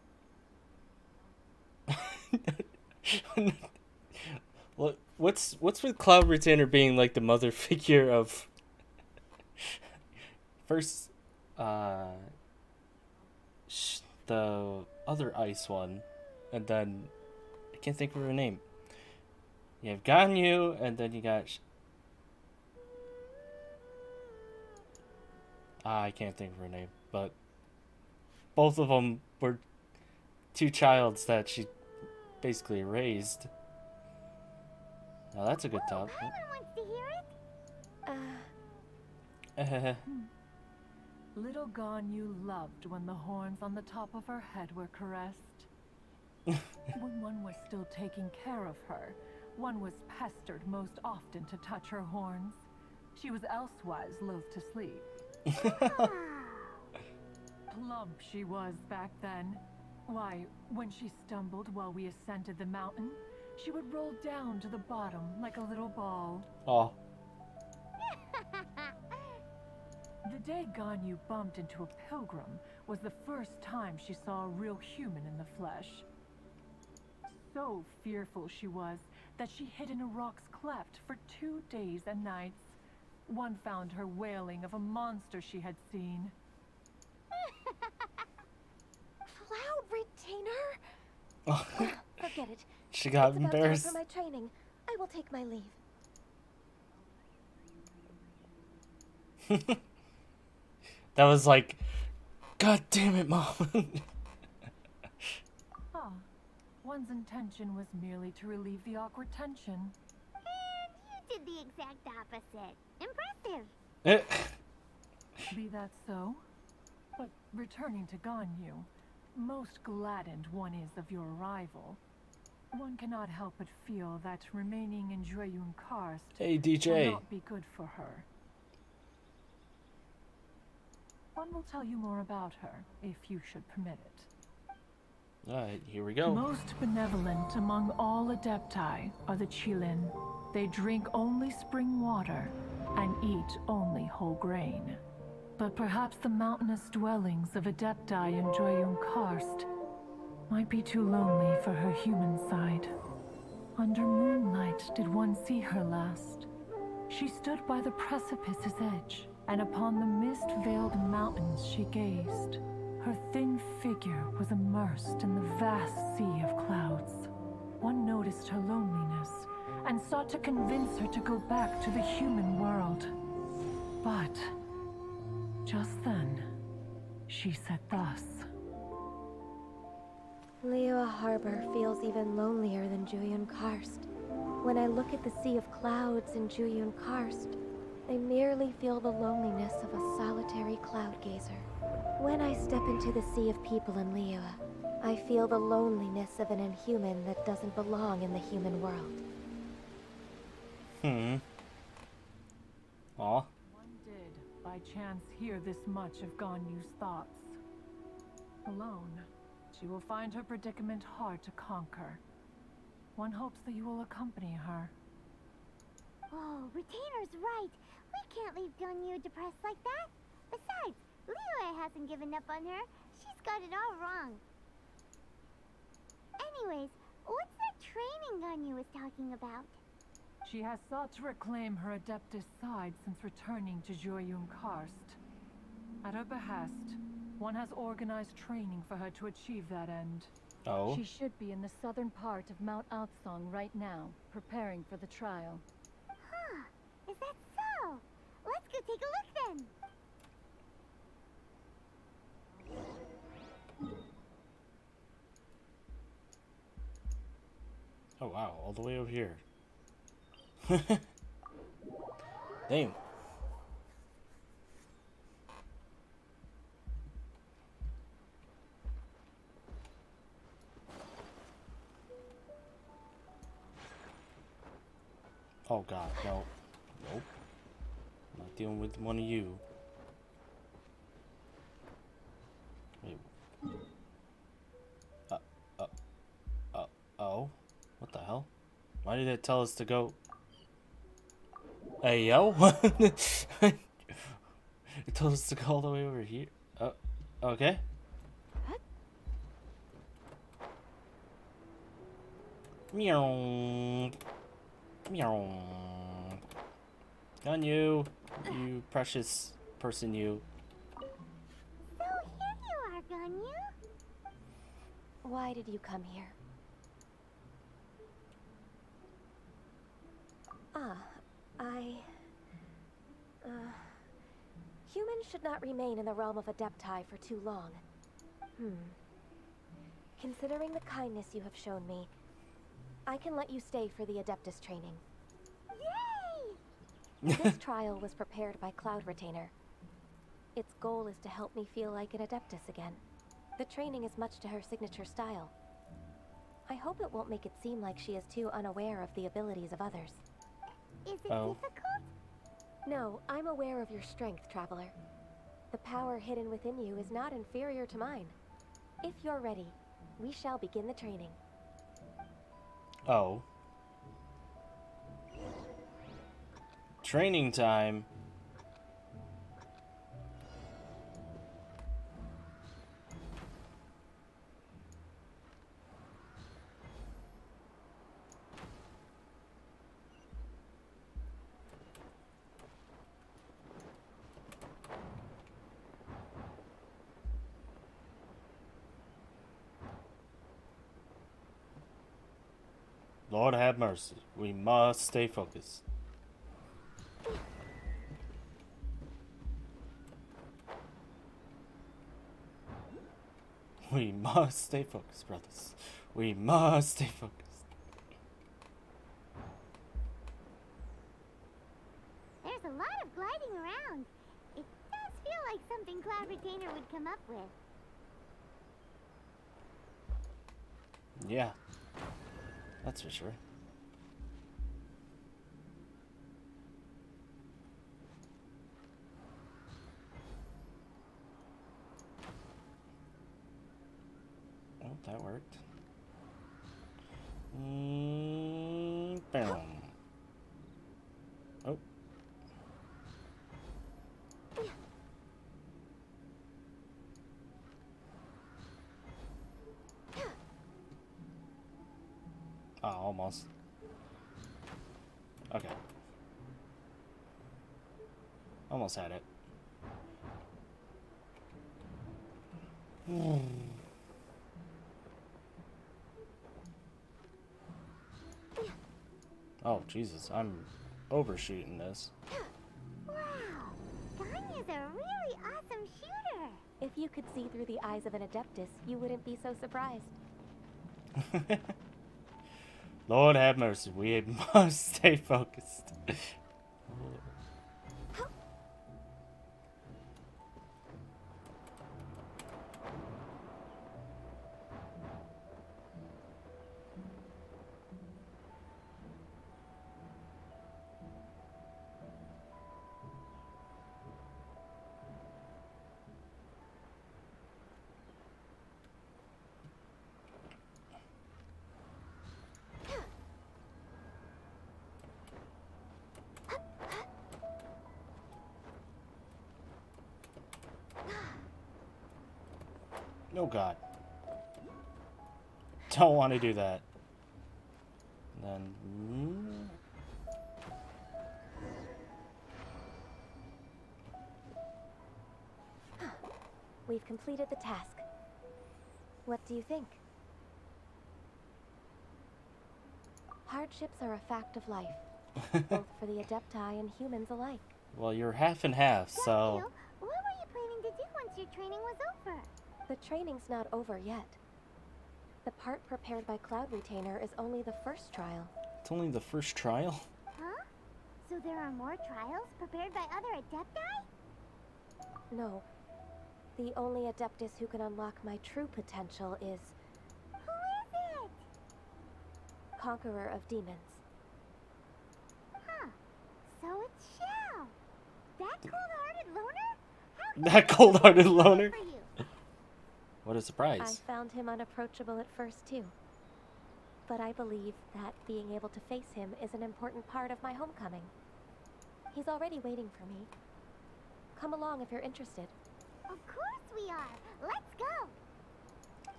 What's with Cloud Retainer being like the mother figure of first the other ice one, and then I can't think of her name. You have Ganyu, and then you got I can't think of her name, but both of them were two childs that she basically raised. Now that's a good top. Wants to hear it? Little Ganyu loved when the horns on the top of her head were caressed. When one was still taking care of her, one was pestered most often to touch her horns. She was elsewise loath to sleep. Plump she was back then. Why, when she stumbled while we ascended the mountain, she would roll down to the bottom like a little ball. Oh. The day Ganyu bumped into a pilgrim was the first time she saw a real human in the flesh. So fearful she was that she hid in a rock's cleft for 2 days and nights. One found her wailing of a monster she had seen. Cloud Retainer? Forget it. She got it's about embarrassed. time for my training. I will take my leave. That was like, God damn it, Mom. One's intention was merely to relieve the awkward tension. And you did the exact opposite. Impressive. Be that so? But returning to Ganyu, most gladdened one is of your arrival, one cannot help but feel that remaining in Jueyun Karst Hey, DJ. will not be good for her. One will tell you more about her, if you should permit it. Alright, here we go. Most benevolent among all Adepti are the Qilin. They drink only spring water and eat only whole grain. But perhaps the mountainous dwellings of Adepti in Jueyun Karst might be too lonely for her human side. Under moonlight did one see her last. She stood by the precipice's edge, and upon the mist-veiled mountains she gazed. Her thin figure was immersed in the vast sea of clouds. One noticed her loneliness, and sought to convince her to go back to the human world. But just then, she said thus. Liyue Harbor feels even lonelier than Jueyun Karst. When I look at the sea of clouds in Jueyun Karst, I merely feel the loneliness of a solitary cloud gazer. When I step into the sea of people in Liyue, I feel the loneliness of an inhuman that doesn't belong in the human world. Aw. One did, by chance, hear this much of Ganyu's thoughts. Alone, she will find her predicament hard to conquer. One hopes that you will accompany her. Oh, Retainer's right. We can't leave Ganyu depressed like that. Besides, Liyue hasn't given up on her. She's got it all wrong. Anyways, what's that training Ganyu was talking about? She has sought to reclaim her Adeptus side since returning to Jueyun Karst. At her behest, one has organized training for her to achieve that end. Oh. She should be in the southern part of Mount Aotsong right now, preparing for the trial. Huh, is that so? Let's go take a look then. Oh wow, all the way over here. Damn. Oh god, no. Nope. I'm not dealing with one of you. Wait. Oh? What the hell? Why did it tell us to go? Hey, yo? It told us to go all the way over here. Okay. Meow. Meow. On you, you precious person, you. So here you are, Ganyu. Why did you come here? Humans should not remain in the realm of Adepti for too long. Considering the kindness you have shown me, I can let you stay for the Adeptus training. Yay! This trial was prepared by Cloud Retainer. Its goal is to help me feel like an Adeptus again. The training is much to her signature style. I hope it won't make it seem like she is too unaware of the abilities of others. Is it difficult? No, I'm aware of your strength, Traveler. The power hidden within you is not inferior to mine. If you're ready, we shall begin the training. Oh. Training time. Lord have mercy. We must stay focused. We must stay focused, brothers. We must stay focused. There's a lot of gliding around. It does feel like something Cloud Retainer would come up with. Yeah, that's for sure. Oh, that worked. Boom. Oh. Oh, almost. Okay. Almost had it. Oh, Jesus. I'm overshooting this. Wow! Ganya's a really awesome shooter! If you could see through the eyes of an Adeptus, you wouldn't be so surprised. Lord have mercy. We must stay focused. Oh, God. Don't want to do that. Then... We've completed the task. What do you think? Hardships are a fact of life, both for the Adepti and humans alike. Well, you're half and half, so... What were you planning to do once your training was over? The training's not over yet. The part prepared by Cloud Retainer is only the first trial. It's only the first trial? Huh? So there are more trials prepared by other Adepti? No. The only Adeptus who can unlock my true potential is... Who is it? Conqueror of Demons. Huh. So it's Xiao. That cold-hearted loner? That cold-hearted loner? What a surprise. I found him unapproachable at first, too. But I believe that being able to face him is an important part of my homecoming. He's already waiting for me. Come along if you're interested. Of course we are. Let's go.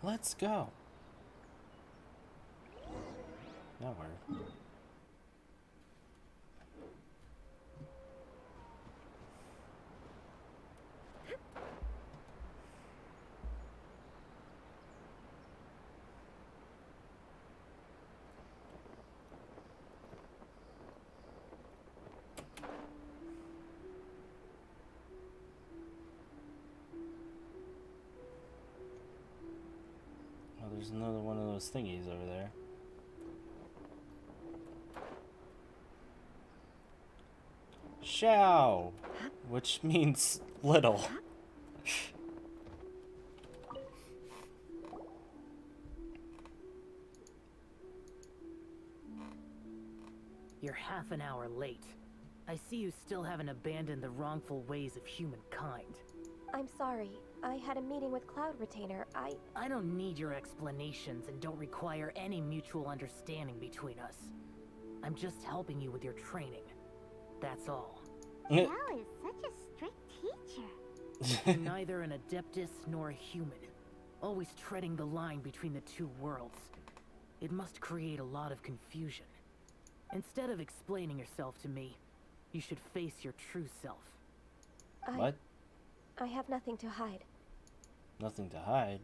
Let's go. That worked. Oh, there's another one of those thingies over there. Xiao, which means little. You're half an hour late. I see you still haven't abandoned the wrongful ways of humankind. I'm sorry. I had a meeting with Cloud Retainer. I don't need your explanations and don't require any mutual understanding between us. I'm just helping you with your training. That's all. Xiao is such a strict teacher. Neither an Adeptus nor a human. Always treading the line between the two worlds. It must create a lot of confusion. Instead of explaining yourself to me, you should face your true self. What? I have nothing to hide. Nothing to hide?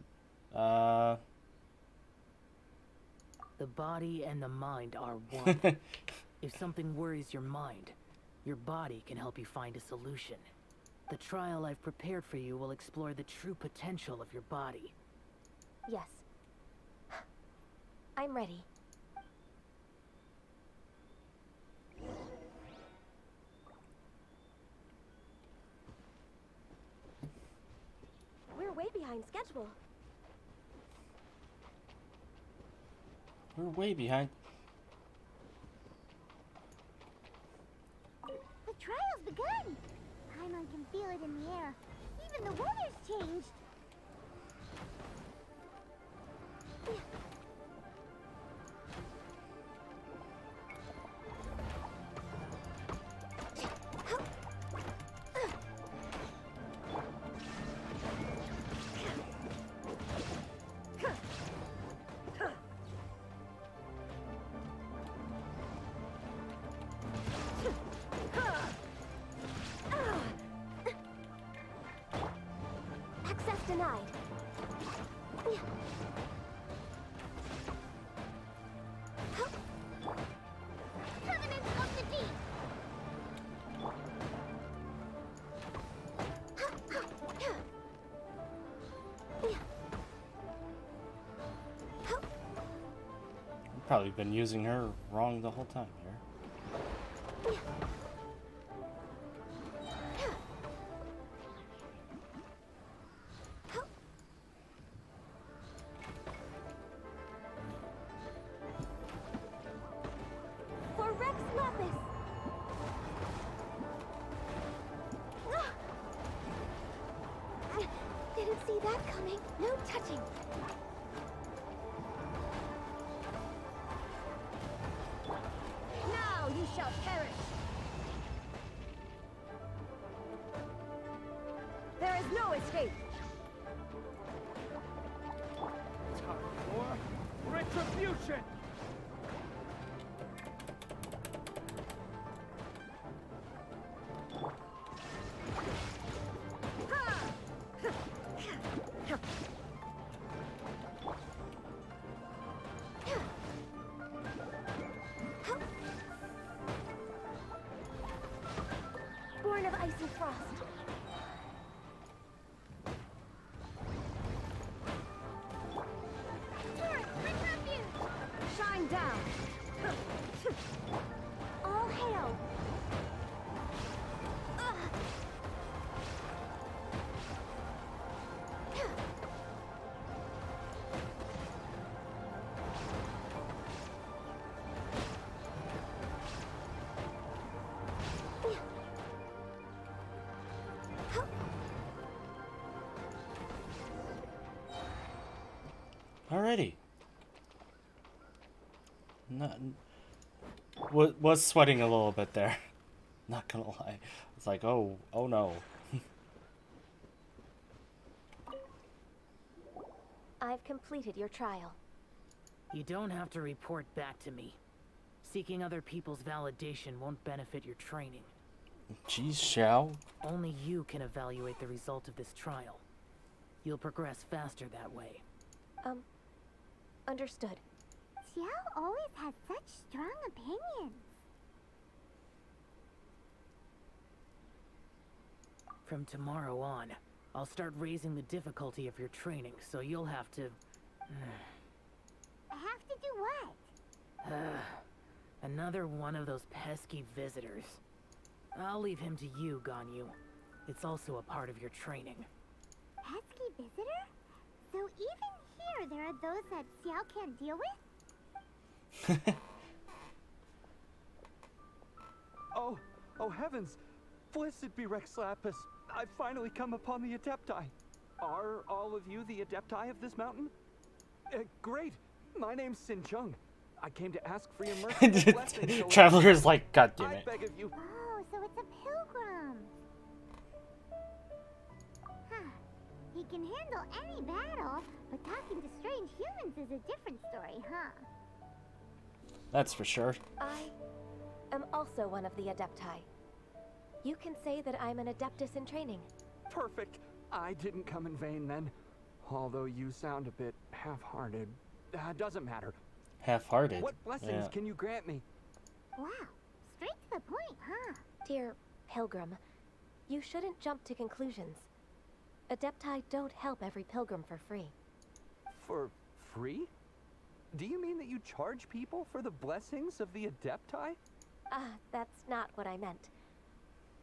The body and the mind are one. If something worries your mind, your body can help you find a solution. The trial I've prepared for you will explore the true potential of your body. Yes. I'm ready. behind schedule. We're way behind. The trial's begun! Paimon can feel it in the air. Even the weather's changed. Access denied. Covenant of the Deep! I've probably been using her wrong the whole time here. For Rex Lapis. Didn't see that coming. No touching. Now you shall perish. There is no escape. Time for retribution! Born of ice and frost. Shine down. All hail. Alrighty. Not, was sweating a little bit there. Not gonna lie. It's like, oh no. I've completed your trial. You don't have to report back to me. Seeking other people's validation won't benefit your training. Jeez, Xiao. Only you can evaluate the result of this trial. You'll progress faster that way. Understood. Xiao always had such strong opinions. From tomorrow on, I'll start raising the difficulty of your training, so you'll have to... I have to do what? Another one of those pesky visitors. I'll leave him to you, Ganyu. It's also a part of your training. Pesky visitor? So even here there are those that Xiao can't deal with? Oh heavens! Blessed be Rex Lapis! I've finally come upon the Adepti. Are all of you the Adepti of this mountain? Great! My name's Sin Chung. I came to ask for your mercy. Traveler's like, God damn it. I beg of you. Oh, so it's a pilgrim. Huh. He can handle any battle, but talking to strange humans is a different story, huh? That's for sure. I am also one of the Adepti. You can say that I'm an Adeptus in training. Perfect. I didn't come in vain then. Although you sound a bit half-hearted. Doesn't matter. Half-hearted? What blessings can you grant me? Wow. Straight to the point, huh? Dear Pilgrim, you shouldn't jump to conclusions. Adepti don't help every pilgrim for free. For free? Do you mean that you charge people for the blessings of the Adepti? That's not what I meant.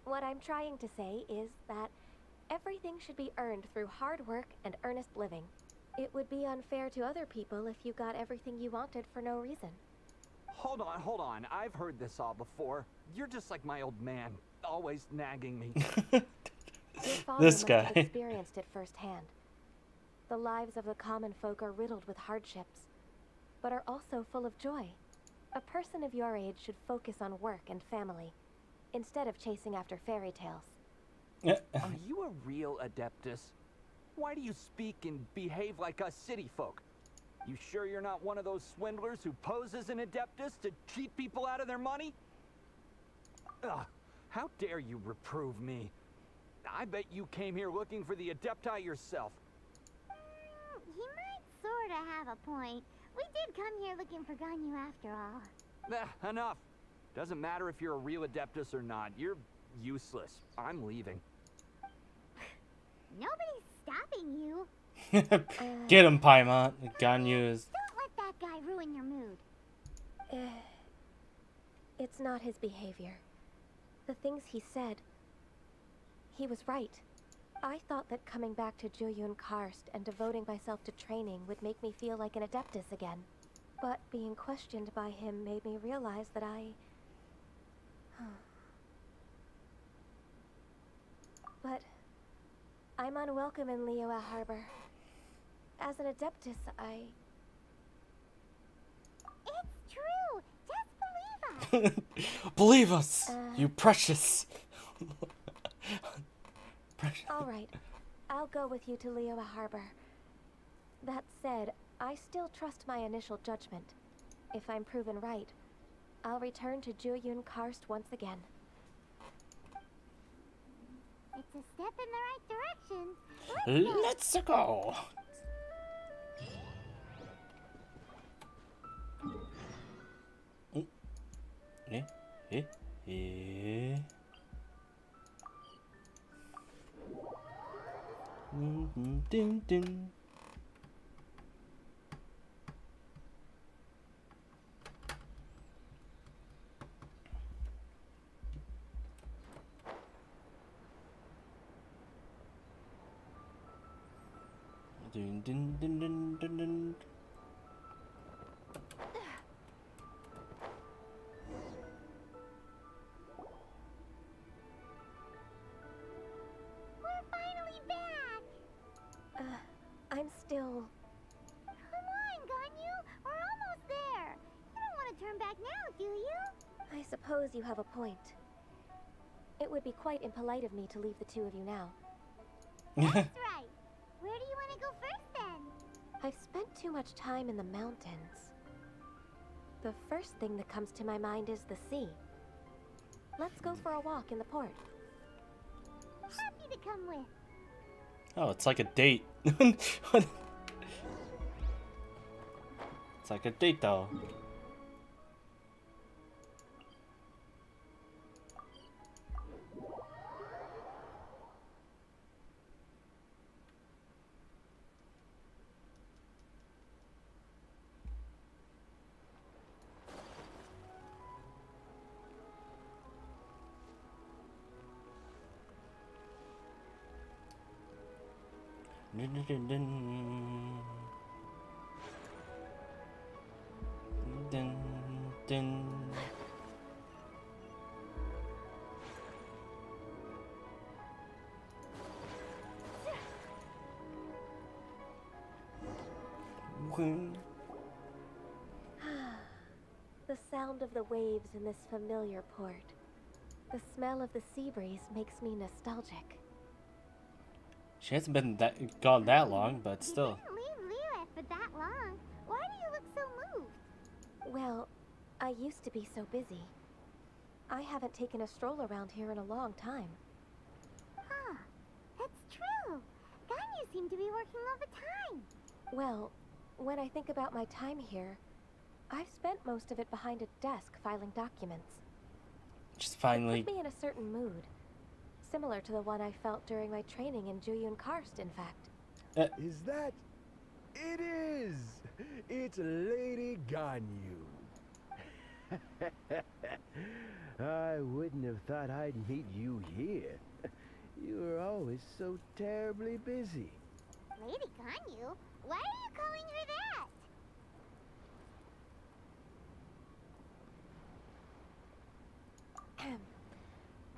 What I'm trying to say is that Everything should be earned through hard work and earnest living. It would be unfair to other people if you got everything you wanted for no reason. Hold on. I've heard this all before. You're just like my old man, always nagging me. Your father This must guy. have experienced it firsthand. The lives of the common folk are riddled with hardships, but are also full of joy. A person of your age should focus on work and family, instead of chasing after fairy tales. Are you a real Adeptus? Why do you speak and behave like us city folk? You sure you're not one of those swindlers who pose as an Adeptus to cheat people out of their money? Ugh, how dare you reprove me? I bet you came here looking for the Adepti yourself. He might sorta have a point. We did come here looking for Ganyu after all. Enough. Doesn't matter if you're a real Adeptus or not. You're useless. I'm leaving. Nobody's stopping you. Get him, Paimon. Ganyu is... Don't let that guy ruin your mood. It's not his behavior. The things he said, he was right. I thought that coming back to Jueyun Karst and devoting myself to training would make me feel like an Adeptus again. But being questioned by him made me realize that But I'm unwelcome in Liyue Harbor. As an Adeptus, It's true! Just believe us! Believe us, you precious. Alright, I'll go with you to Liyue Harbor. That said, I still trust my initial judgment. If I'm proven right, I'll return to Jueyun Karst once again. It's a step in the right direction. Let's go. Ding ding. Dun, dun, dun, dun, dun, dun. We're finally back! I'm still... Come on, Ganyu! We're almost there! You don't want to turn back now, do you? I suppose you have a point. It would be quite impolite of me to leave the two of you now. That's right! Where do you want to go first, then? I've spent too much time in the mountains. The first thing that comes to my mind is the sea. Let's go for a walk in the port. Happy to come with. Oh, it's like a date. It's like a date, though. Dun, dun, dun, dun. Dun, dun. The sound of the waves in this familiar port. The smell of the sea breeze makes me nostalgic. She hasn't been gone that long, but still. You didn't leave Liyue for that long. Why do you look so moved? Well, I used to be so busy. I haven't taken a stroll around here in a long time. Huh. That's true. Ganyu seemed to be working all the time. Well, when I think about my time here, I've spent most of it behind a desk filing documents. Just finally. It put me in a certain mood. Similar to the one I felt during my training in Jueyun Karst, in fact. Is that... It is! It's Lady Ganyu. I wouldn't have thought I'd meet you here. You were always always so terribly busy? Lady Ganyu? Why are you calling her that?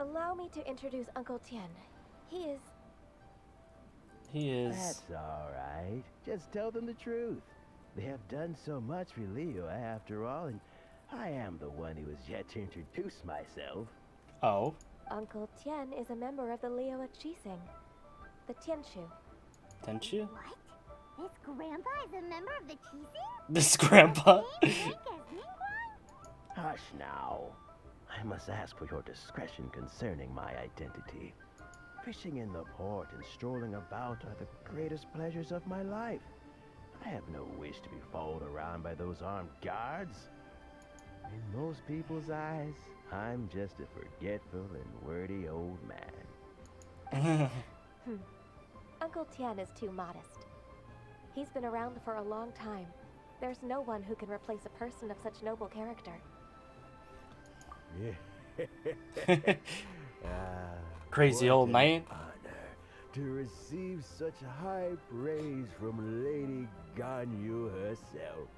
Allow me to introduce Uncle Tian. He is... That's alright. Just tell them the truth. They have done so much for Liyue after all, and I am the one who has yet to introduce myself. Oh. Uncle Tian is a member of the Liyue Qixing, the Tianshu. Tianshu? What? This grandpa is a member of the Qixing? This grandpa? Hush now. I must ask for your discretion concerning my identity. Fishing in the port and strolling about are the greatest pleasures of my life. I have no wish to be followed around by those armed guards. In most people's eyes, I'm just a forgetful and wordy old man. Uncle Tian is too modest. He's been around for a long time. There's no one who can replace a person of such noble character. Crazy old man. Honor to receive such high praise from Lady Ganyu herself.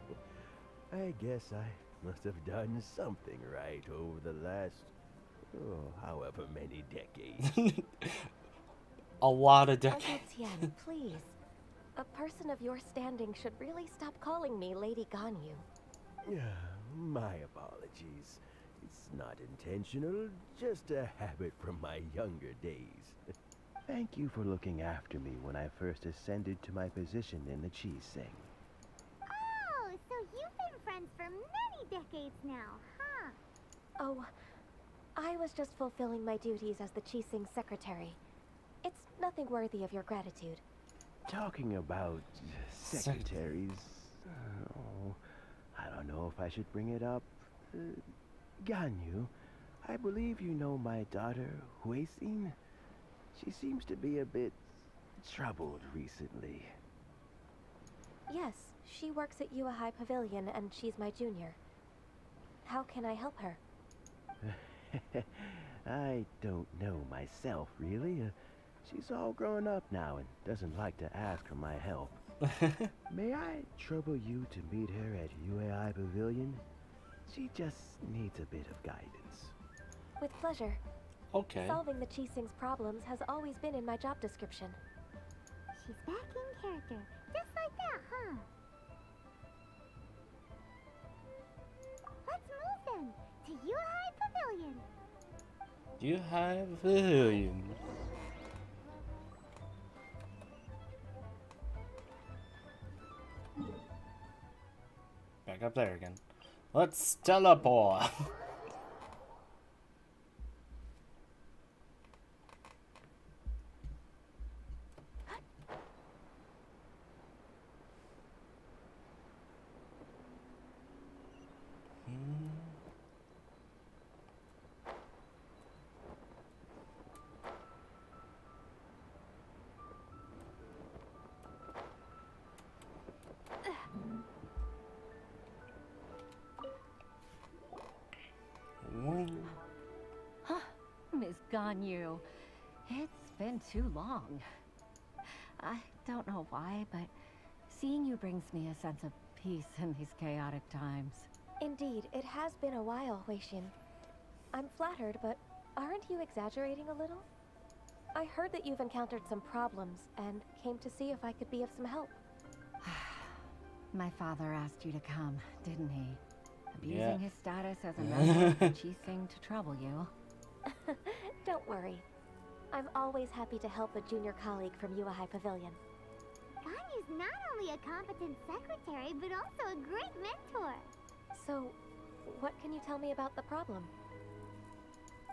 I guess I must have done something right over the last, however many decades. A lot of decades. Uncle Tian, please. A person of your standing should really stop calling me Lady Ganyu. My apologies. It's not intentional, just a habit from my younger days. Thank you for looking after me when I first ascended to my position in the Qixing. Oh, so you've been friends for many decades now, huh? Oh, I was just fulfilling my duties as the Qixing secretary. It's nothing worthy of your gratitude. Talking about secretaries, I don't know if I should bring it up. Ganyu, I believe you know my daughter, Huixin. She seems to be a bit troubled recently. Yes, she works at Yua High Pavilion and she's my junior. How can I help her? I don't know myself, really. She's all grown up now and doesn't like to ask for my help. May I trouble you to meet her at Yua High Pavilion? She just needs a bit of guidance. With pleasure. Okay. Solving the Qixing's problems has always been in my job description. She's back in character, just like that, huh? Let's move then, to Yua High Pavilion. You have pavilion. Back up there again. Let's teleport. Miss Ganyu, it's been too long. I don't know why, but seeing you brings me a sense of peace in these chaotic times. Indeed, it has been a while, Huixin. I'm flattered, but aren't you exaggerating a little? I heard that you've encountered some problems and came to see if I could be of some help. My father asked you to come, didn't he? Abusing Yeah. his status as a member of the Qixing to trouble you. Don't worry. I'm always happy to help a junior colleague from Yua High Pavilion. Ganyu's not only a competent secretary, but also a great mentor. So, what can you tell me about the problem?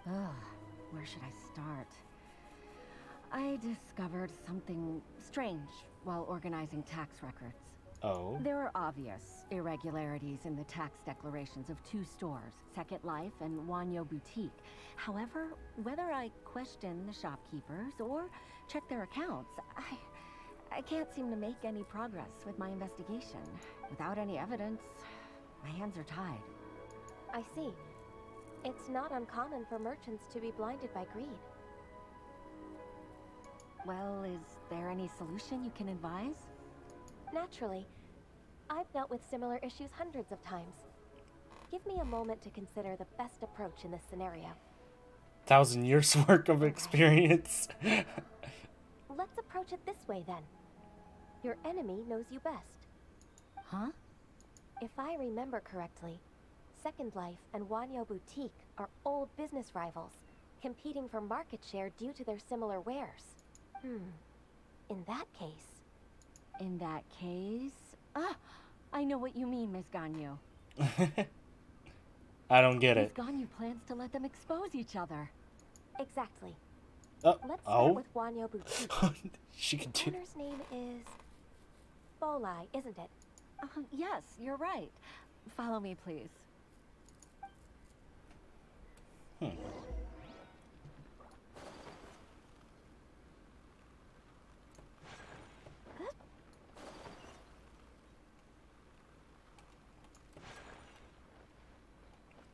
Where should I start? I discovered something strange while organizing tax records. Oh. There are obvious irregularities in the tax declarations of two stores, Second Life and Wanyo Boutique. However, whether I question the shopkeepers or check their accounts, I can't seem to make any progress with my investigation. Without any evidence, my hands are tied. I see. It's not uncommon for merchants to be blinded by greed. Well, is there any solution you can advise? Naturally. I've dealt with similar issues hundreds of times. Give me a moment to consider the best approach in this scenario. 1,000 years worth of experience. Let's approach it this way then. Your enemy knows you best. Huh? If I remember correctly, Second Life and Wanyo Boutique are old business rivals, competing for market share due to their similar wares. In that case... In that case... Ah! I know what you mean, Miss Ganyu. I don't get it. Miss Ganyu plans to let them expose each other. Exactly. Let's start with Wanyo Boutique. She can The do... owner's name is... Bolai, isn't it? Yes, you're right. Follow me, please.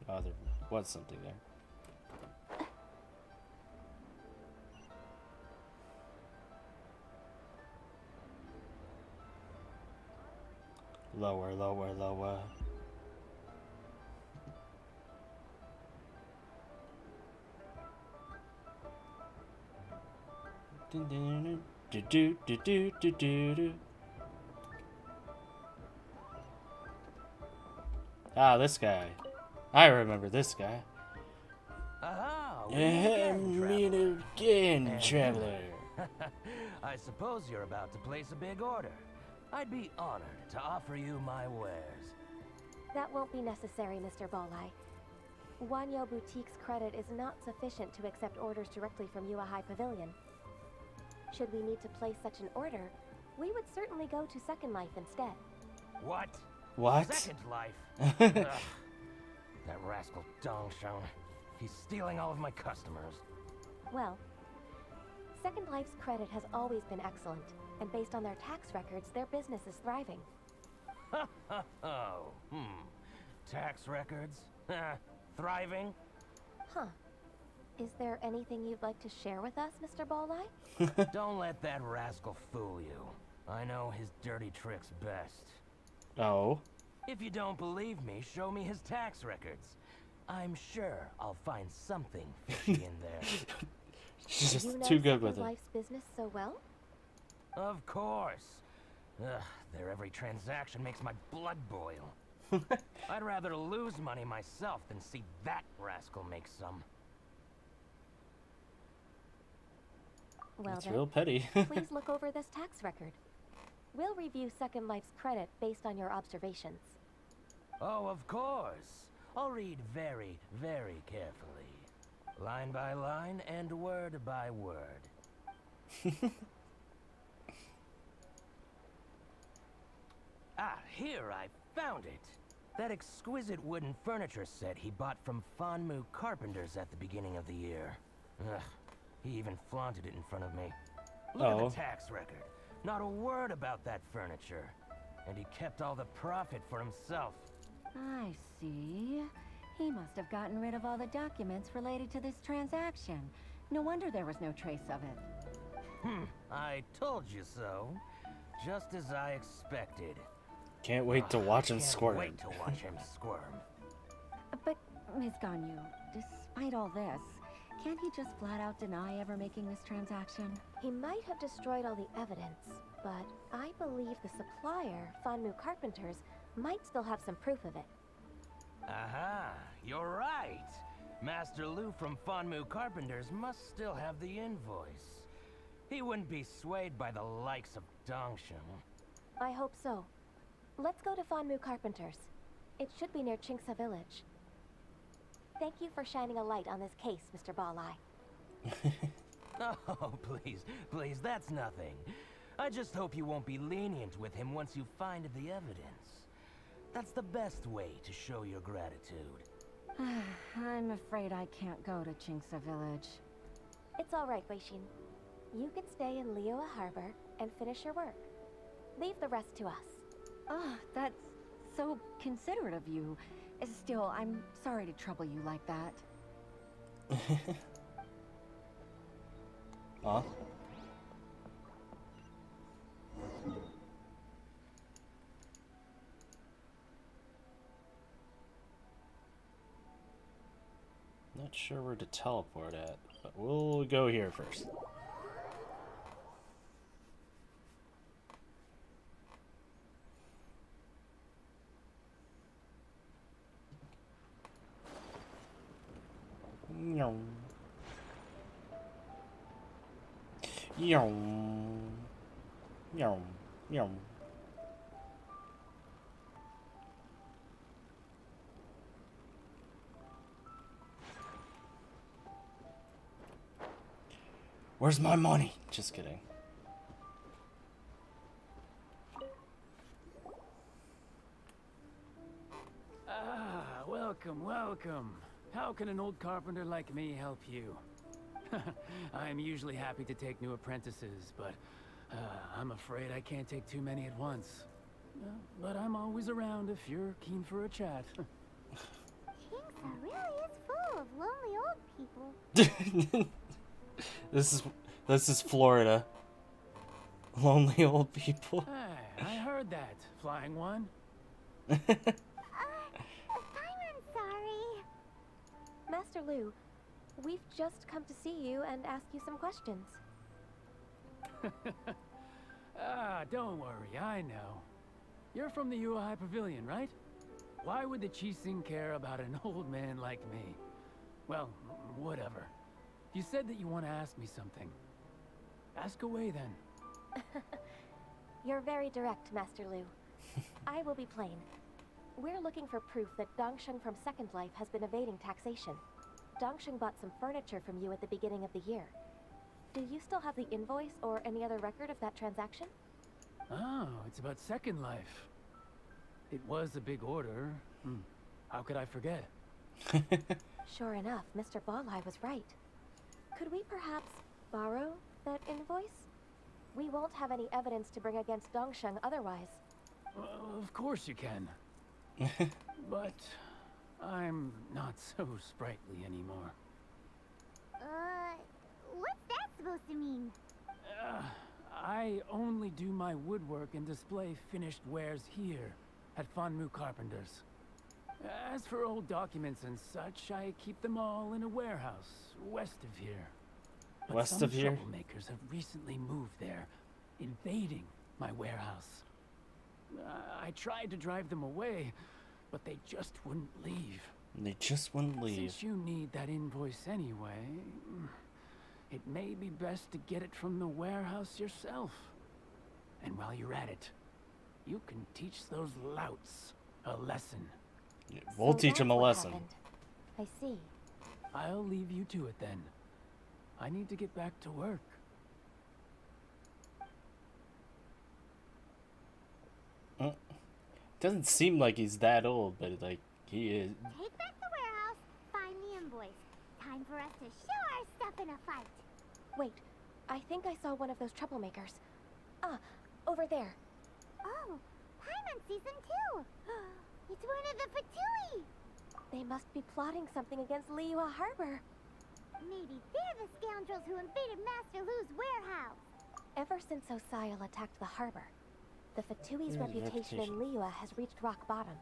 Oh, there was something there. Lower, lower, lower. Ah, this guy. I remember this guy. Aha! Meet again, traveler. I suppose you're about to place a big order. I'd be honored to offer you my wares. That won't be necessary, Mr. Bolai. Wanyo Boutique's credit is not sufficient to accept orders directly from Yua High Pavilion. Should we need to place such an order, we would certainly go to Second Life instead. What? What? Second Life? Ugh. That rascal Dongsheng. He's stealing all of my customers. Well, Second Life's credit has always been excellent, and based on their tax records, their business is thriving. Tax records? Thriving? Huh. Is there anything you'd like to share with us, Mr. Bolai? Don't let that rascal fool you. I know his dirty tricks best. Oh. If you don't believe me, show me his tax records. I'm sure I'll find something fishy in there. She's just you know too good with Second it. Life's business so well? Of course. Ugh, their every transaction makes my blood boil. I'd rather lose money myself than see that rascal make some. Well It's then, real petty. please look over this tax record. We'll review Second Life's credit based on your observations. Oh, of course. I'll read very, very carefully. Line by line and word by word. Ah, here, I found it. That exquisite wooden furniture set he bought from Fanmu Carpenters at the beginning of the year. Ugh, he even flaunted it in front of me. Look at the tax record. Not a word about that furniture. And he kept all the profit for himself. I see. He must have gotten rid of all the documents related to this transaction. No wonder there was no trace of it. I told you so. Just as I expected. Can't wait to watch him Can't squirm. wait to watch him squirm. But, Ms. Ganyu, despite all this, can't he just flat out deny ever making this transaction? He might have destroyed all the evidence, but I believe the supplier, Fanmu Carpenters, might still have some proof of it. Aha, you're right. Master Lu from Fanmu Carpenters must still have the invoice. He wouldn't be swayed by the likes of Dongsheng. I hope so. Let's go to Fanmu Carpenters. It should be near Chingsa Village. Thank you for shining a light on this case, Mr. Bolai. Oh, please, that's nothing. I just hope you won't be lenient with him once you find the evidence. That's the best way to show your gratitude. I'm afraid I can't go to Chingsa Village. It's all right, Weishin. You can stay in Liyue Harbor and finish your work. Leave the rest to us. Ah, that's so considerate of you. Still, I'm sorry to trouble you like that. Huh? sure where to teleport at, but we'll go here first. Yum. Yum. Yum. Yum. Where's my money? Just kidding. Ah, welcome, welcome. How can an old carpenter like me help you? I'm usually happy to take new apprentices, but I'm afraid I can't take too many at once. But I'm always around if you're keen for a chat. Kingsa really is full of lonely old people. This is Florida. Lonely old people. Hey, I heard that, Flying One. I'm sorry. Master Lu, we've just come to see you and ask you some questions. Don't worry, I know. You're from the Yua High Pavilion, right? Why would the Qixing care about an old man like me? Well, whatever. You said that you want to ask me something. Ask away, then. You're very direct, Master Lu. I will be plain. We're looking for proof that Dongsheng from Second Life has been evading taxation. Dongsheng bought some furniture from you at the beginning of the year. Do you still have the invoice or any other record of that transaction? Oh, it's about Second Life. It was a big order. How could I forget? Sure enough, Mr. Balai was right. Could we perhaps borrow that invoice? We won't have any evidence to bring against Dongsheng otherwise. Of course you can. But I'm not so sprightly anymore. What's that supposed to mean? I only do my woodwork and display finished wares here at Fanmu Carpenters. As for old documents and such, I keep them all in a warehouse west of here. But West some of here? troublemakers have recently moved there, invading my warehouse. I tried to drive them away, but they just wouldn't leave. They just wouldn't leave. Since you need that invoice anyway, it may be best to get it from the warehouse yourself. And while you're at it, you can teach those louts a lesson. We'll teach them a lesson. I see. I'll leave you to it then. I need to get back to work. Doesn't seem like he's that old, but like he is. Take back the warehouse, find the invoice. Time for us to show our stuff in a fight. Wait, I think I saw one of those troublemakers. Ah, over there. Oh, Paimon Season 2! It's one of the Fatui! They must be plotting something against Liyue Harbor. Maybe they're the scoundrels who invaded Master Lu's warehouse. Ever since Osial attacked the harbor, the Fatui's reputation in Liyue has reached rock bottom.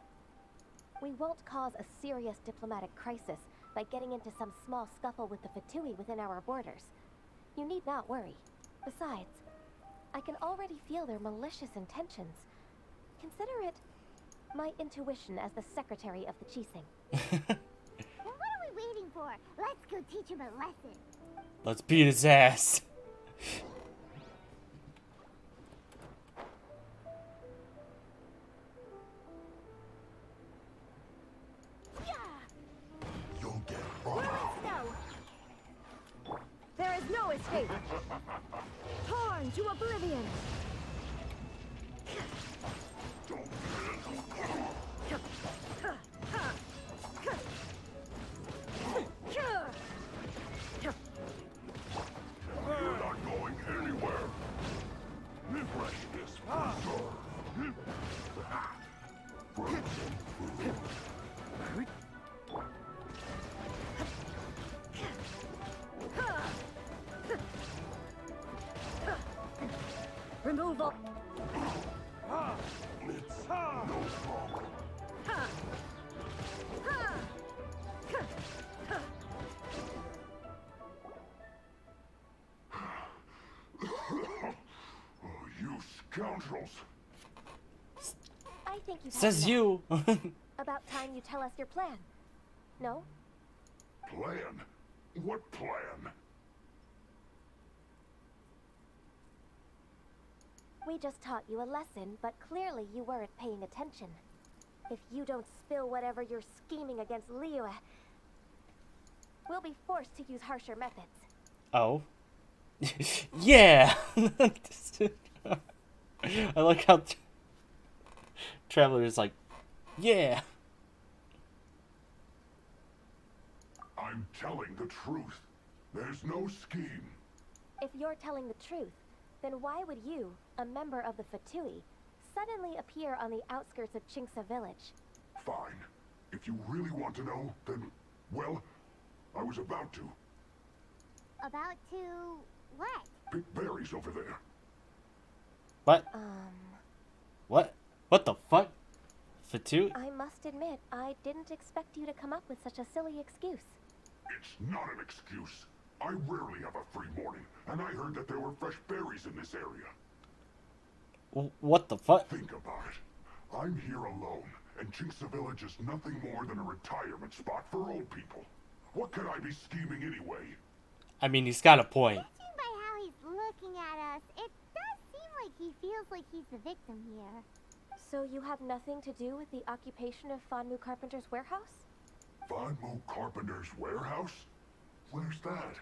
We won't cause a serious diplomatic crisis by getting into some small scuffle with the Fatui within our borders. You need not worry. Besides, I can already feel their malicious intentions. Consider it my intuition as the secretary of the Qixing. Well, what are we waiting for? Let's go teach him a lesson. Let's beat his ass. You'll get There is no escape. Torn to oblivion. You're not going anywhere. Refresh this Removal. It's no problem. scoundrels! I think you Says you. About time you tell us your plan. No? Plan? What plan? We just taught you a lesson, but clearly you weren't paying attention. If you don't spill whatever you're scheming against Liyue, we'll be forced to use harsher methods. Oh. Yeah! I like how Traveler is like, yeah! I'm telling the truth. There's no scheme. If you're telling the truth, then why would you, a member of the Fatui, suddenly appear on the outskirts of Qingce village? Fine. If you really want to know, then, well, I was about to. About to what? Pick berries over there. What? What? What the fuck? Fatui? I must admit, I didn't expect you to come up with such a silly excuse. It's not an excuse. I rarely have a free morning, and I heard that there were fresh berries in this area. What the fuck? Think about it. I'm here alone, and Qingce Village is nothing more than a retirement spot for old people. What could I be scheming anyway? I mean, he's got a point. Judging by how he's looking at us, it does seem like he feels like he's the victim here. So you have nothing to do with the occupation of Fanmu Carpenter's warehouse? Fanmu Carpenter's warehouse? Where's that?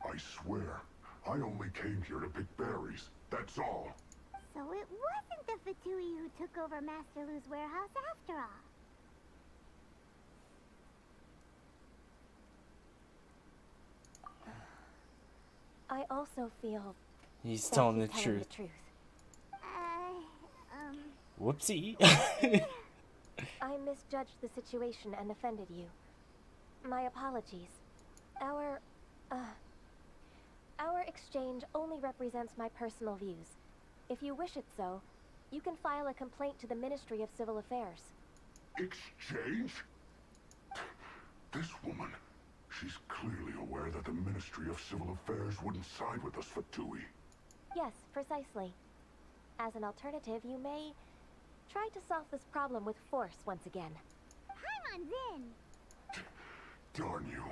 I swear, I only came here to pick berries. That's all. So it wasn't the Fatui who took over Master Lu's warehouse after all. I also feel He's that telling he's the truth. Whoopsie. I misjudged the situation and offended you. My apologies. Our exchange only represents my personal views. If you wish it so, you can file a complaint to the Ministry of Civil Affairs. Exchange? This woman, she's clearly aware that the Ministry of Civil Affairs wouldn't side with us, Fatui. Yes, precisely. As an alternative, you may try to solve this problem with force once again. Paimon's in! Darn you.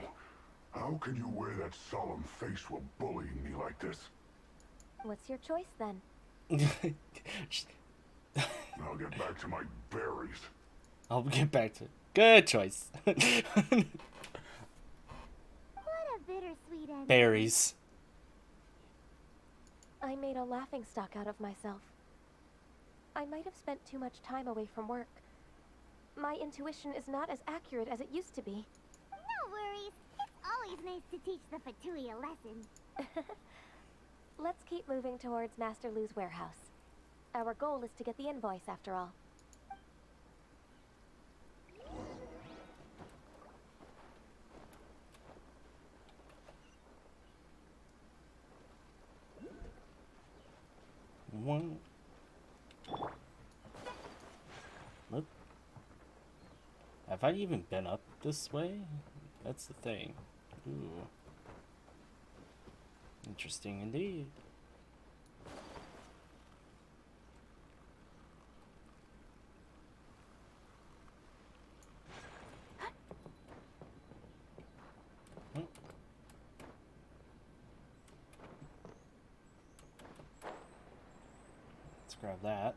How can you wear that solemn face while bullying me like this? What's your choice, then? I'll get back to my berries. I'll get back to... Good choice. What a bittersweet ending. Berries. I made a laughingstock out of myself. I might have spent too much time away from work. My intuition is not as accurate as it used to be. No worries. It's always nice to teach the Fatui a lesson. Let's keep moving towards Master Lu's warehouse. Our goal is to get the invoice, after all. One. What? Have I even been up this way? That's the thing. Ooh. Interesting indeed. Let's grab that.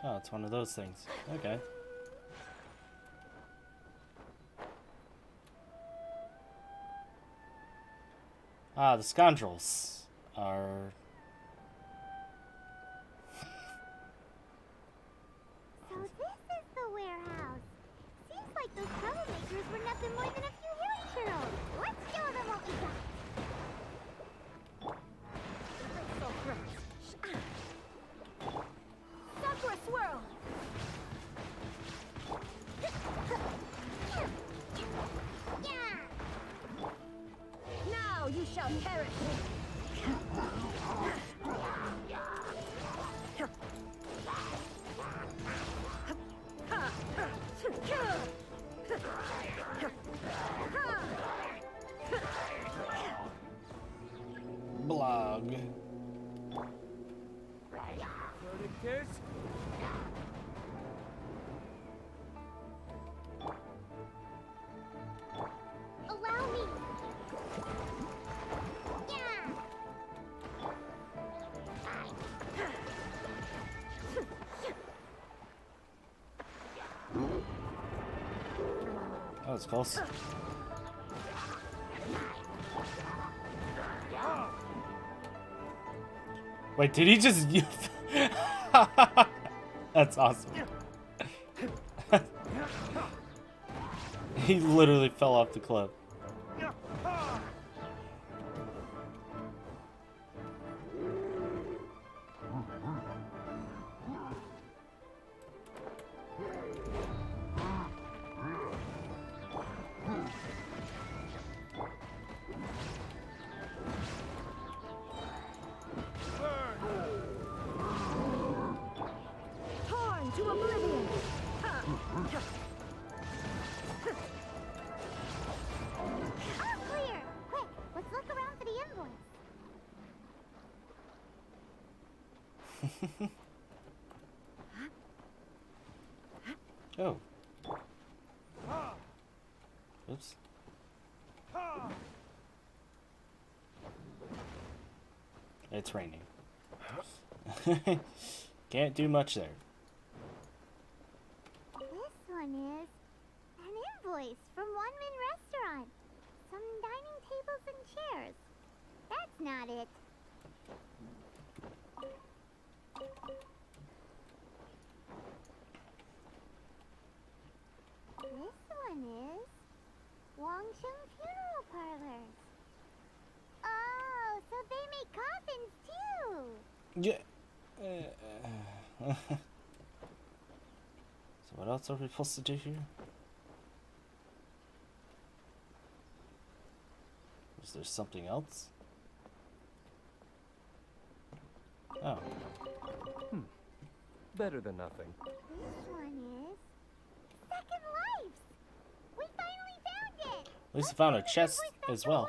Oh, it's one of those things. Okay. Ah, the scoundrels are... So this is the warehouse. Seems like those troublemakers were nothing more than a few hilly churros. Let's show them what we got. Sakura swirl! Now you shall perish! was close. Wait, did he just... That's awesome. He literally fell off the cliff. Torn to oblivion. All clear. Quick, let's look around for the invoice. Oh. Oops. It's raining. Can't do much there. This one is an invoice from One Man Restaurant. Some dining tables and chairs. That's not it. This one is Wangsheng Funeral Parlors. Oh, so they make coffins too. Yeah. So what else are we supposed to do here? Is there something else? Oh. Better than nothing. This one is Second Life. We finally found it. At least I found a chest as well.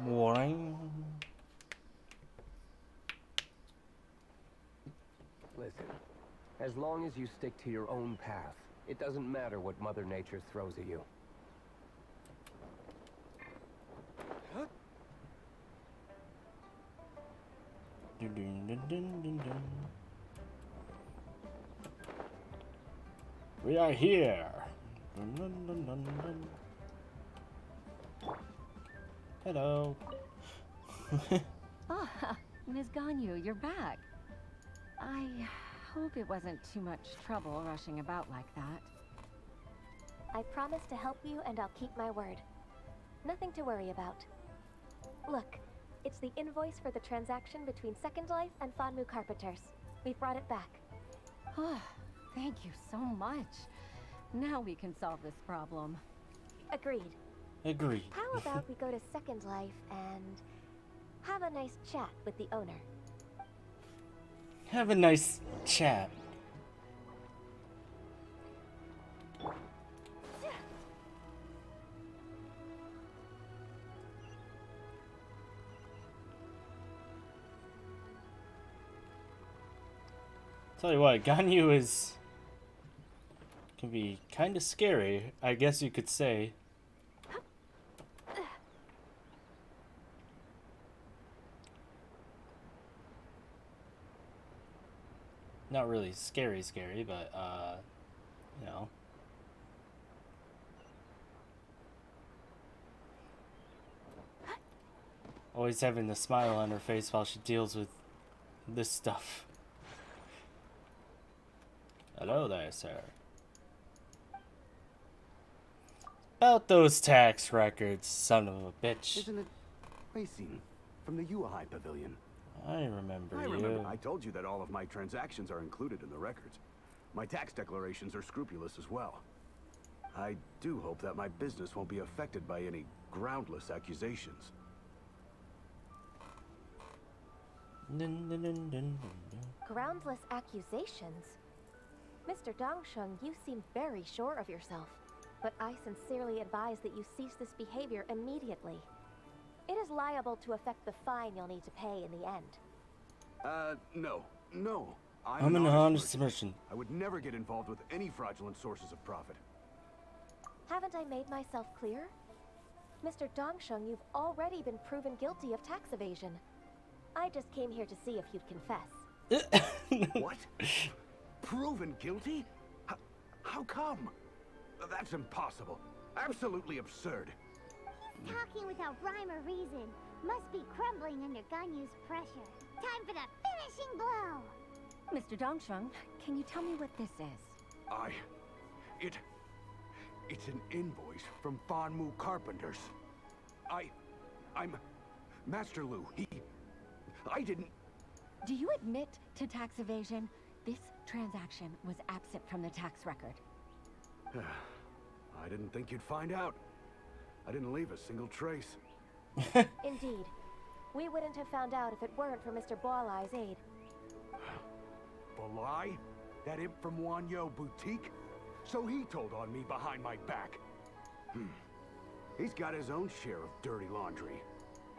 Boring. Listen, as long as you stick to your own path, it doesn't matter what Mother Nature throws at you. Dun, dun, dun, dun, dun, dun. We are here. Dun, dun, dun, dun, dun. Hello. Ah, Ms. Ganyu, you're back. I hope it wasn't too much trouble rushing about like that. I promise to help you, and I'll keep my word. Nothing to worry about. Look, it's the invoice for the transaction between Second Life and Fanmu Carpenters. We've brought it back. Oh, thank you so much. Now we can solve this problem. Agreed. Agreed. How about we go to Second Life and have a nice chat with the owner? Have a nice chat. Tell you what, Ganyu can be kind of scary, I guess you could say. Not really scary, but you know. Always having a smile on her face while she deals with this stuff. Hello there, sir. About those tax records, son of a bitch. Isn't it Racine from the Yuahai Pavilion? I remember I you. remember. I told you that all of my transactions are included in the records. My tax declarations are scrupulous as well. I do hope that my business won't be affected by any groundless accusations. Dun, dun, dun, dun, dun. Groundless accusations? Mr. Dongsheng, you seem very sure of yourself. But I sincerely advise that you cease this behavior immediately. It is liable to affect the fine you'll need to pay in the end. No. I'm an honest merchant. I would never get involved with any fraudulent sources of profit. Haven't I made myself clear? Mr. Dongsheng, you've already been proven guilty of tax evasion. I just came here to see if you'd confess. What? Proven guilty? How come? That's impossible. Absolutely absurd. He's talking without rhyme or reason. Must be crumbling under Ganyu's pressure. Time for the finishing blow! Mr. Dongsheng, can you tell me what this is? It's an invoice from Fanmu Carpenters. I'm Master Lu. I didn't... Do you admit to tax evasion? This transaction was absent from the tax record. I didn't think you'd find out. I didn't leave a single trace. Indeed. We wouldn't have found out if it weren't for Mr. Boalai's aid. Boalai? That imp from Wanyo Boutique? So he told on me behind my back. He's got his own share of dirty laundry.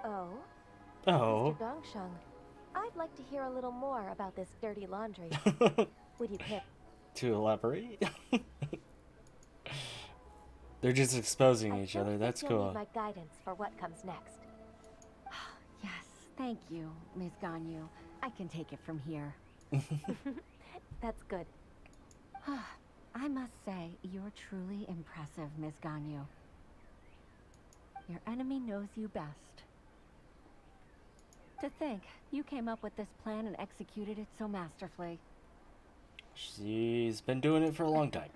Oh? Oh. Mr. Dongsheng, I'd like to hear a little more about this dirty laundry. Would you pick? To elaborate? They're just exposing each other. That's You'll cool. need my guidance for what comes next. Yes, thank you, Ms. Ganyu. I can take it from here. That's good. I must say, you're truly impressive, Ms. Ganyu. Your enemy knows you best. To think, you came up with this plan and executed it so masterfully. She's been doing it for a long time.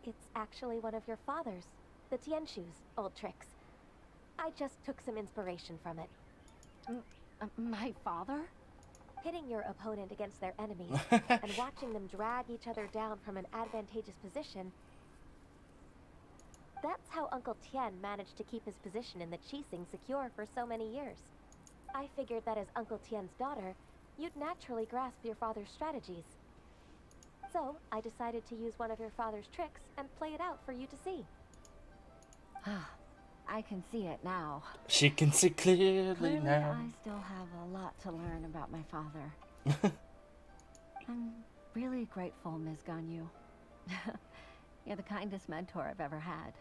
It's actually one of your father's, the Tianshu's, old tricks. I just took some inspiration from it. My father? Pitting your opponent against their enemies and watching them drag each other down from an advantageous position. That's how Uncle Tian managed to keep his position in the Qixing secure for so many years. I figured that as Uncle Tian's daughter, you'd naturally grasp your father's strategies. So, I decided to use one of your father's tricks and play it out for you to see. I can see it now. She can see clearly now. I still have a lot to learn about my father. I'm really grateful, Ms. Ganyu. You're the kindest mentor I've ever had.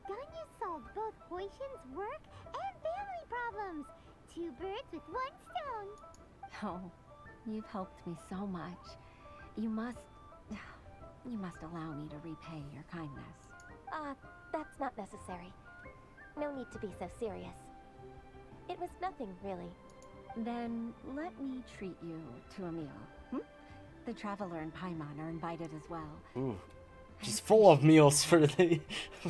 Ganyu solved both Huishin's work and family problems. 2 birds with 1 stone. Oh, you've helped me so much. You must allow me to repay your kindness. That's not necessary. No need to be so serious. It was nothing, really. Then let me treat you to a meal. The Traveler and Paimon are invited as well. Ooh, she's full of meals for the...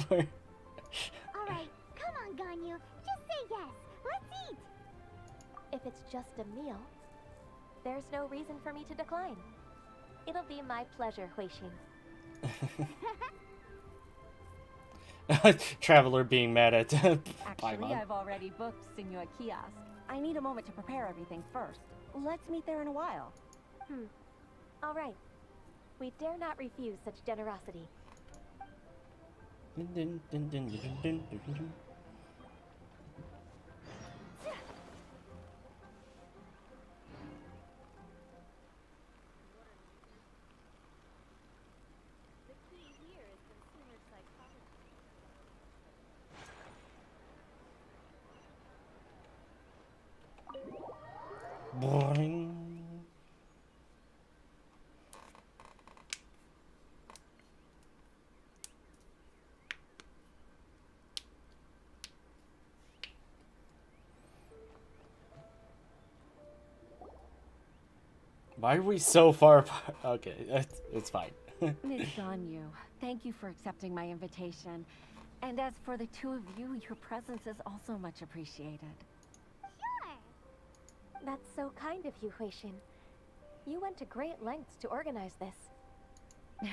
Alright, come on, Ganyu. Just say yes. Let's eat. If it's just a meal, there's no reason for me to decline. It'll be my pleasure, Huixin. Traveler being mad at Actually, Paimon. I've already booked Senua Kiosk. I need a moment to prepare everything first. Let's meet there in a while. All right. We dare not refuse such generosity. Boring. Why are we so far apart? Okay, it's fine. Ms. Ganyu, thank you for accepting my invitation. And as for the 2 of you, your presence is also much appreciated. Sure. That's so kind of you, Huixin. You went to great lengths to organize this.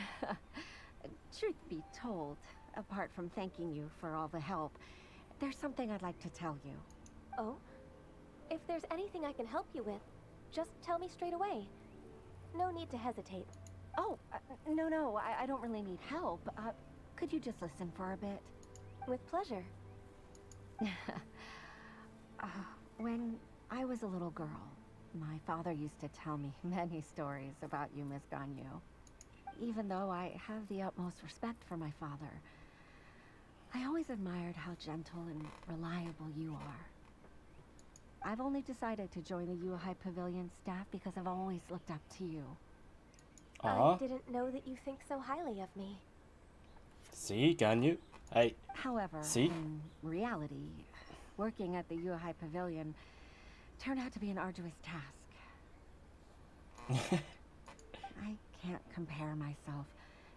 Truth be told, apart from thanking you for all the help, there's something I'd like to tell you. Oh? If there's anything I can help you with, just tell me straight away. No need to hesitate. Oh, no, I don't really need help. Could you just listen for a bit? With pleasure. When I was a little girl, my father used to tell me many stories about you, Miss Ganyu. Even though I have the utmost respect for my father, I always admired how gentle and reliable you are. I've only decided to join the Yuhai Pavilion staff because I've always looked up to you. I didn't know that you think so highly of me. See, Ganyu? However, See? in reality, working at the Yuhai Pavilion turned out to be an arduous task. I can't compare myself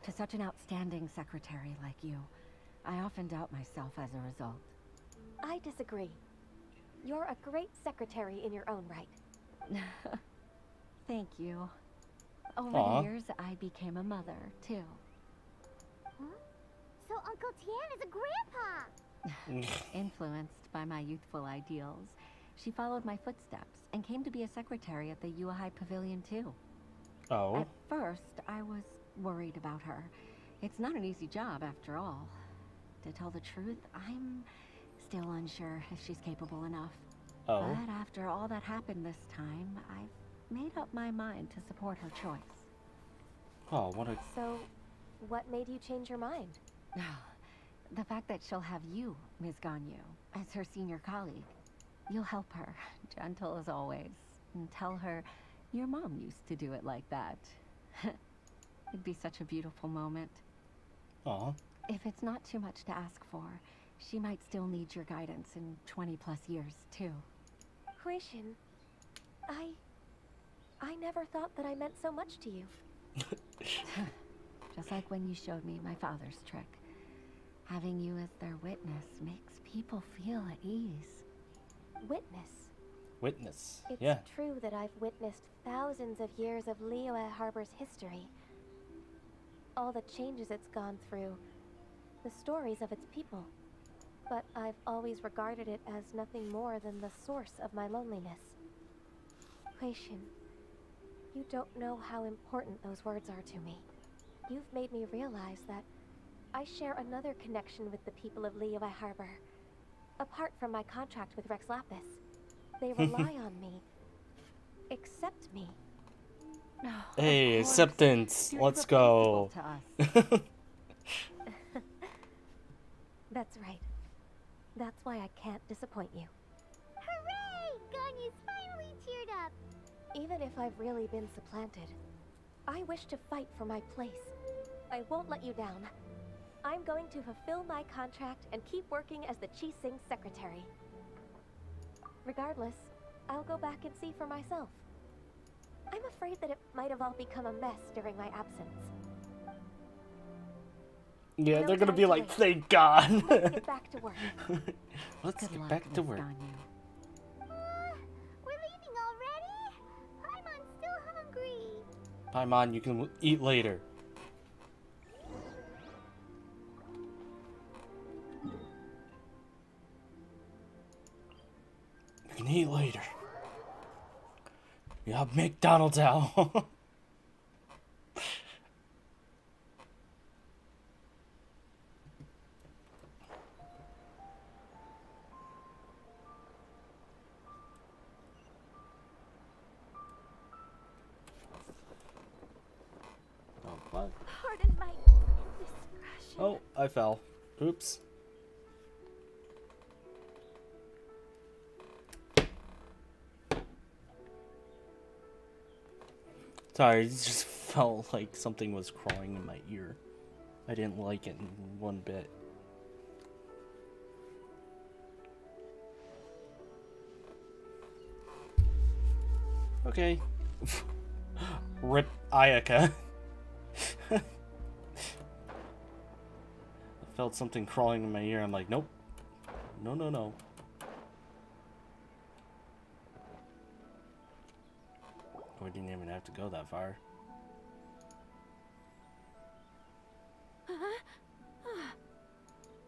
to such an outstanding secretary like you. I often doubt myself as a result. I disagree. You're a great secretary in your own right. Thank you. Over Aw. the years, I became a mother, too. Huh? So Uncle Tian is a grandpa! Influenced by my youthful ideals, she followed my footsteps and came to be a secretary at the Yuhai Pavilion, too. Oh. At first, I was worried about her. It's not an easy job, after all. To tell the truth, I'm still unsure if she's capable enough. Oh. But after all that happened this time, I've made up my mind to support her choice. Oh, what a... So, what made you change your mind? The fact that she'll have you, Ms. Ganyu, as her senior colleague. You'll help her, gentle as always, and tell her your mom used to do it like that. It'd be such a beautiful moment. Aw. If it's not too much to ask for, she might still need your guidance in 20+ years, too. Huishin, I never thought that I meant so much to you. Just like when you showed me my father's trick. Having you as their witness makes people feel at ease. Witness? Witness. It's Yeah. true that I've witnessed thousands of years of Liyue Harbor's history. All the changes it's gone through, the stories of its people. But I've always regarded it as nothing more than the source of my loneliness. Huishin, you don't know how important those words are to me. You've made me realize that I share another connection with the people of Liyue Harbor. Apart from my contract with Rex Lapis, they rely on me. Accept me. Hey, acceptance. Let's go. That's right. That's why I can't disappoint you. Hooray! Ganyu's finally cheered up! Even if I've really been supplanted, I wish to fight for my place. I won't let you down. I'm going to fulfill my contract and keep working as the Qixing secretary. Regardless, I'll go back and see for myself. I'm afraid that it might have all become a mess during my absence. Yeah, No they're gonna time be to like, waste. thank God. Let's get back to work. Let's Good get luck, back to Miss work. Ganyu. We're leaving already? Paimon's still hungry. Paimon, you can eat later. You can eat later. You have McDonald's out. Oh, what? Pardon my indiscretion. Oh, I fell. Oops. Sorry, it just felt like something was crawling in my ear. I didn't like it one bit. Okay. Rip Ayaka. I felt something crawling in my ear. I'm like, nope. No, no, no. We didn't even have to go that far.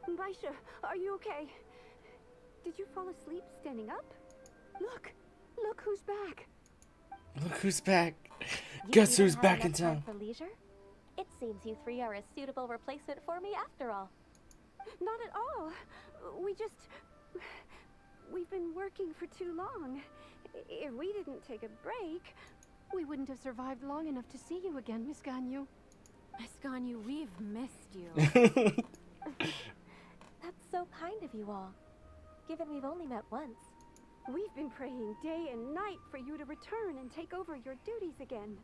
Baisha, are you okay? Did you fall asleep standing up? Look who's back. Look who's back. You Guess even who's have back in enough time town. for leisure? It seems you three are a suitable replacement for me after all. Not at all. We've been working for too long. If we didn't take a break, we wouldn't have survived long enough to see you again, Miss Ganyu. Miss Ganyu, we've missed you. That's so kind of you all, given we've only met once. We've been praying day and night for you to return and take over your duties again.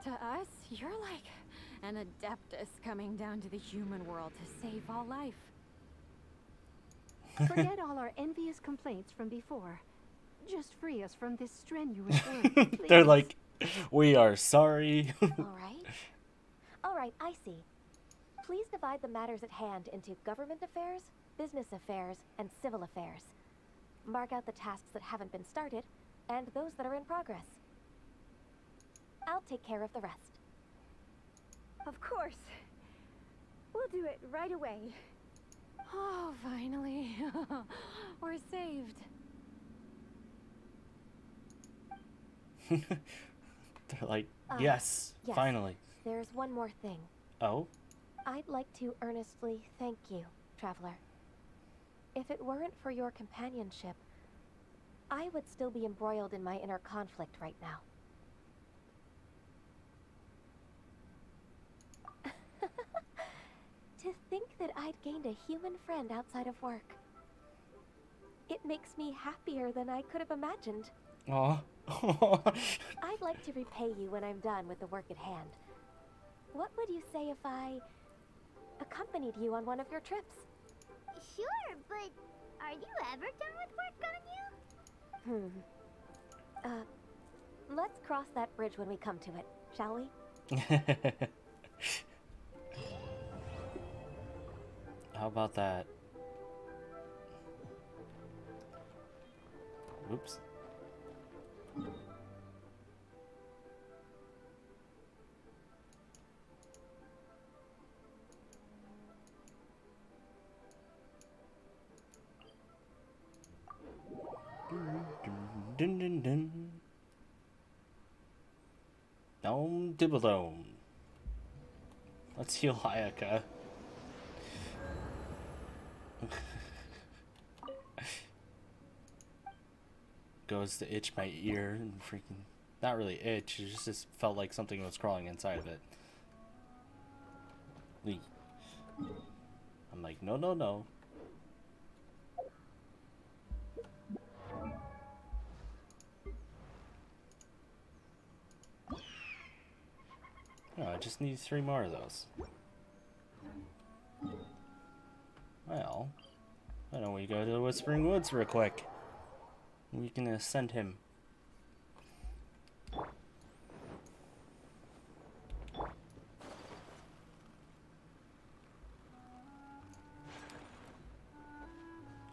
To us, you're like an adeptus coming down to the human world to save all life. Forget all our envious complaints from before. Just free us from this strenuous work. They're please. like, we are sorry. All right, I see. Please divide the matters at hand into government affairs, business affairs, and civil affairs. Mark out the tasks that haven't been started, and those that are in progress. I'll take care of the rest. Of course. We'll do it right away. Oh, finally. We're saved. They're like, yes, yes, finally. There's one more thing. Oh? I'd like to earnestly thank you, Traveler. If it weren't for your companionship, I would still be embroiled in my inner conflict right now. To think that I'd gained a human friend outside of work. It makes me happier than I could have imagined. Aw. I'd like to repay you when I'm done with the work at hand. What would you say if I accompanied you on one of your trips? Sure, but are you ever done with work on you? Let's cross that bridge when we come to it, shall we? How about that? Oops. Dun dun dun. Dome dibble dome. Let's heal Hayaka. Goes to itch my ear and freaking not really itch, it just felt like something was crawling inside of it. I'm like, no, no, no. Oh, I just need 3 more of those. Well, why don't we go to the Whispering Woods real quick? We can ascend him.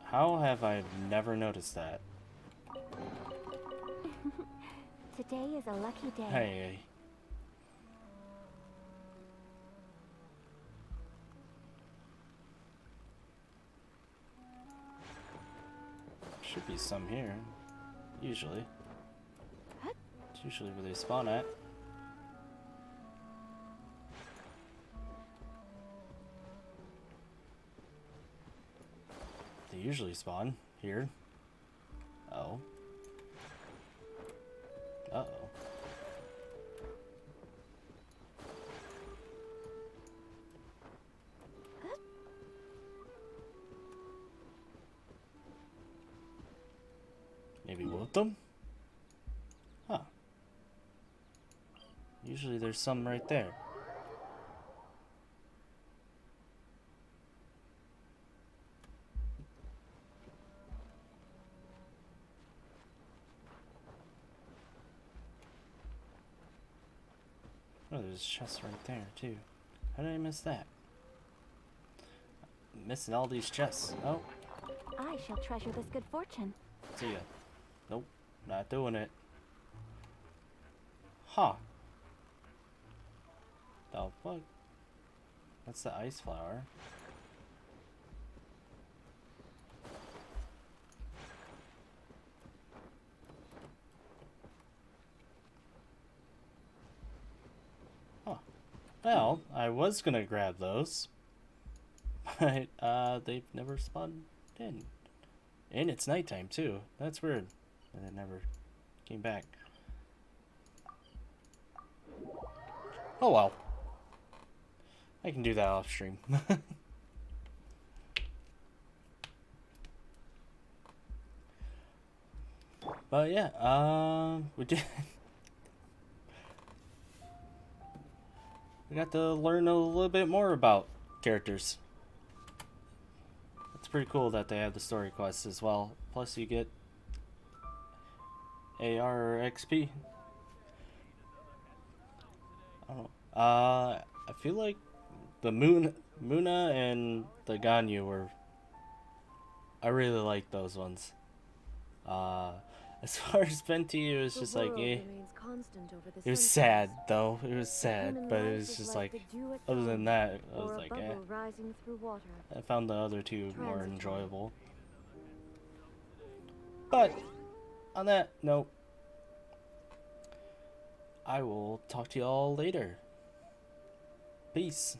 How have I never noticed that? Today is a lucky day. Hey. Should be some here. Usually. It's usually where they spawn at. They usually spawn here. Oh. Uh-oh. Maybe whoop them? Huh. Usually there's some right there. Oh, there's chests right there, too. How did I miss that? I'm missing all these chests. Oh, I shall treasure this good fortune. see ya. Nope, not doing it. Huh. The fuck? That's the ice flower. Huh. Well, I was gonna grab those. But, they've never spawned in. And it's nighttime, too. That's weird. And it never came back. Oh well. I can do that off stream. But yeah, we did. We got to learn a little bit more about characters. It's pretty cool that they have the story quests as well. Plus, you get AR or XP. I don't know. I feel like the Muna and the Ganyu were. I really like those ones. As far as Venti, it was just like, eh. It was sad, though. It was sad, but it was just like, other than that, I was like, eh. I found the other two more enjoyable. But, on that note, I will talk to y'all later. Peace.